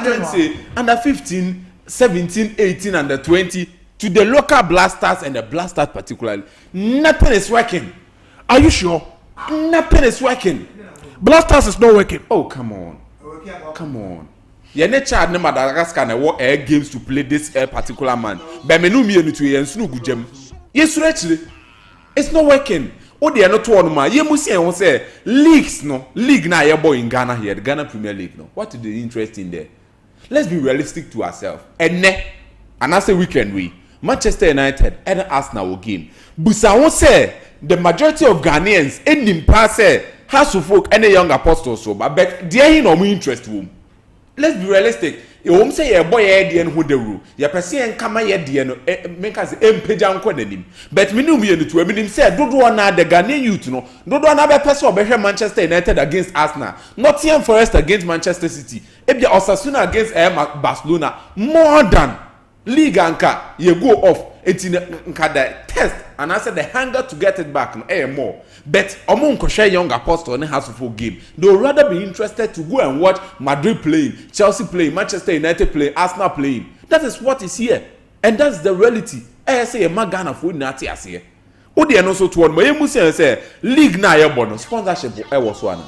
trying to say under 15, 17, 18, under 20 to the local blasters and the blasters particularly, nothing is working. Are you sure? Nothing is working. Blasters is not working. Oh, come on. You're not child no Madagascar and what air games to play this particular man. But me no me any to you and snu gem. Yes, actually, it's not working. Oh, they are not one man. You must say leagues no league na your boy in Ghana here, the Ghana Premier League no. What is the interest in there? Let's be realistic to ourselves. And I say weekend we Manchester United and Arsenal game. But I won't say the majority of Ghanaians in pass has to folk any young apostles so but they no more interest room. Let's be realistic. You won't say a boy the who the rule. Your person come here the make us empejan konanim. But me no me to me say do na the Ghanaian youth no. Do na be person be Manchester United against Arsenal. Nottingham Forest against Manchester City. Ebia Osasuna against Barcelona. More than league anka you go off. It's in the test and I said the hunger to get it back more. But among Koshe young apostle and has full game. They would rather be interested to go and watch Madrid playing, Chelsea playing, Manchester United playing, Arsenal playing. That is what is here. And that's the reality. I say a Magana for Nati as here. Odi and also to one my say league na your sponsorship was one.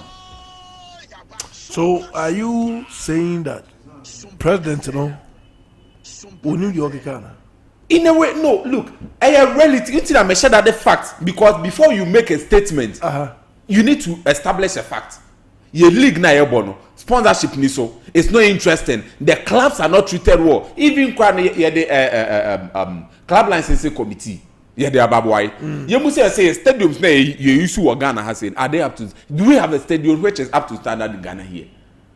So are you saying that President we New York Ghana? In a way, no. Look, I am relative. Until I measure that the fact, because before you make a statement, you need to establish a fact. Your league na bono sponsorship ni so it's not interesting. The clubs are not treated well. Even the club licensing committee, the Ababwai. You must say stadiums na you issue or Ghana has said are they up to? Do we have a stadium which is up to standard in Ghana here?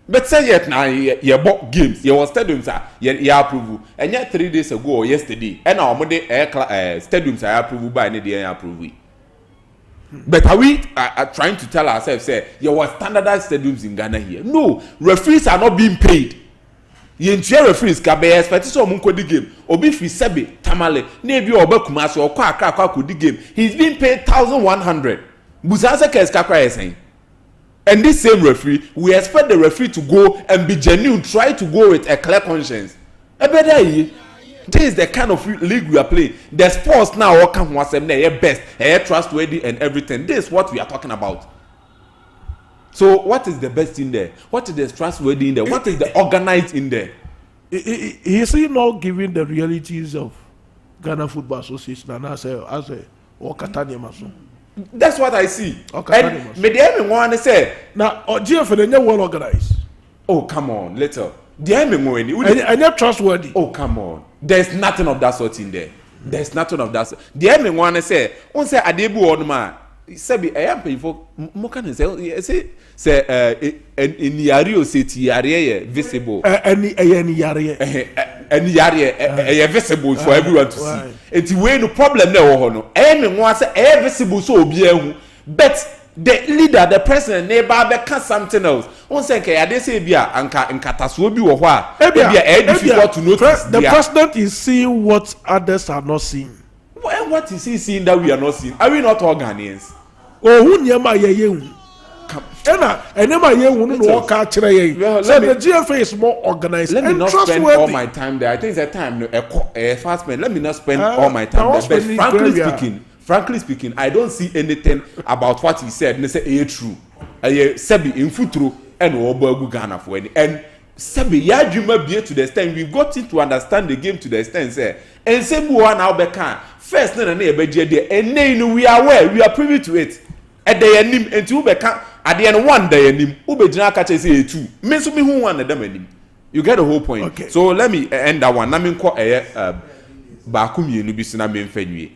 But say yet now you bought games, you was stadiums are you approve, and yet 3 days ago or yesterday, and our money stadiums are approved by any day approve. But are we trying to tell ourselves say you was standardized stadiums in Ghana here? No, referees are not being paid. You ensure referees can be expected to munko the game. Obi fi sebe tamale, nebi oba kumasi or kwa the game. He's being paid 1,100. Busanse kes kakwa saying. And this same referee, we expect the referee to go and be genuine, try to go with a clear conscience. This is the kind of league we are playing. The sports now all come once and they're best, they're trustworthy and everything. This is what we are talking about. So what is the best in there? What is the trustworthy in there? What is the organized in there? Is he not giving the realities of Ghana Football Association and as a or Catania Mason? That's what I see. Okay, and me the want to say now GFN they well organized. Oh come on, later. The and you're trustworthy. Oh come on. There's nothing of that sort in there. There's nothing of that sort. The want to say on say Adebu on man. Sabi I am people mo can say in Yario city area visible. Any yare visible for everyone to see. It's way no problem there no. Any one say visible so obi but the leader, the president, neighbor be something else. On say I dey say bia anka nkataso bi wo ho a difficult to notice. The president is seeing what others are not seeing. What is he seeing that we are not seeing? Are we not all Ghanaians? Oh, who nyama ye no catch so the GFA is more organized. Let me not spend all my time there. I think it's a time fast man. Let me not spend all my time there. But frankly speaking, I don't see anything about what he said. And say true. Sebi in futuro and Obagu Ghana for any and Sebi Yajuma be to the extent we've got to understand the game to the extent say and Sebu one now bekan first na ebe je and then we are aware we are privy to it at the enim and two bekan at the end one day enim ube jina kache say two me so me who one of them enim. You get the whole point. Okay. So let me end that one. Na me ko baako mienu bi sina me mfanwie.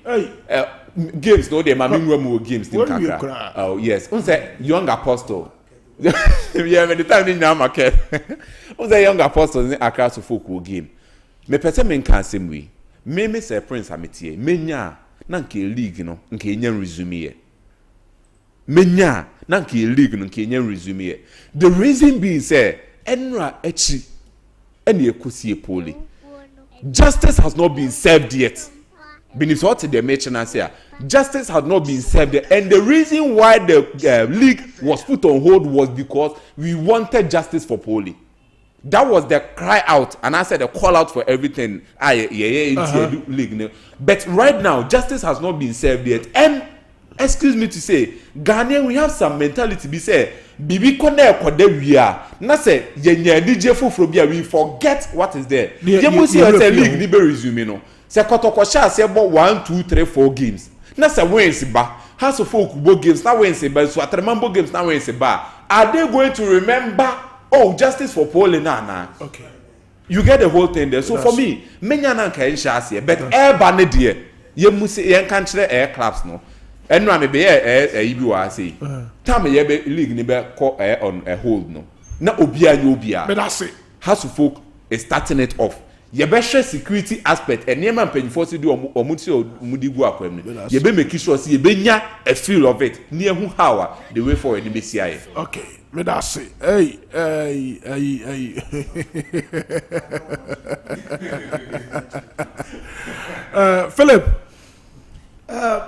Games no dey ma me nwa games tin kaka. Oh yes. On say young apostle. Yeah, me the time ni na market. On say young apostle ni Accra so folk wo game. Me pese me nka asem wi. Me say Prince Ametie. Menya na nke league no nke enya resume ye. Menya na nke league no nke enya resume ye. The reason being say enra echi ene ekosie poli. Justice has not been served yet. Beneath what they mentioned here, justice has not been served yet. And the reason why the league was put on hold was because we wanted justice for Poli. That was the cry out, and I said the call out for everything. League. But right now, justice has not been served yet. And excuse me to say, Ghanaian, we have some mentality. Be say, Bibi kode we are. Na say, yenye DJ fufrobia, we forget what is there. You must see say league ni be resume no. Say kotokosha say about 1, 2, 3, 4 games. Na say Wednesday ba. House of folk bo games na Wednesday ba. So atremambo games na Wednesday ba. Are they going to remember? Oh, justice for Paul na. Okay. You get the whole thing there. So for me, menya na nka ensha ase. But air ba ne de. Ye must yen kan kire air clubs no. And no, maybe ibi wa say. Time ye be league ni be call on a hold no. Na obia ni obia. But that's it. House of folk is starting it off. Ye be share security aspect. And ye man pen force do omuti omudi gu akwem ni. Ye be make sure say ye be nya a feel of it. Ni hu how the way forward ni be CIA. Okay. Me that's it. Hey. Philip.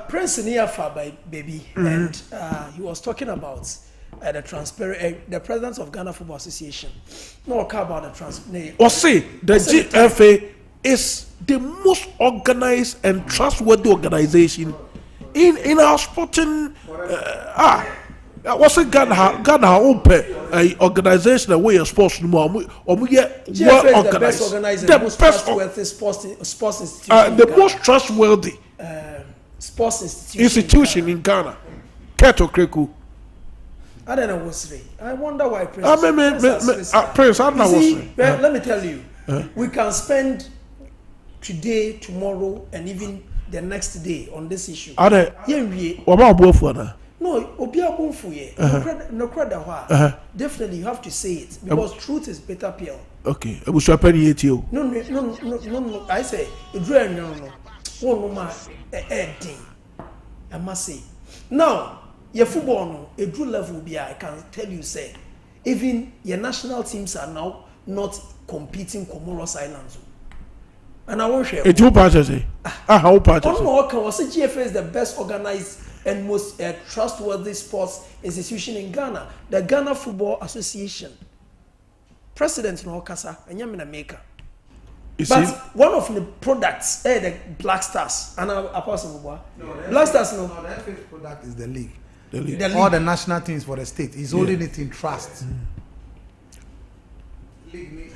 Prince Niafa by baby, and he was talking about the president of Ghana Football Association. No, about the the GFA is the most organized and trustworthy organization in our sporting. What's it Ghana open a organization that we are sports more or we get well organized. The most trustworthy sports institution. The most trustworthy. Sports institution in Ghana. Keto Kreku. I don't know what's saying. I wonder why Prince. Prince, I don't know what's saying. Let me tell you, we can spend today, tomorrow, and even the next day on this issue. No, definitely you have to say it because truth is better pill. Okay, I was happening at you. No. I say, I must say. Now, your football no, a good level be I can tell you say, even your national teams are now not competing Comoros Islands. And I won't share. It's your part say. How part say? GFA is the best organized and most trustworthy sports institution in Ghana. The Ghana Football Association. President no Kasa, and Yamina Maker. But one of the products, the Black Stars, and Black Stars, no. The FA's product is the league. All the national teams for the state is holding it in trust. League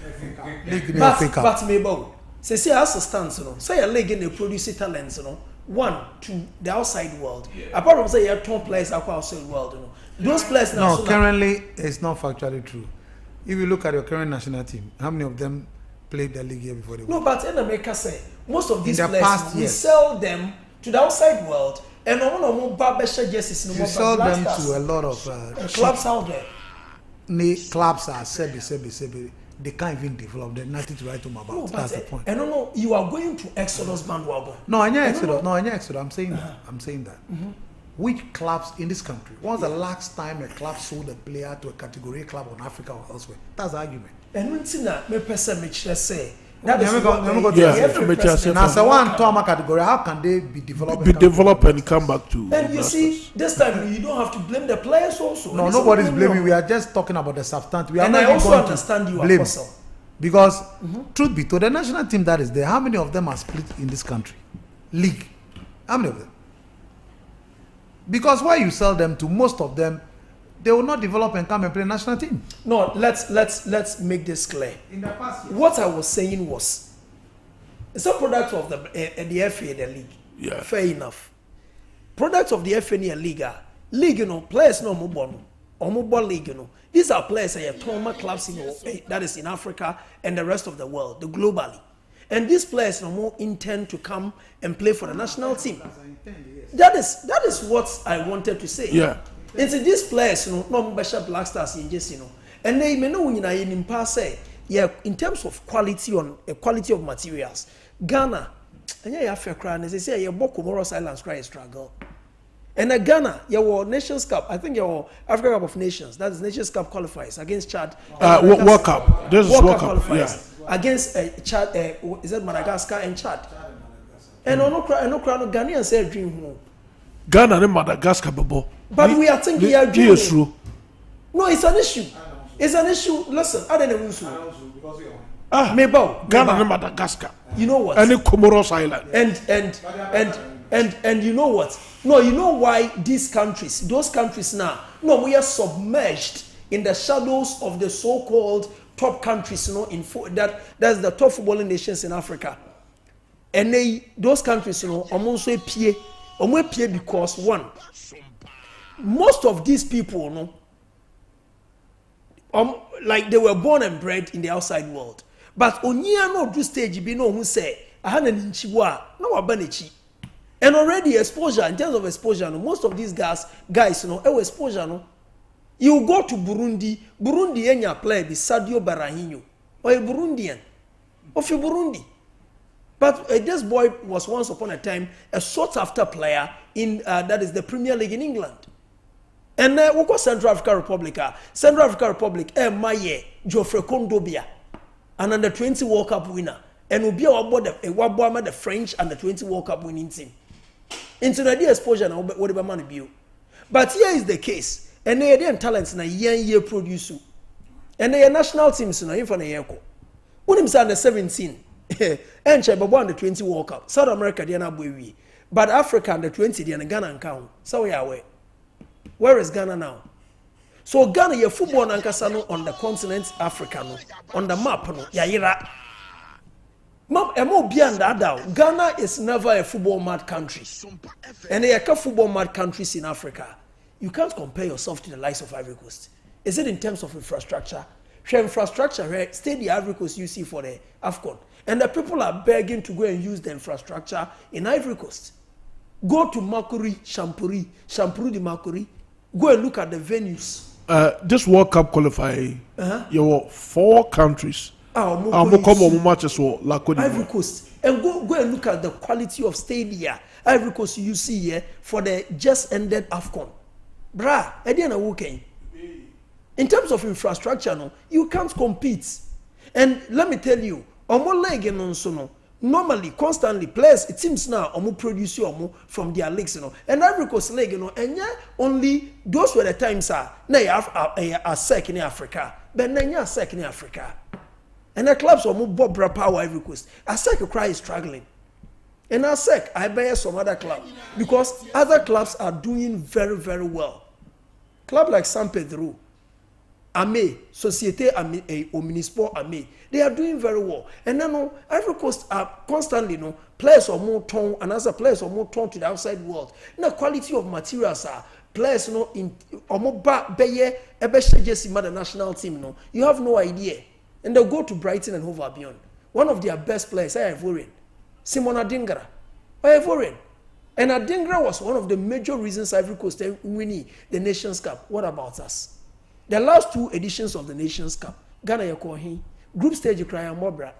but maybe say as a stance, say a league in the produce talents, 1 to the outside world. Apart from say you have 10 players outside world, those players now. No, currently it's not factually true. If you look at your current national team, how many of them played the league here before they No, but in America say most of these players we sell them to the outside world and no barbershop jerseys no more. You sell them to a lot of clubs out there. Clubs are sebi. They can't even develop. There's nothing to write them about. No, that's the point. And no, you are going to Exodus bandwagon. No, I know Exodus. No, I know Exodus. I'm saying that. I'm saying that. Which clubs in this country? When was the last time a club sold a player to a category club in Africa or elsewhere? That's the argument. And when me person make say that is now say one Toma category, how can they be developed? And come back to. And you see, this time you don't have to blame the players also. No, nobody's blaming. We are just talking about the substance. We are and not I also going understand to you, blame. Apostle. Because truth be told, the national team that is there, how many of them are split in this country? League. How many of them? Because why you sell them to most of them, they will not develop and come and play national team. No, let's make this clear. In the past, yes. What I was saying was, it's a product of the FA, the league. Yeah. Fair enough. Products of the FA league, you know, players no more league, you know. These are players that are trauma clubs that is in Africa and the rest of the world, globally. And these players no more intend to come and play for the national team. That is what I wanted to say. Yeah. And so these players, you know, no more Black Stars in just, you know, and they may know when you in pass say, yeah, in terms of quality of materials, Ghana, and yeah, fair crown, as they say, yeah, Comoros Islands cry struggle. And Ghana, your Nations Cup, I think your Africa Cup of Nations, that is Nations Cup qualifies against Chad. World Cup. This is World Cup. Qualifies against Chad. Is that Madagascar and Chad? And no Ghanaian say dream home. Ghana and Madagascar, Bobo. But we are thinking you are dreaming. No, it's an issue. It's an issue. Listen, I don't know. Mabel, Ghana and Madagascar. You know what? And the Comoros Island. And you know what? No, you know why those countries now, no, we are submerged in the shadows of the so-called top countries, you know, that's the top footballing nations in Africa. And those countries, you know, almost pay because one, most of these people, you know, like they were born and bred in the outside world. But onya no do stage be no who say ahana ninchiwa no wabanichi. And already exposure, in terms of exposure, no, most of these guys, you know, exposure, no. You go to Burundi enya play be Sadio Barahinho, or a Burundian, of your Burundi. But this boy was once upon a time a sought after player in that is the Premier League in England. And we go Central African Republic. Central African Republic, Maye, Geoffrey Kondobia, an under 20 World Cup winner. And Ubia Wabama the French under 20 World Cup winning team. Into the exposure now, whatever money be. But here is the case. And they are talents na year produce. And they are national teams na in for the year. When him under 17, and Chebabo under 20 World Cup. South America they are not boy. But Africa under 20 they are Ghana and count. So we are away. Where is Ghana now? So Ghana your football nankasano on the continent Africa no, on the map no yayira. Ghana is never a football mad country. And they are football mad countries in Africa. You can't compare yourself to the likes of Ivory Coast. Is it in terms of infrastructure? Infrastructure, stay the Ivory Coast you see for the AFCON. And the people are begging to go and use the infrastructure in Ivory Coast. Go to Makuri, Champuri de Makuri. Go and look at the venues. This World Cup qualifying, you were 4 countries. Ivory Coast. And go and look at the quality of stadia. Ivory Coast you see here for the just ended AFCON. Bra, in terms of infrastructure, no, you can't compete. And let me tell you, normally, constantly, players, it seems now, produce from their leagues, you know. And Ivory Coast league, you know, and yeah, only those were the times now you have a sec in Africa, but now you are sec in Africa. And the clubs are more Bobra Power Ivory Coast. ASEC cry is struggling. And ASEC, I bear some other clubs. Because other clubs are doing very, very well. Club like San Pedro, Ame, Societe Ame, Omnisport Ame, they are doing very well. And then Ivory Coast are constantly, players are more torn, and other players are more torn to the outside world. Now, quality of materials are players, in Omoba Beye, Ebeshe the national team, you have no idea. And they'll go to Brighton and Hove Albion. One of their best players, Ivorian, Simon Adingra, Ivorian. And Adingra was one of the major reasons Ivory Coast winning the Nations Cup. What about us? The last 2 editions of the Nations Cup, Ghana Yakohi, group stage you cry Mobra.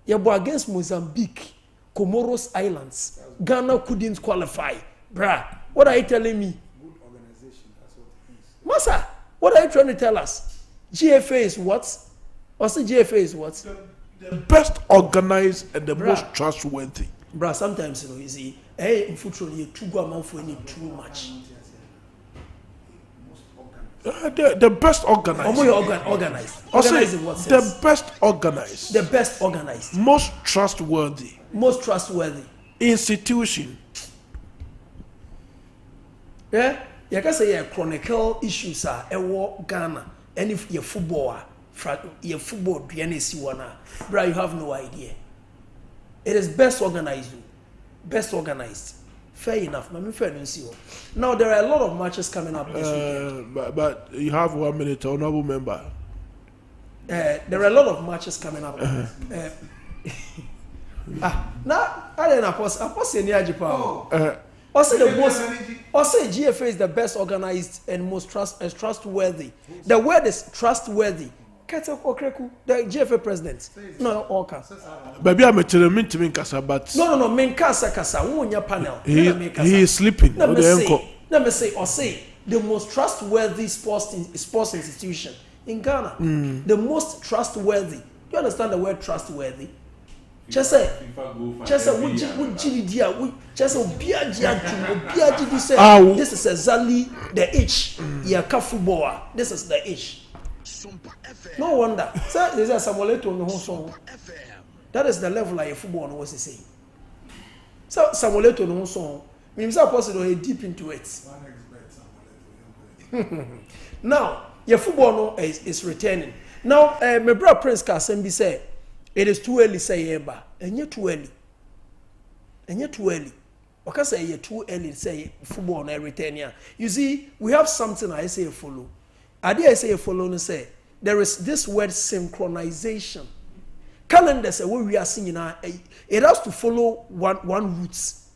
Yabo against Mozambique, Comoros Islands. Ghana couldn't qualify. Bruh, what are you telling me? Good organization, that's what it is. Massa, what are you trying to tell us? GFA is what? Also, GFA is what? The best organized and the most trustworthy. Bruh, sometimes, you see, hey, in football, you too go amount for any too much. The best organized. Organized. Organized in what sense? The best organized. The best organized. Most trustworthy. Most trustworthy. Institution. Yeah, you can say chronicle issues are Ghana, and if you're footballer, your football DNC one, bro, you have no idea. It is best organized, Fair enough, I'm fair to see. Now there are a lot of matches coming up this weekend. But you have 1 minute, honorable member. There are a lot of matches coming up. Now I don't know. I say near Japan. Also GFA is the best organized and most trustworthy. The word is trustworthy. The GFA president. No, Oka. Baby, I'm a to kasa, but no, main kasa. Who on your panel? He is sleeping. Let me say the most trustworthy sports institution in Ghana. The most trustworthy. Do you understand the word trustworthy? Just say, this is exactly the H. Footballer. This is the H. No wonder. That is the level like a footballer was saying. So Samueleto no song. Means possible deep into it. Now, your football is returning. Now, my brother Prince Kasembi said, it is too early say eba. And you're too early. Okay, say you're too early say football na return here. You see, we have something I say follow. I say follow and say there is this word synchronization. Calendar say what we are seeing now, it has to follow one roots.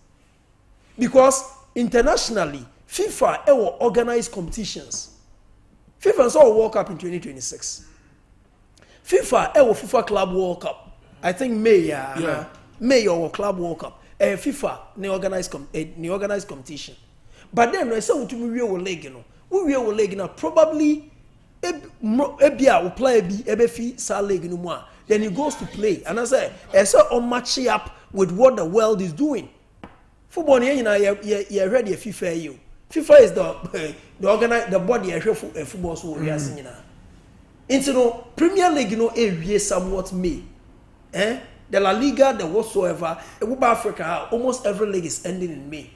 Because internationally, FIFA will organize competitions. FIFA saw World Cup in 2026. FIFA Club World Cup. I think May or Club World Cup. FIFA ne organize competition. But then I say we will leg no. Probably ebia will play ebefi sa leg no more. Then he goes to play. And I say on matching up with what the world is doing. Football you ready FIFA you. FIFA is the body football so we are seeing now. Into no Premier League somewhat May. The La Liga, the whatsoever, Africa, almost every league is ending in May.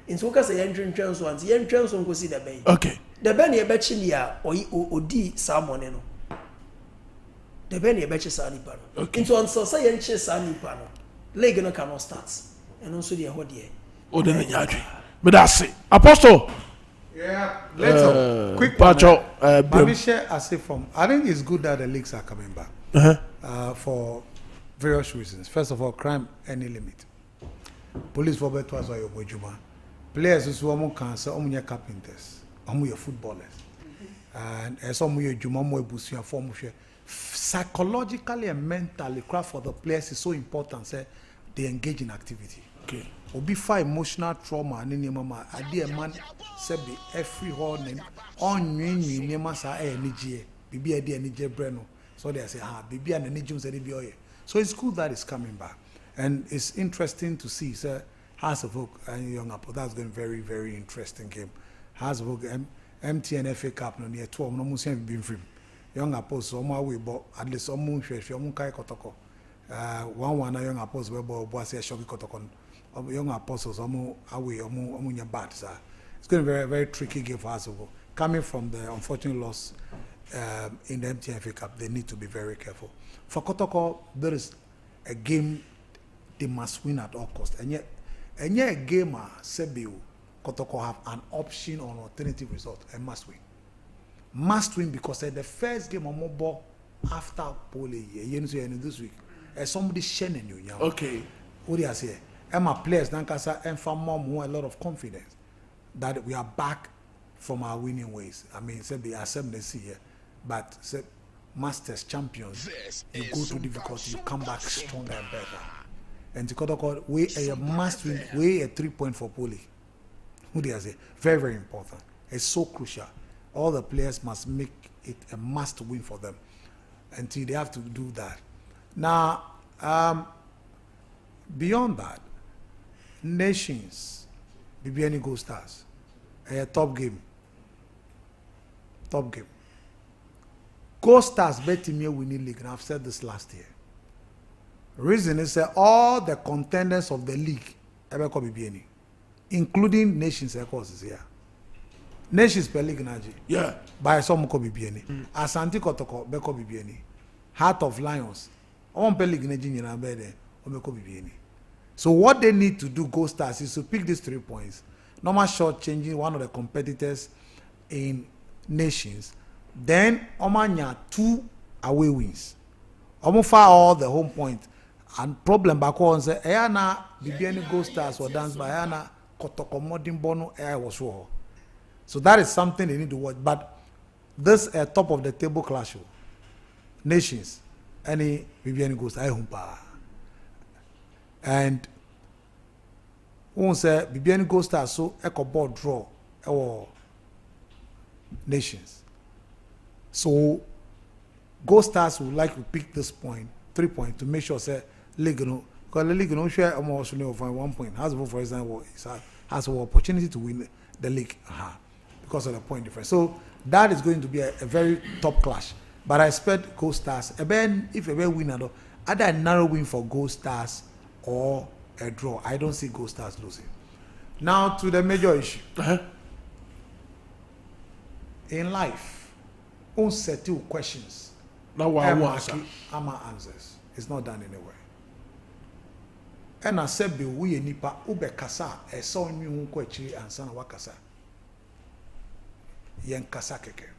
In so case entrance ones, go see the bay. Okay. The Ben ye bechilia or D salmon. The Ben ye bechi sani pano. Okay. Into on so say enche sani pano. League no cannot start. And also the hodie. Oh, then yadri. But that's it. Apostle. Yeah, let's quick Pacho. I say I think it's good that the leagues are coming back. For various reasons. First of all, crime any limit. Police for better was your bojuma. Players who are cancer, carpenters, footballers, and some juma form psychologically and mentally craft for the players is so important. Say they engage in activity. Okay. Obi fa emotional trauma and any mama. I dear man say be every horn on you sa energy. Bibi adi energy breno. So they say bibi and energy say be oye. So it's cool that it's coming back, and it's interesting to see. Sir, House of Oak and Young Apple. That's going to be very, very interesting game. House of Oak, MTN FA Cup no near 12. No much been free. Young Apple so we but at least some moon share. Kai kotoko. 1-1 Young Apples we boy say shocky kotoko. Young Apostles away your bad sir. It's going to be a very, very tricky game for House of Oak. Coming from the unfortunate loss in the MTN FA Cup, they need to be very careful. For Kotoko, there is a game they must win at all costs. And yet a gamer, Sebiu, Kotoko have an option on alternative result and must win. Must win because the first game on mobile after Poli, this week, somebody sharing you. Okay. What do you say? Emma players, Nankasa, and for more a lot of confidence that we are back from our winning ways. I mean, Sebi, I said this here, but masters champions, you go through difficulty, you come back stronger and better. And to Kotoko, we a must win, we a 3 point for Poli. Who do you say? Very, very important. It's so crucial. All the players must make it a must win for them. Until they have to do that. Now, beyond that, nations, BBN Gold Stars, a top game. Top game. Gold Stars betting me winning league, and I've said this last year. Reason is that all the contenders of the league ever come BBN, including nations, of course, is here. Nations per league naji. Yeah. By some ko bibieni. Asante Kotoko beko bibieni. Heart of Lions. On per league naji nyina be there. Omeko bibieni. So what they need to do, Gold Stars, is to pick these 3 points. Normal short changing one of the competitors in Nations. Then Omanya 2 away wins. Omofa all the home point. And problem back on say Ayana bibieni Gold Stars or dance by Ayana Kotoko modern bono air was raw. So that is something they need to watch. But this top of the table clash, Nations, any bibieni Gold Stars, and won't say bibieni Gold Stars so echo board draw or Nations. So Gold Stars would like to pick this point, 3 points, to make sure say league because the league share almost 1 point. Has for example has an opportunity to win the league because of the point difference. So that is going to be a very top clash. But I expect Gold Stars if a winner either a narrow win for Gold Stars or a draw. I don't see Gold Stars losing. Now to the major issue. In life, on settle questions. Now I answer. Answers. It's not done anywhere. And I said, "Be we nipa ube kasa a so new kwachi and sana wakasa." Yen kasa keke.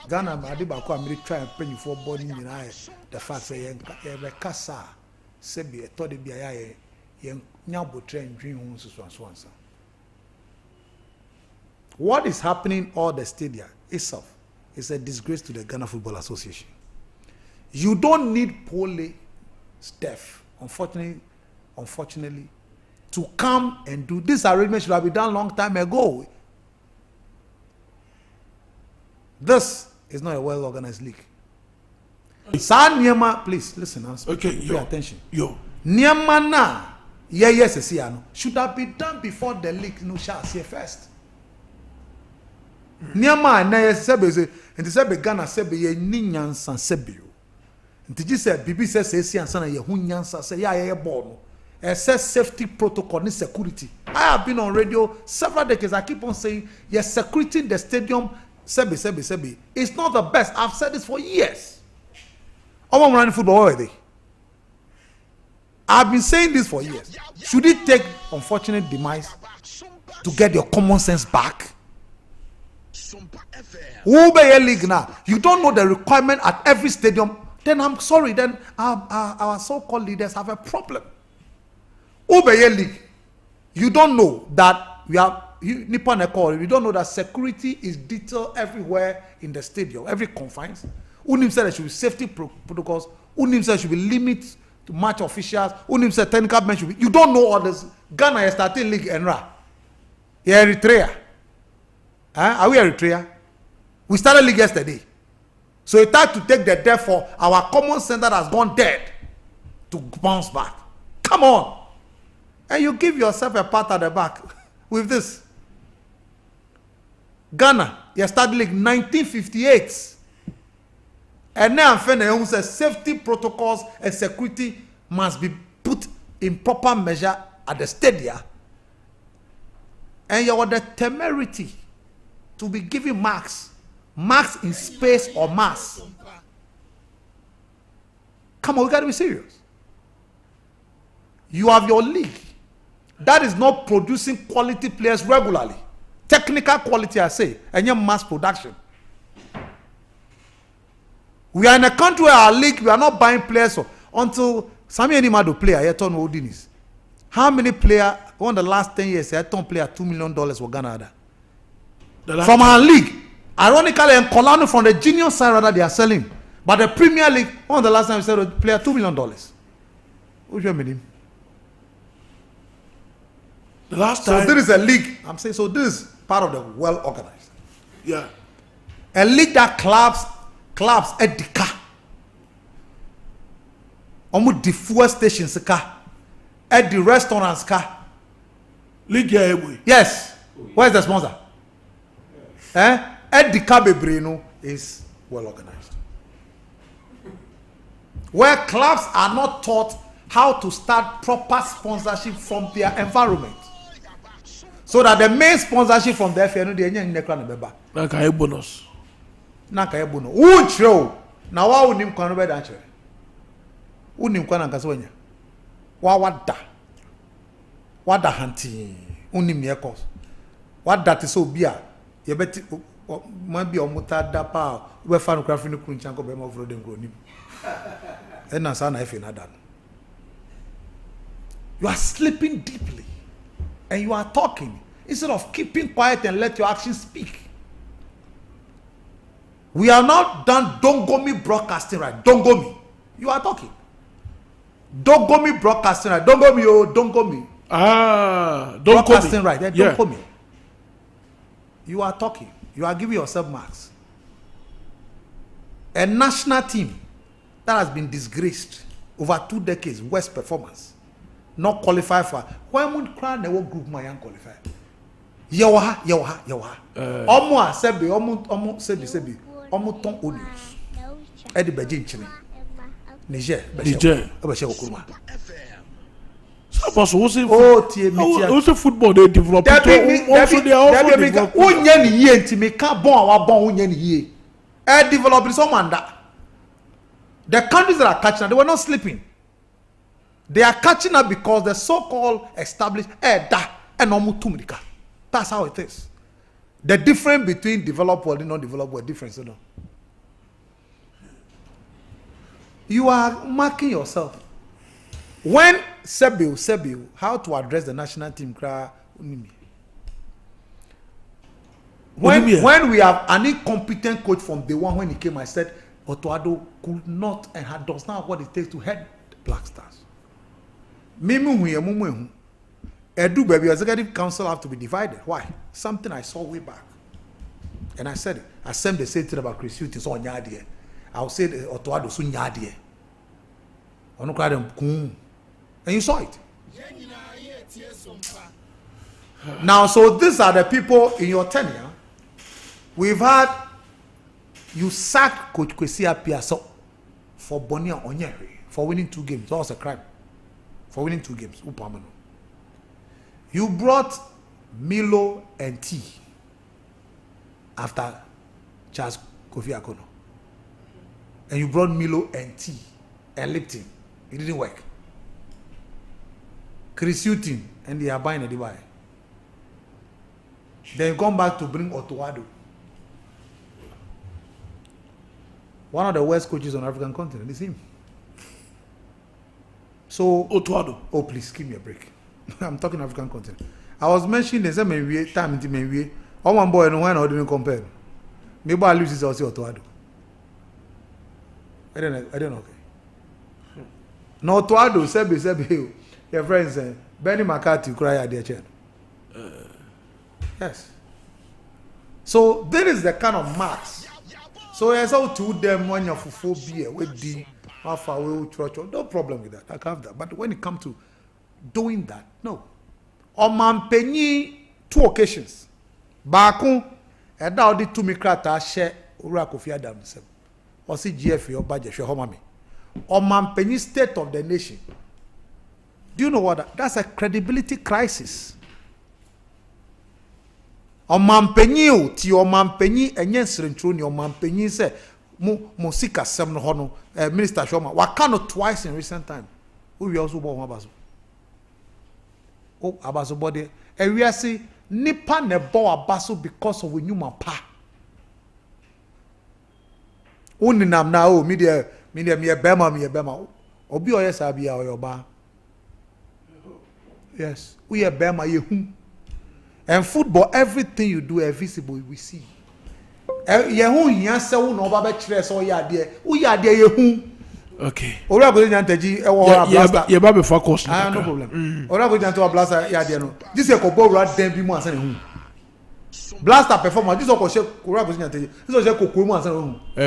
Ghana madiba ko amiri try and pay for body nyina the fact say yen kasa sebi e to de bia ya yen nyabo train dwin hu so ansa. What is happening all the stadia itself is a disgrace to the Ghana Football Association. You don't need Pole Steph, unfortunately, to come and do this arrangement should have been done long time ago. This is not a well-organized league. San Niema, please listen. Pay attention. Niema na yes should have been done before the league no shall see first. Niema na yes sebe and the sebe Ghana sebe ye ni nyansa sebe. Nti ji say bibi say ansa na ye hu nyansa say ya ball no. Safety protocol ni security. I have been on radio several decades. I keep on saying yes, security in the stadium sebe. It's not the best. I've said this for years. I'm running football where are they? I've been saying this for years. Should it take unfortunate demise to get your common sense back? Who be a league now? You don't know the requirement at every stadium. Then I'm sorry. Then our so-called leaders have a problem. Who be a league? You don't know that we have Nippon Echo. You don't know that security is detailed everywhere in the stadium, every confines. Unim said there should be safety protocols. Unim said there should be limits to match officials. Unim said technical men should be. You don't know all this. Ghana is starting league Enra. Yeah, Eritrea. Are we Eritrea? We started league yesterday. So it's time to take the death for our common sense that has gone dead to bounce back. Come on. And you give yourself a pat at the back with this. Ghana, you started league 1958. And now I'm says safety protocols and security must be put in proper measure at the stadia. And you have the temerity to be giving marks in space or mass. Come on, we got to be serious. You have your league that is not producing quality players regularly. Technical quality, I say, and your mass production. We are in a country where our league, we are not buying players until Sami Animado player, Ayrton Odinis. How many players, on the last 10 years, Ayrton player $2 million for Ghana? From our league. Ironically, and Colano from the junior side, rather, they are selling. But the Premier League, on the last time, we said a player $2 million. Which one mean? The last time. So there is a league. I'm saying, so this is part of the well organized. Yeah. A league that clubs at the car. Almost the fuel stations car. At the restaurants car. League Airway. Yes. Where's the sponsor? At the car Breno is well organized. Where clubs are not taught how to start proper sponsorship from their environment. So that the main sponsorship from the FA no dey nya nyekra na beba. Na kai bonus. Na kai bonus. Who throw? Na wa unim kwa no be da chere. Unim kwa na nkase wanya. Wa wada. Wada hanti. Unim ye cause. Wada te so bia. Ye beti man bi omuta da pa. We fa no kra fi no kruncha ko be ma ofro dem kro nim. E na sa na FA na da. You are sleeping deeply. And you are talking instead of keeping quiet and let your actions speak. We are not done. Don't go me broadcasting right. Don't go me. You are talking. Don't go me broadcasting right. Don't go me. Oh, don't go me. Don't broadcasting right. Don't yeah. go me. You are talking. You are giving yourself marks. A national team that has been disgraced over 2 decades, worst performance. Not qualify for why would cry never group my young qualify. Yawa. Omo sebi omo ton onions. Edi beji nchini. Niger. Obashe okuruma. Suppose we say we say football they develop it. Also they are also develop. Onye ni ye ntimi ka bon awa bon onye ni ye. Develop some under. The countries that are catching, they were not sleeping. They are catching up because the so-called established and omutumrika. That's how it is. The difference between developed world and non-developed world difference, you know. You are marking yourself. When Sebiu, how to address the national team cry. When we have an incompetent coach from day one when he came, I said Otuado could not and does not have what it takes to head the Black Stars. Edu baby, executive council have to be divided. Why? Something I saw way back. And I said it. I said the same thing about Chris Hutton, so nyadie. I'll say the Otuado so nyadie. And you saw it. Now, so these are the people in your tenure. We've had you sacked Coach Kwesi Appiah for Bonia Onyeri for winning 2 games. That was a crime. For winning 2 games. You brought Milo and T after Charles Kofi Akono. And you brought Milo and T and Lipton. It didn't work. Chris Hutton and they are buying a Dubai. Then come back to bring Otuado. One of the worst coaches on the African continent is him. So Otuado. Oh, please give me a break. I'm talking African continent. I was mentioning the same time into Menwie. One boy and one I didn't compare. Maybe I lose this also Otuado. I don't know. Okay. No Otuado, Sebi. Your friends say Benny McCarthy cry at their chair. Yes. So this is the kind of marks. So as how to them when you're for phobia with the half away church, no problem with that. I have that. But when it comes to doing that, no. On Mampenyi 2 occasions. Baku, and now the 2 mikrata share Urakofi Adam. Or see GFA or budget, share homami. On Mampenyi State of the Nation. Do you know what? That's a credibility crisis. Omampenyi o ti omampenyi enye nsrentro ni omampenyi se mo sika sem no hono minister Shoma waka no twice in recent time. We also bo abazo. Oh abazo body we say nipa ne bo abazo because of nyuma pa. Uninam na o media me bema obi oyesa bia oyoba. Yes, we are bema yehu. And football, everything you do, visible, we see. Okay. No problem. This is a couple rat then be more than Blaster performance. This is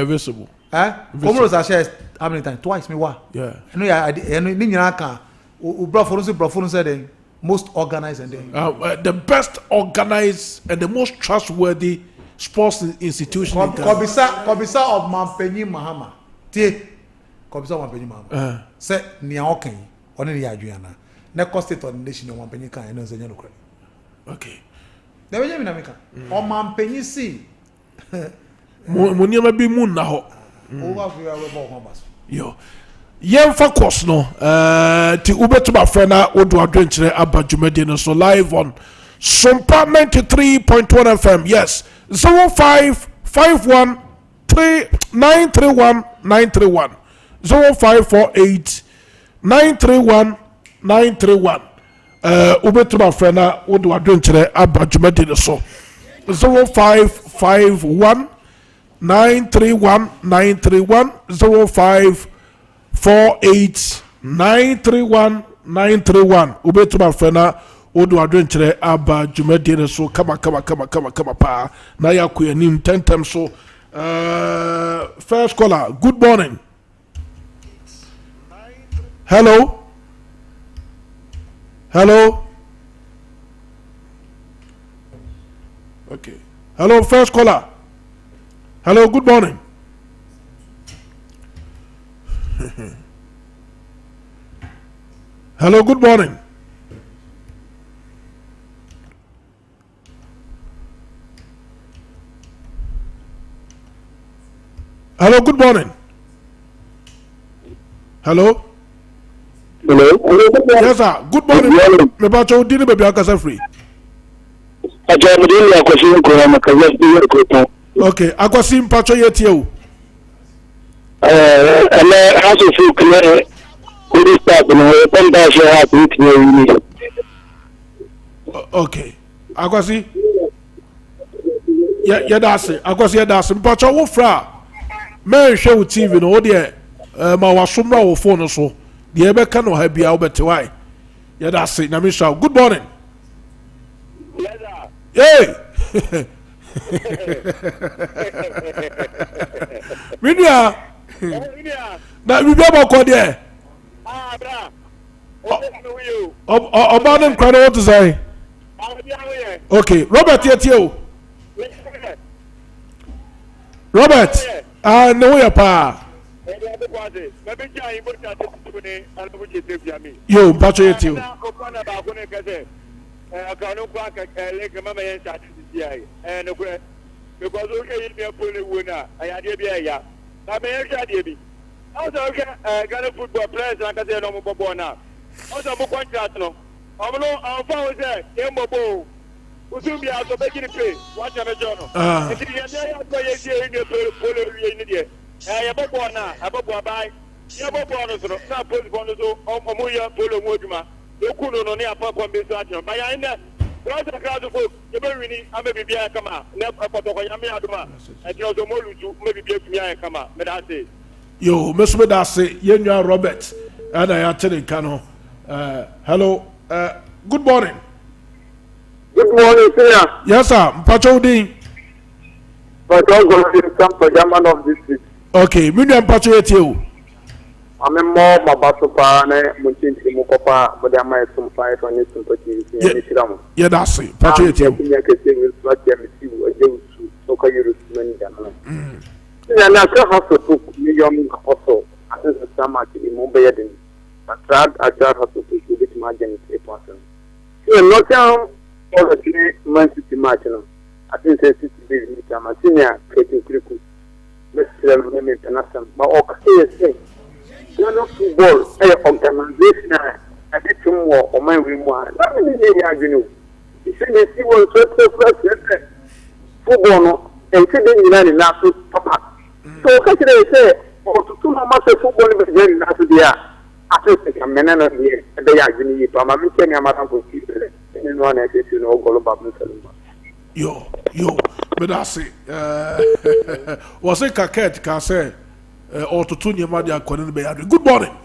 visible. Comoros are shared how many times? Twice, me what? Yeah. Most organized and the best organized and the most trustworthy sports institution. Kobisa of Mampenyi Mahama. Kobisa Mampenyi Mahama. Say Nia Oken, only Adriana. Next state of the nation of Mampenyi can and no. Okay. The way you make o man penyi si mo niam bi mu na ho over we are about bas yo yen focus no ti ubetuma frɛ na wodo adwenkyerɛ aba dwumadi no so live on Sompa 93.1 FM yes 0551 931 931 0548 931 931 ubetuma frɛ na wodo adwenkyerɛ aba dwumadi no so 0551 931 931 0548 931 931 ubetuma frɛ na wodo adwenkyerɛ aba dwumadi no so kama pa na yakoyanim tentem so first caller good morning hello okay hello first caller hello good morning hello good morning hello good morning hello yes sir good morning me ba cho dini be bia kasa free okay akwasi mpacho yetie o how to feel clear good start no come down share hat with me okay akwasi ya dase akwasi ya dase mpacho wo fra me hwe wo tv no wo de ma wasomra wo phone so de ebe ka no ha bia wo bete why ya dase na me sha good morning yes sir hey Minia na bibia bako de bra oba dem kwado what to say okay Robert yetie o Robert no ya pa yo mpacho yetie o akano kwa leke mama yen chat CI no kure because okay you be pole wo na ayade bia ya na me yen chat bi also okay Ghana football players na ka say no mo bobo na also mo contract no omo anfa wo say yen bobo usum bia so be gini pay what ya me jono enti ya ya to ye die ni pole wi ni die ya bobo na abobo bai ya bobo no so na pole no so omo ya pole mo aduma okuno no ne apa kwa mbeso atyo ba ya ina brother crowd folk ye be wini ame bibia kama na apotoko ya me aduma atyo so molutu me bibia tumi kama me da say yo meso me da say yenwa Robert ana ya tele kano hello good morning sir yes sir mpacho din but don't go to Sompa German of this week okay minua mpacho yetie o ame mo mabaso pa na mutinti mu kopa mo da mai Sompa to ni Sompa ti ni tiramo ye da say mpacho yetie o ya ke se so ya mi si o je usu so ka yuru mani da na ya na ka haso to million also asen sama ti mo be yedin atrad ajar haso to bit margin 8%. So no time for the Man City match no asen se City be ni tama tinya kretin kriku mesel me me tanasam ma o ka say Ghana football organization a bit more or my remark. Let me say, you see, see one first football and say, then you papa. So, what say, or to two months of football in the very last year. I think I'm men of the day I need to. I'm telling you, I'm going to anyone I get to know all about myself. Yo, but I say, was it Kaket can say? Or to tune your mother according to good morning.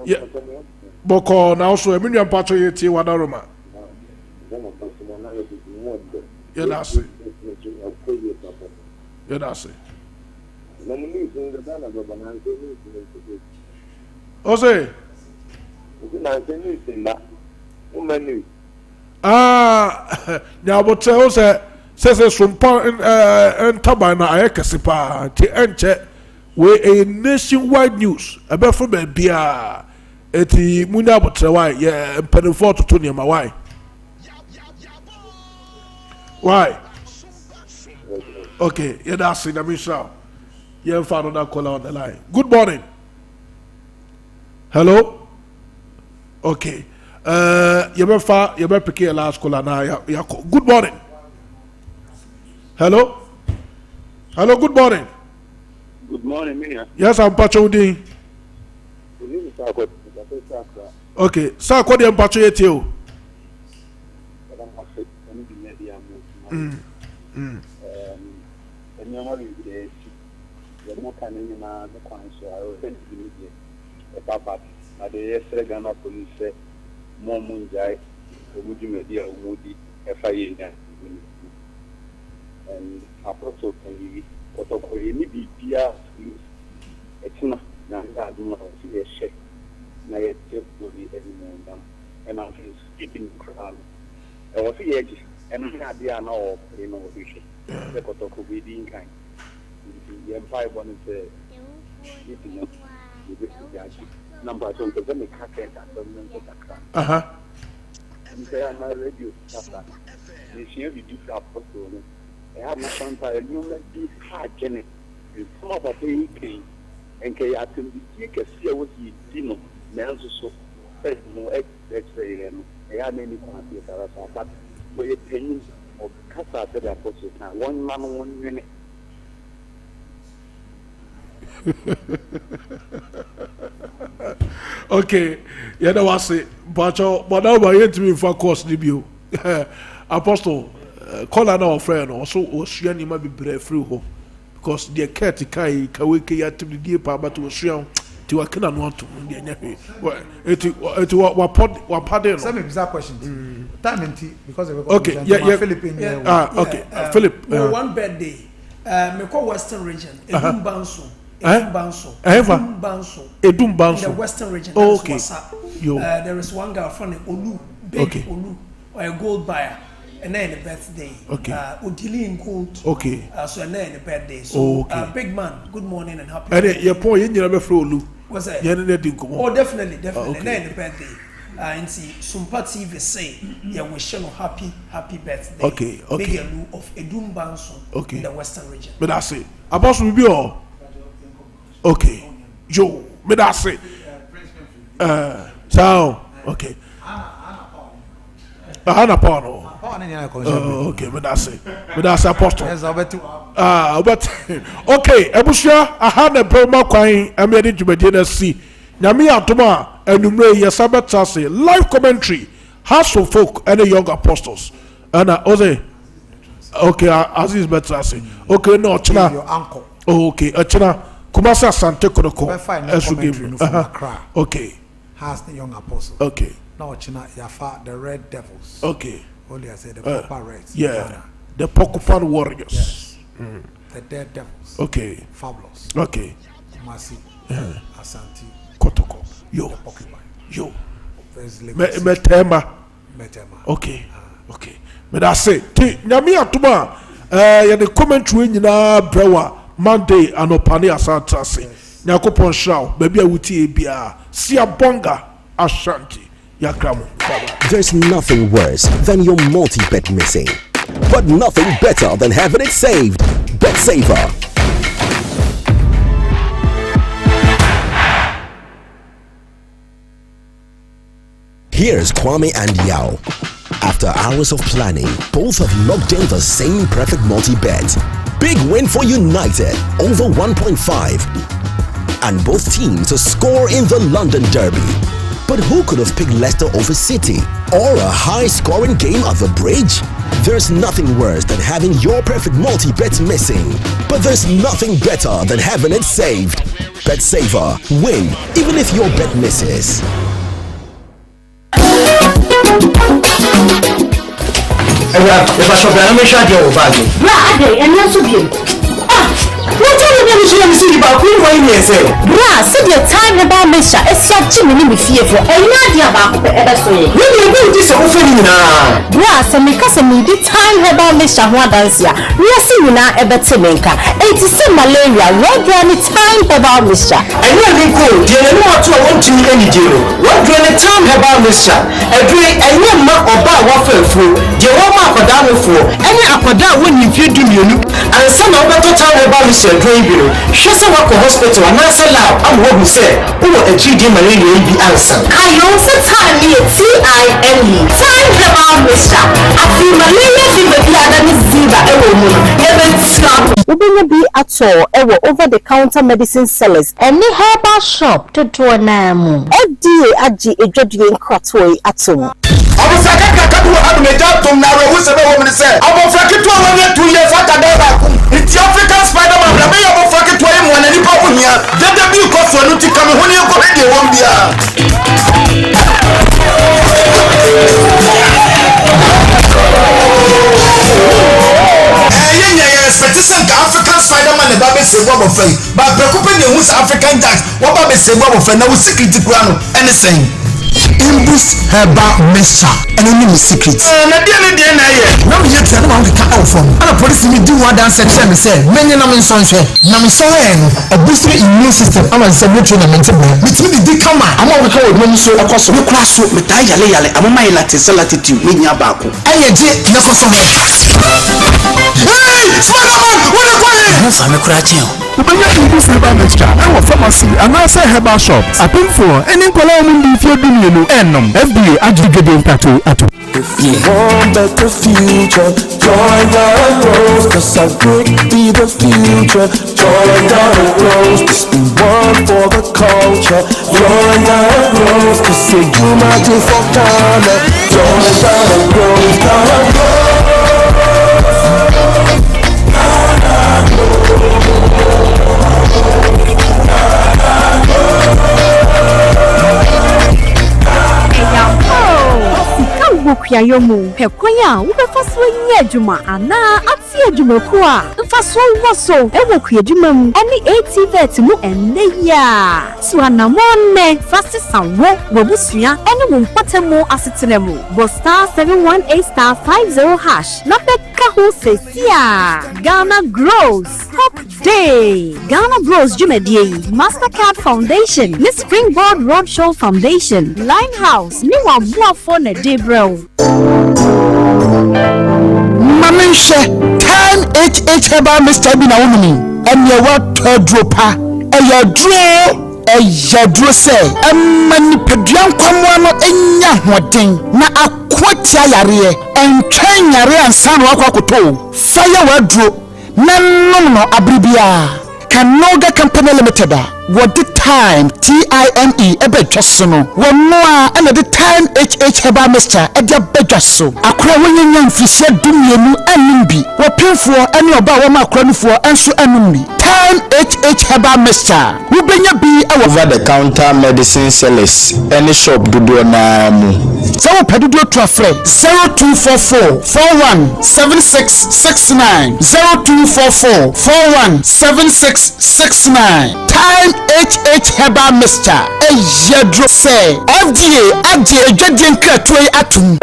Yeah. Boko now so a million patro yeti wadaroma. Yeah, that's it. Yeah, that's it. Ose. Nyabo tell say Sompa Sompa na ayekese pa ti enche we a nationwide news about from bia eti munya botre why yeah penifo to Tony ma why Why? Okay, yeah, that's it. I mean, so you found another caller on the line. Good morning. Hello. Okay. You better pick your last caller now. Good morning. Hello. Hello. Good morning. Good morning, Milan. Yes, I'm Pacho. Okay, sir, what do you patriote you? And Apostle can be Pia, it's not that do not see a shake. Now it will be every and I'm skipping the crowd. I was the edge, and I had the hour in our vision. The Kotoko be in kind. The Empire wanted to number two, the very cafe that doesn't and they are not radio stuff. They share the duty Apostle. I have my son, I knew that this hard Jenny. Some of the pain and can I can be a see what you didn't know. So, no X-ray and I had many parties but for a penny of Casa said Apostle. 1 man, 1 minute. Okay, yeah, that was it. But now we're here to be for course debut. Apostle, call our friend also, or she might be brave through home because the cat Kawiki had to be dear, but to a shell to a can want to. It was pardon. Some bizarre questions. Time and tea because okay, yeah, Philip in okay, Philip. One bad day, me call Western region, Edum Banso. Edum Banso. In the Western region. Oh, okay. There is one girl from Olu, big Olu, or a gold buyer. And then a birthday. Okay. Udili in gold. Okay. So and then a birthday. So big man, good morning and happy. And your point you never throw Lu. What's that? Oh, definitely. And then a birthday. And see Sompa TV say yeah we shall happy birthday. Okay. Big Lu of Edum Banso in the Western region. But that's it. About will be all. Okay. Yo, but that's it. So okay. Hana Pano. Okay, but that's it. But that's Apostle. But okay, Ebushia, I had a promo coin. I made it to Medina C. Nami Atoma, and Numre Yasabatase, live commentary, House of Folk, and the young apostles. And Ose, okay, Aziz Betase. Okay, no, China. Your uncle. Okay, China. Kumasa Sante Kodoko. As you give okay. Has the young apostle. Okay. Now China Yafa the Red Devils. Okay. Only I said the Papa Reds. Yeah. The Porcupine Warriors. Yes. The Dead Devils. Okay. Fabulous. Okay. Masi. Asante. Kotoko. Yo. The Porcupine. Yo. Metema. Okay. Okay. But I say, Nyami Atuma, the commentary in Brewa, Monday, and Opani Asante. Nyakopon Shaw, baby, I would see Bia, Siabonga, Ashanti, Yakramu. There's nothing worse than your multi-bet missing, but nothing better than having it saved. Bet Saver. Here's Kwame and Yao. After hours of planning, both have locked in the same perfect multi-bet. Big win for United, over 1.5. And both teams to score in the London Derby. But who could have picked Leicester over City? Or a high-scoring game at the Bridge? There's nothing worse than having your perfect multi-bet missing. But there's nothing better than having it saved. Bet Saver. Win, even if your bet misses. If I shop, I'm sure you're bad. you should see about who you say. Bra, said your time about Misha, a such a fearful, and not your back ever say. Really, you do this over now. Bra, some because of me, the time about Misha Wadansia, we are seeing now a better maker. It is some malaria, what any time about Misha. And you are good, you know what you want to any deal. What do any time about Misha? A great and you mark about waffle food, the woman for down for any up or down when you do you and some of the time about Misha Drain. She's a walk hospital and answer loud. I'm what we say. Who a GD malaria be answer. I also time me TIME. Time about Misha. I feel malaria fever the other Ziba a woman. Even slap. Wouldn't be at all ever over the counter medicine sellers. Any herbal shop to do an FDA AG a judging crotway at home. I was a cat who had made up to narrow who's a woman said. I was a kid 2 years after that. It's the African Spider-Man. I may have a fucking 21 and any problem here. Let them be called for to come when you go ready one beer. African Spider-Man and Baby say what of faith, but the company who's African Jack, what Baby say what of now secret ground anything. Imbus herbal mixture and any secret. Na dia na ye. Na me yet na we ka out from. Ana police me do one dance section me say, "Menye na me so nhwe." Na me so he no, a boost immune system. Ama say me train na mental. Me timi di kama. Ama we ka we me so akoso. Me kura so me ta yale. Ama my latitude me nya baako. Aye je na koso he. Hey, Spider-Man, what are you doing? No fa me kura che o. Ubenya Imbus herbal mixture. I was pharmacy and I say herbal shops. I think for any color mundi fi odum FDA aggregating tattoo at. If you want better future, join the rose, cause I could be the future. Join the rose, just be one for the culture. Join the rose, cause say you might do for Ghana. Join the rose, Ghana rose. Yomu, Pequia, who first when Juma, and now at the Jumaqua, and first one was so, ever creatum, any 80 vets, and the ya. Swana one, fastest and walk, Robusia, and one pattern more assetable. But star 718 star 50 hash, not the Kaho says, yeah. Ghana grows, Hop Day, Ghana grows Jumedi, Mastercard Foundation, Miss Springboard Roadshow Foundation, Limehouse, New one phone a day, bro. Mamisha, time HH herbal Mr. Bina woman, and your what dropa, and your draw, a yadro say, a manipedian comwano in Yahwatin, na a quatia yare, and train yare and san wakakoto, fire wardrobe, no abribia, can Noga Company Limited. What the time TIME ebe twasono wo noa and the time HH herbal mixture e dia bedwaso akra wonye mfisia dumienu anumbi wo pinfo ene oba wo makra nufo enso anumbi time HH herbal mixture wo benya bi over the counter medicine sellers any shop dodo na mu so wo pedodo to afre 0244 417669 0244 417669 time HH herbal mixture a yadro say FDA adie dwadien kratoi atum.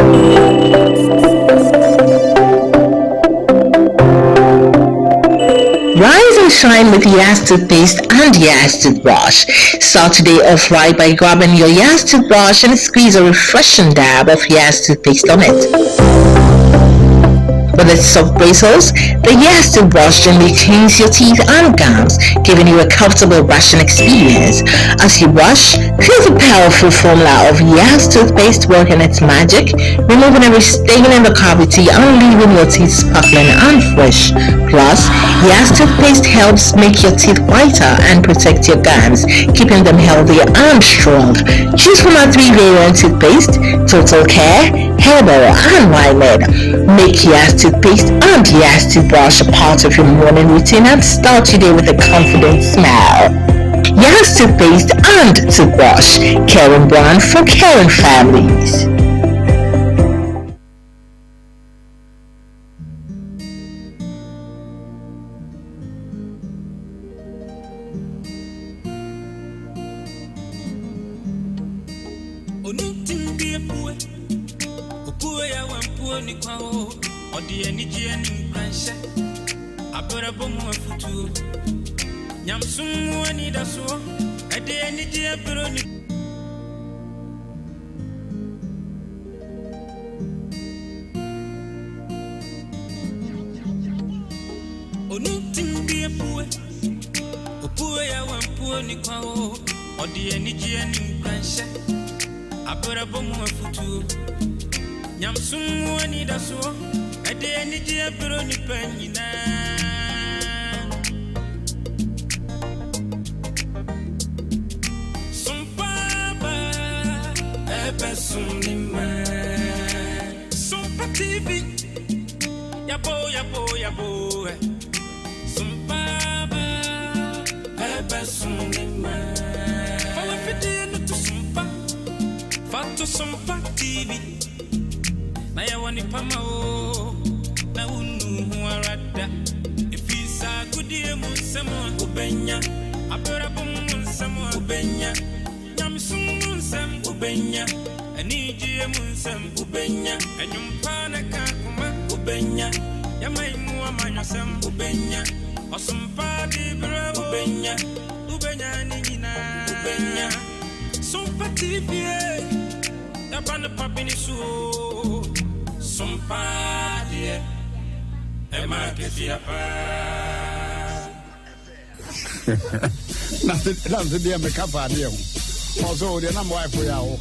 Rise and shine with Yas toothpaste and Yas toothbrush. Start today off right by grabbing your Yas toothbrush and squeeze a refreshing dab of Yas toothpaste on it. With its soft bristles, the Yas toothbrush gently cleans your teeth and gums, giving you a comfortable brushing experience. As you brush, feel the powerful formula of Yas toothpaste working its magic, removing every stain in the cavity and leaving your teeth sparkling and fresh. Plus, Yas toothpaste helps make your teeth whiter and protect your gums, keeping them healthy and strong. Choose from our 3 variant toothpaste: Total Care, Herbal, and Wymed. Make Yas toothpaste and Yas toothbrush a part of your morning routine and start your day with a confident smile. Yas toothpaste and toothbrush, caring brand for caring families. Onutim be a poor. Poor ya one poor ni kwao. Odi eniji eni kwansha. Abora bomo afutu. Nyamsumu ani daso. Ade eniji abro ni. Onutim be a poor. Poor ya one poor ni kwao. Odi eniji eni kwansha. Abora bomo afutu. Nyamsumu ani daso. Ade eniji abro ni panyina. Sompa ba ebe sunima. Sompa TV. Yabo. Sompa ba ebe sunima. Follow video no to Sompa. Fato Sompa TV. Na ya wani pama o na unu arada ifisa kudie munsemo ubenya abera bom munsemo ubenya nyamsum munsem ubenya anijie munsem ubenya anyumpa na kakuma ubenya yamaimu amanyosem ubenya osumpa dibra ubenya ni nyina ubenya Sompa TV yabana papini so Sompa die ema kesia pa na se dia me kapa dia mo so dia na mo ai po ya o